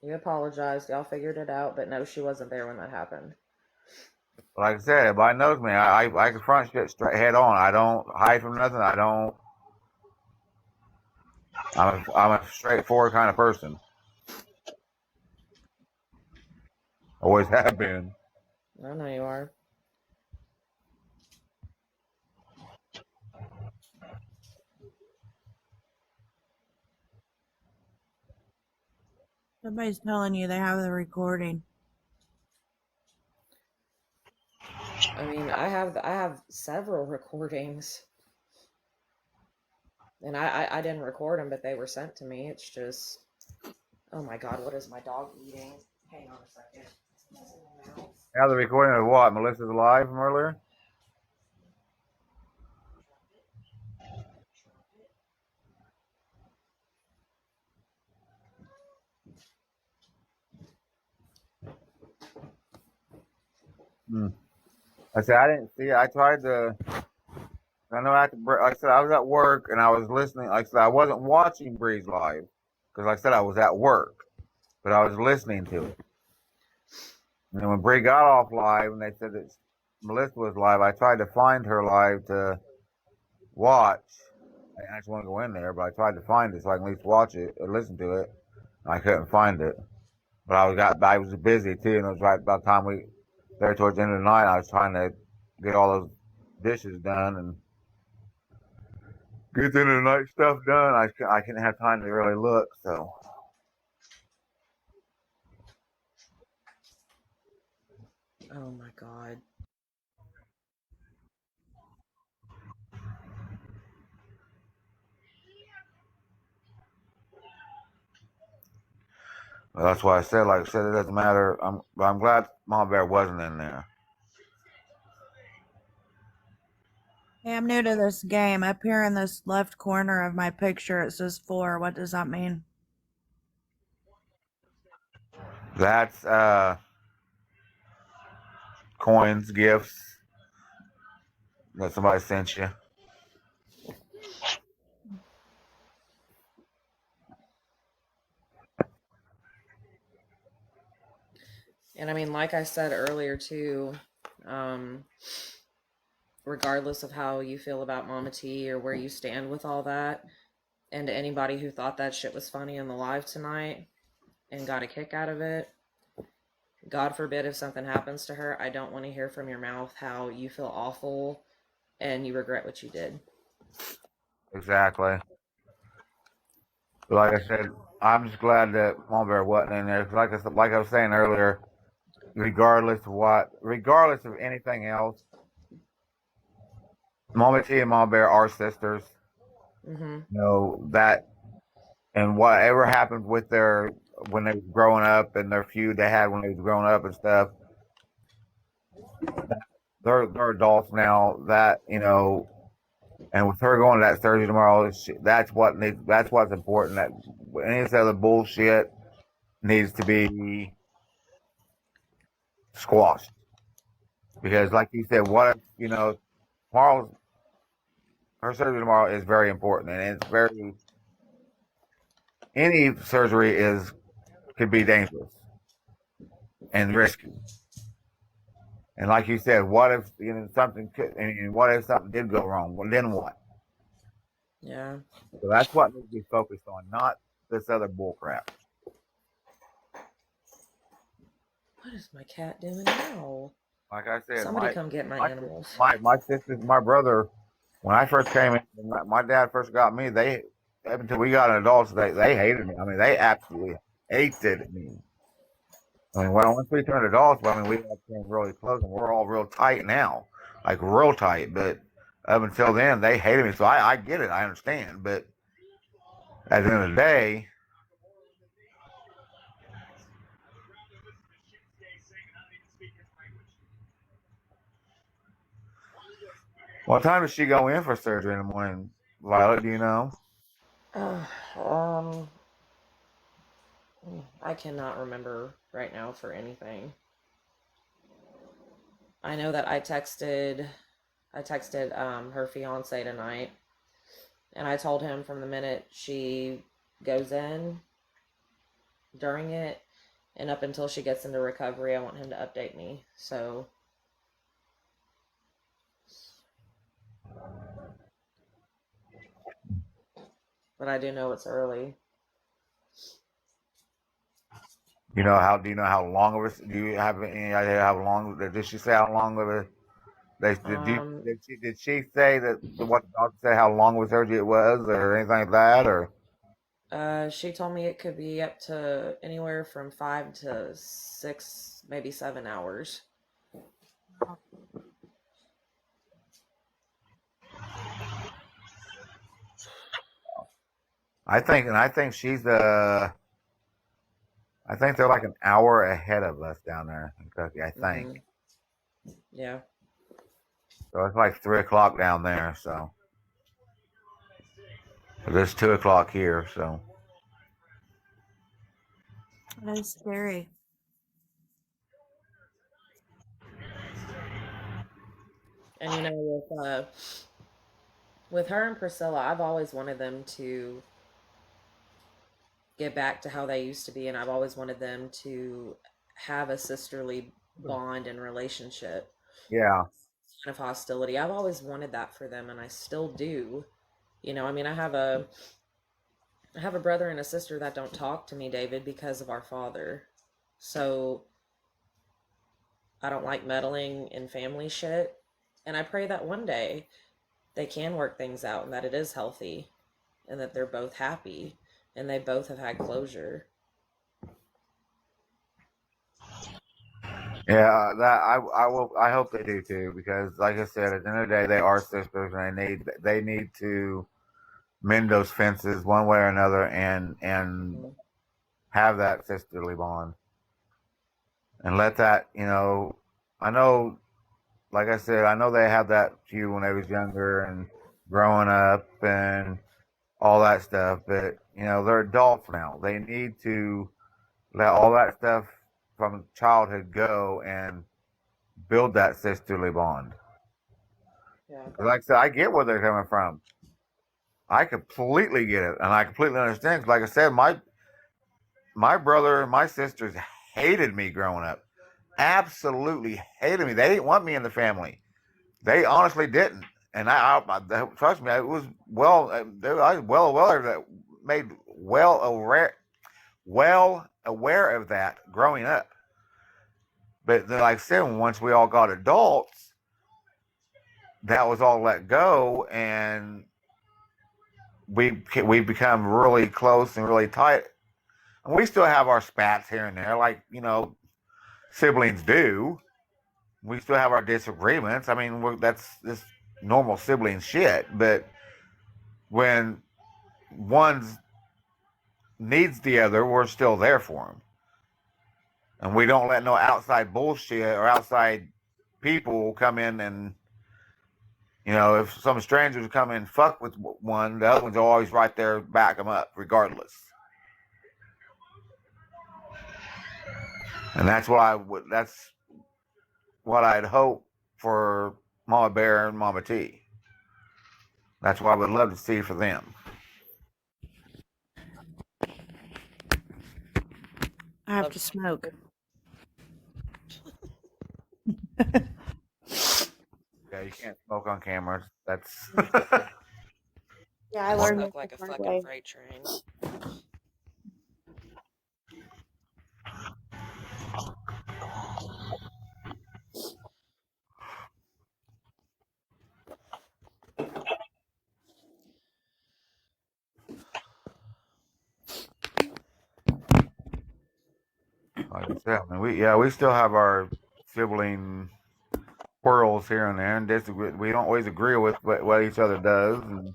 You apologized. Y'all figured it out, but no, she wasn't there when that happened. Like I said, everybody knows me. I confront shit straight head on. I don't hide from nothing. I'm a straightforward kind of person. Always have been. I know you are. Somebody's telling you they have the recording. I mean, I have several recordings. And I didn't record them, but they were sent to me. It's just, oh my God, what is my dog eating? Hang on a second. Now the recording of what? Melissa's live from earlier? I said I didn't see it. I tried to. I know I had to. Like I said, I was at work and I was listening. Like I said, I wasn't watching Breeze live because, like I said, I was at work, but I was listening to it. And then when Bree got off live and they said that Melissa was live, I tried to find her live to watch. I just want to go in there, but I tried to find it so I can at least watch it or listen to it. I couldn't find it, but I was busy too, and it was right about the time there towards the end of the night. I was trying to get all those dishes done and get the end of the night stuff done. I couldn't have time to really look, so. Oh my God. Well, that's why I said, like I said, it doesn't matter. I'm glad Mama Bear wasn't in there. Hey, I'm new to this game. Up here in this left corner of my picture, it says 4. What does that mean? That's coins, gifts that somebody sent you. And I mean, like I said earlier too, regardless of how you feel about Mama T or where you stand with all that, and to anybody who thought that shit was funny in the live tonight and got a kick out of it, God forbid if something happens to her, I don't want to hear from your mouth how you feel awful and you regret what you did. Exactly. But like I said, I'm just glad that Mama Bear wasn't in there. Like I was saying earlier, regardless of anything else, Mama T and Mama Bear are sisters. Mm-hmm. You know that, and whatever happened with when they was growing up and their feud they had when they was growing up and stuff, they're adults now. That, you know, And with her going to that surgery tomorrow, that's what's important. That any of this other bullshit needs to be squashed. Because, like you said, what if, tomorrow's her surgery tomorrow is very important, and any surgery could be dangerous and risky. And like you said, what if what if something did go wrong? Well, then what? Yeah. So that's what needs to be focused on, not this other bullcrap. What is my cat doing now? Like I said, Somebody come get my animals. My sister, my brother, when I first came in, when my dad first got me, up until we got adults, they hated me. I mean, they absolutely hated me. I mean, once we turned adults, we became really close, and we're all real tight now, like real tight. But up until then, they hated me. So I get it, I understand. But at the end of the day, what time does she go in for surgery in the morning, Violet? Do you know? I cannot remember right now for anything. I know that I texted her fiance tonight, and I told him from the minute she goes in, during it, and up until she gets into recovery, I want him to update me. So but I do know it's early. Do you know how long of it? Do you have any idea how long? Did she say how long of it? Did she say that what the doctor said how long of a surgery it was, or anything like that, or? She told me it could be up to anywhere from 5 to 6, maybe 7 hours. I think she's I think they're like an hour ahead of us down there in Kentucky. I think. Yeah. So it's like 3:00 down there. So it's 2:00 here. So That is scary. And with her and Priscilla, I've always wanted them to get back to how they used to be, and I've always wanted them to have a sisterly bond and relationship. yeah. Kind of hostility. I've always wanted that for them, and I still do. I have a brother and a sister that don't talk to me, David, because of our father. So I don't like meddling in family shit. And I pray that one day they can work things out and that it is healthy and that they're both happy and they both have had closure. Yeah, I hope they do too, because like I said, at the end of the day, they are sisters, and they need to mend those fences one way or another, and have that sisterly bond, and let that I know, like I said, I know they had that feud when they was younger and growing up and all that stuff, but they're adults now. They need to let all that stuff from childhood go and build that sisterly bond. Yeah. Like I said, I get where they're coming from. I completely get it, and I completely understand. 'Cause like I said, my brother and my sisters hated me growing up. Absolutely hated me. They didn't want me in the family. They honestly didn't. And I trust me, it was I was well aware that made well aware of that growing up. But then, like I said, once we all got adults, that was all let go, and we become really close and really tight. And we still have our spats here and there, like siblings do. We still have our disagreements. I mean, that's just normal sibling shit. But when one needs the other, we're still there for them, and we don't let no outside bullshit or outside people come in You know, if some strangers come in and fuck with one, the other one's always right there to back them up, regardless. And that's that's what I'd hope for Mama Bear and Mama T. That's what I would love to see for them. I have to smoke. Yeah, you can't smoke on camera. That's Yeah, I learned Smoke the like a hard fucking way. freight train. like I said. I mean, we still have our sibling quarrels here and there, and disagree. We don't always agree with what each other does and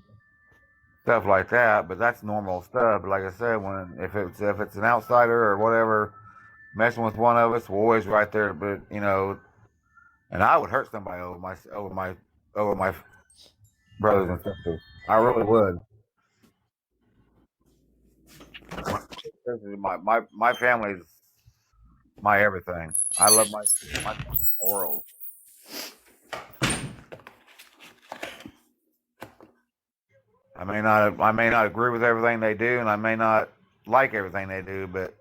stuff like that. But that's normal stuff. But like I said, if it's an outsider or whatever messing with one of us, we're always right there. But you know, and I would hurt somebody over my brothers and sisters. I really would. My family's my everything. I love my world. I may not agree with everything they do, and I may not like everything they do, but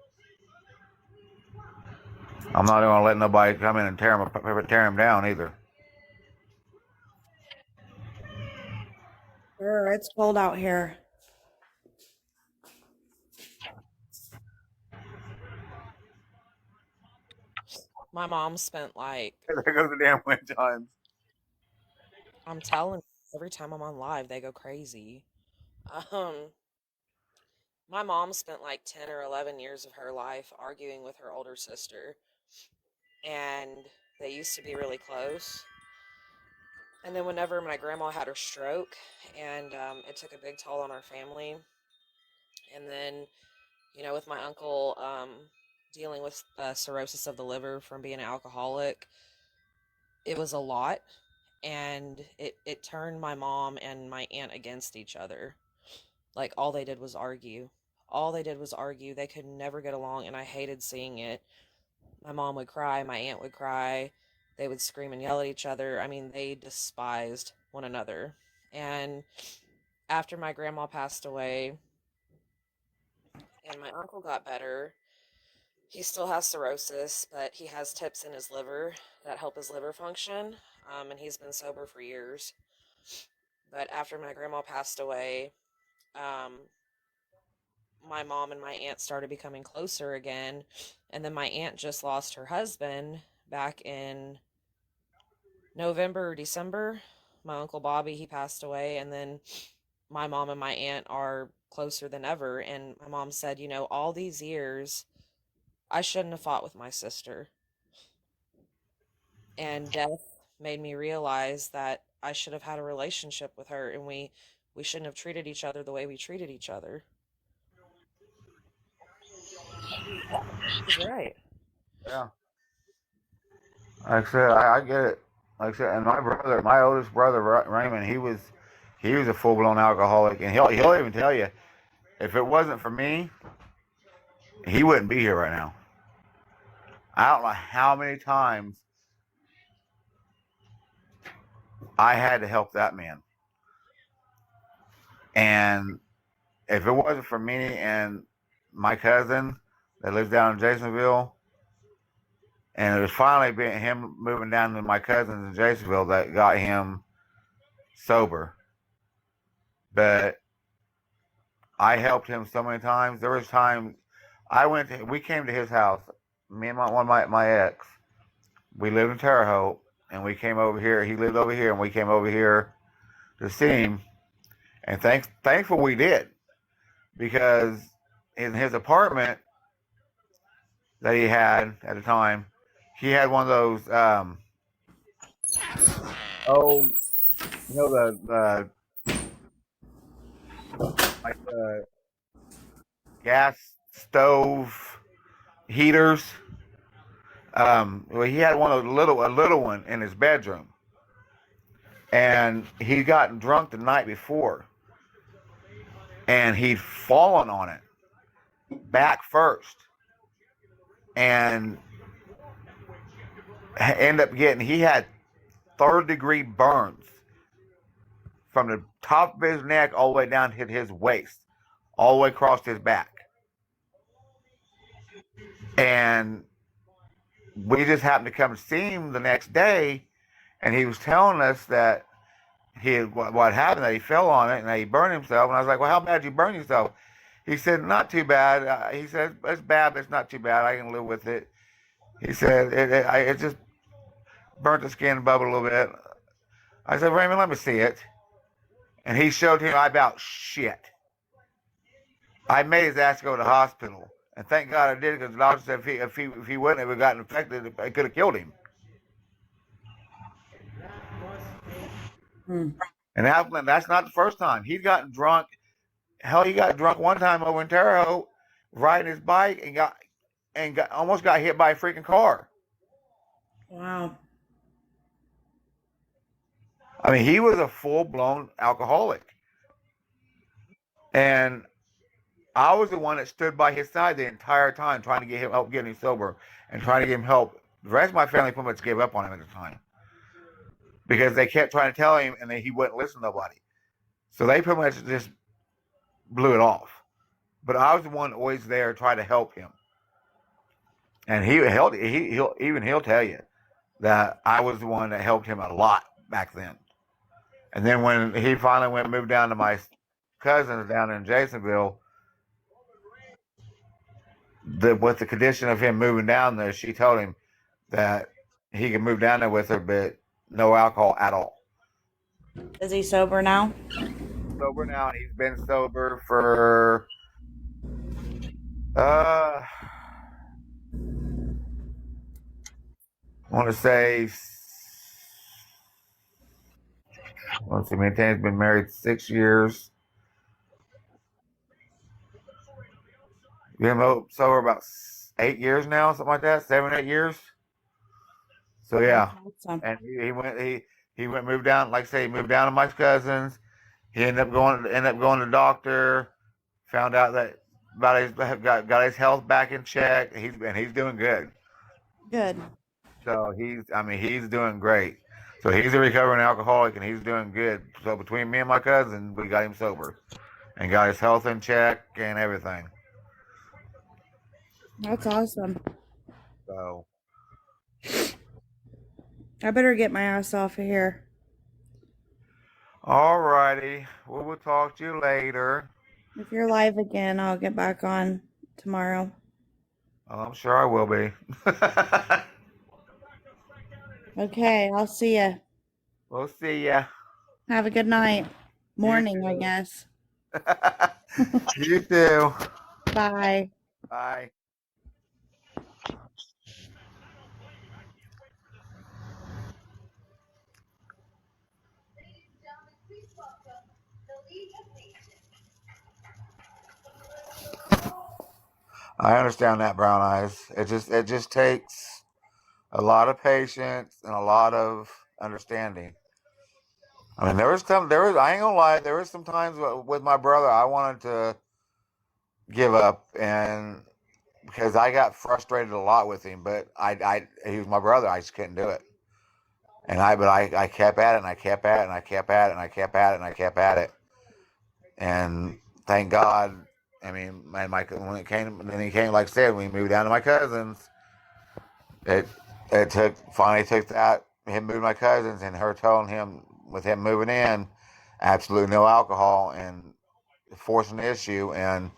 I'm not going to let nobody come in and tear them down either. Sure, it's cold out here. My mom spent like, There goes the damn wind chimes. I'm telling you, every time I'm on live, they go crazy. Um, my mom spent like 10 or 11 years of her life arguing with her older sister, and they used to be really close. And then whenever my grandma had her stroke, and it took a big toll on our family, and then, you know, with my uncle dealing with cirrhosis of the liver from being an alcoholic, it was a lot, and it turned my mom and my aunt against each other. Like, all they did was argue. All they did was argue. They could never get along, and I hated seeing it. My mom would cry, my aunt would cry. They would scream and yell at each other. I mean, they despised one another. And after my grandma passed away and my uncle got better, he still has cirrhosis, but he has tips in his liver that help his liver function. And he's been sober for years. But after my grandma passed away, um, my mom and my aunt started becoming closer again. And then my aunt just lost her husband back in November or December. My uncle Bobby, he passed away. And then my mom and my aunt are closer than ever. And my mom said, you know, all these years, I shouldn't have fought with my sister. And death made me realize that I should have had a relationship with her, and we shouldn't have treated each other the way we treated each other. She's right. Yeah. Like I said, I get it. Like I said, and my oldest brother Raymond, he was a full blown alcoholic, and he'll even tell you, if it wasn't for me, he wouldn't be here right now. I don't know how many times I had to help that man. And if it wasn't for me and my cousin that lives down in Jasonville, and it was finally been him moving down to my cousins in Jasonville that got him sober. But I helped him so many times. There was times we came to his house, me and my ex. We lived in Terre Haute, and we came over here. He lived over here, and we came over here to see him. And thankful we did, because in his apartment that he had at the time, he had one of those you know, the like the gas stove heaters. Well, he had a little one in his bedroom, and he'd gotten drunk the night before, and he'd fallen on it back first, and he had third-degree burns from the top of his neck all the way down to his waist, all the way across his back. And we just happened to come see him the next day, and he was telling us that what happened, that he fell on it and that he burned himself. And I was like, well, how bad did you burn yourself? He said, not too bad. He said, it's bad, but it's not too bad. I can live with it. He said, it just burnt the skin above it a little bit. I said, Raymond, let me see it. And he showed him. I about shit. I made his ass go to the hospital. And thank God I did, because the doctor said if he wouldn't have gotten infected, it could have killed him. And that's not the first time. He's gotten drunk. Hell, he got drunk one time over in Terre Haute, riding his bike, and almost got hit by a freaking car. Wow. I mean, he was a full-blown alcoholic. And I was the one that stood by his side the entire time, trying to get him help, getting him sober, and trying to get him help. The rest of my family pretty much gave up on him at the time, because they kept trying to tell him, and then he wouldn't listen to nobody. So they pretty much just blew it off. But I was the one always there trying to help him. And he'll tell you that I was the one that helped him a lot back then. And then when he finally moved down to my cousins down in Jasonville, with the condition of him moving down there, she told him that he could move down there with her, but no alcohol at all. Is he sober now? Sober now. He's been sober for I want to say, let's see, Maintain's been married 6 years. Been sober about 8 years now, something like that, 7, 8 years. So yeah, Awesome. and he went moved down. Like I say, he moved down to my cousins. He ended up going to the doctor. Found out that got his health back in check. He's doing good. Good. So he's doing great. So he's a recovering alcoholic, and he's doing good. So between me and my cousin, we got him sober and got his health in check and everything. That's awesome. So I better get my ass off of here. all righty, we'll talk to you later. If you're live again, I'll get back on tomorrow. I'm sure I will be. Okay, I'll see ya. We'll see ya. Have a good night. Morning, I guess. You too. Bye. Bye. I understand that, Brown Eyes. It just takes a lot of patience and a lot of understanding. I mean, I ain't gonna lie, there was some times with my brother I wanted to give up, and because I got frustrated a lot with him, but he was my brother, I just couldn't do it. And I kept at it, and I kept at it, and I kept at it, and I kept at it, and I kept at it. And thank God, I mean, when he came, like I said, when we moved down to my cousins, it finally took that, him moving my cousins and her telling him, with him moving in, absolutely no alcohol, and forcing the issue, and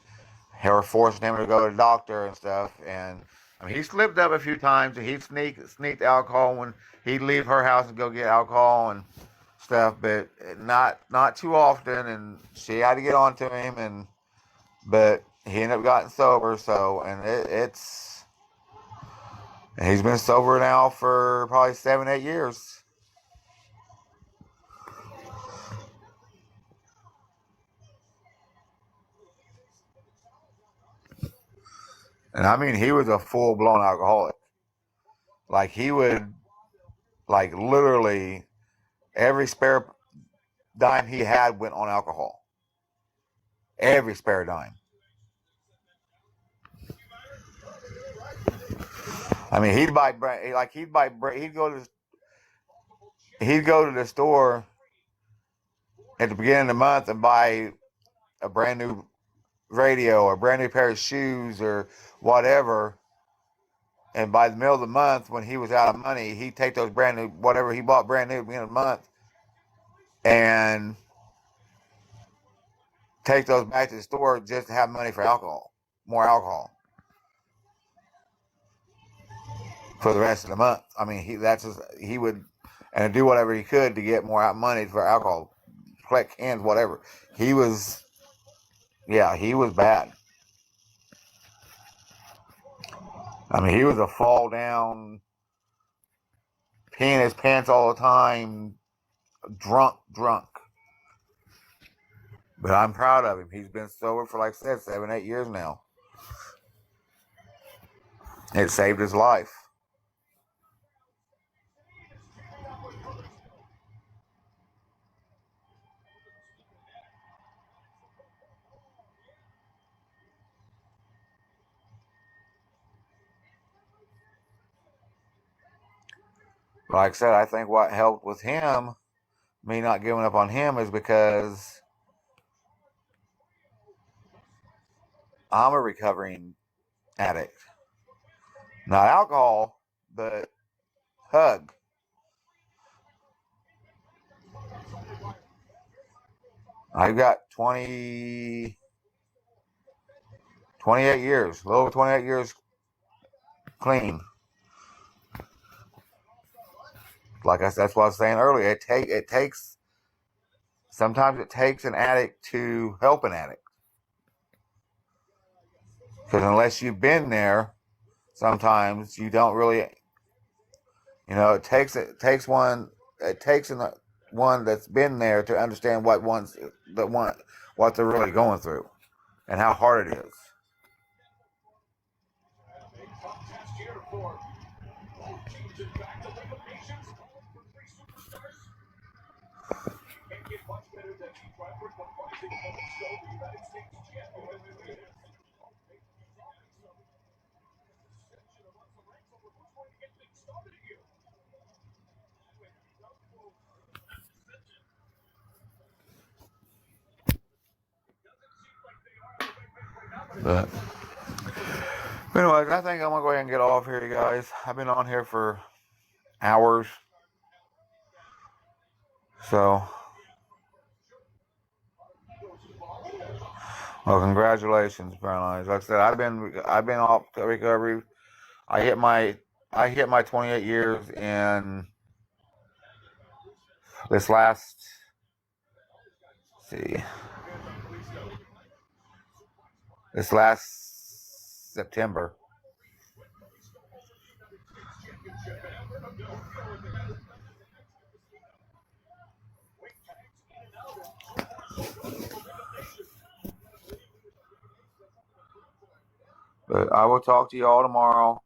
her forcing him to go to the doctor and stuff. And I mean, he slipped up a few times, and he'd sneak alcohol when he'd leave her house and go get alcohol and stuff, but not too often. And she had to get on to him, but he ended up getting sober. So, and he's been sober now for probably 7, 8 years. And I mean, he was a full-blown alcoholic. Like, he would, like, literally Every spare dime he had went on alcohol. Every spare dime. I mean, he'd go to the store at the beginning of the month and buy a brand new radio or a brand new pair of shoes or whatever. And by the middle of the month, when he was out of money, he'd take those brand new, whatever he bought brand new at the beginning of the month, and take those back to the store just to have money for alcohol, more alcohol for the rest of the month. I mean, he would do whatever he could to get more money for alcohol, collect cans, whatever. He was bad. I mean, he was a fall down, peeing his pants all the time, drunk. But I'm proud of him. He's been sober for, like I said, 7-8 years now. It saved his life. Like I said, I think what helped with him, me not giving up on him, is because I'm a recovering addict. Not alcohol, but hug. I've got 28 years, a little over 28 years clean. Like I said, that's what I was saying earlier. Sometimes it takes an addict to help an addict. Because unless you've been there, sometimes you don't really, it takes one that's been there to understand what they're really going through and how hard it is. But anyways, I think I'm gonna go ahead and get off here, you guys. I've been on here for hours, so well, congratulations, Paralyzed. Like I said, I've been off recovery. I hit my 28 years in this last September. But I will talk to you all tomorrow.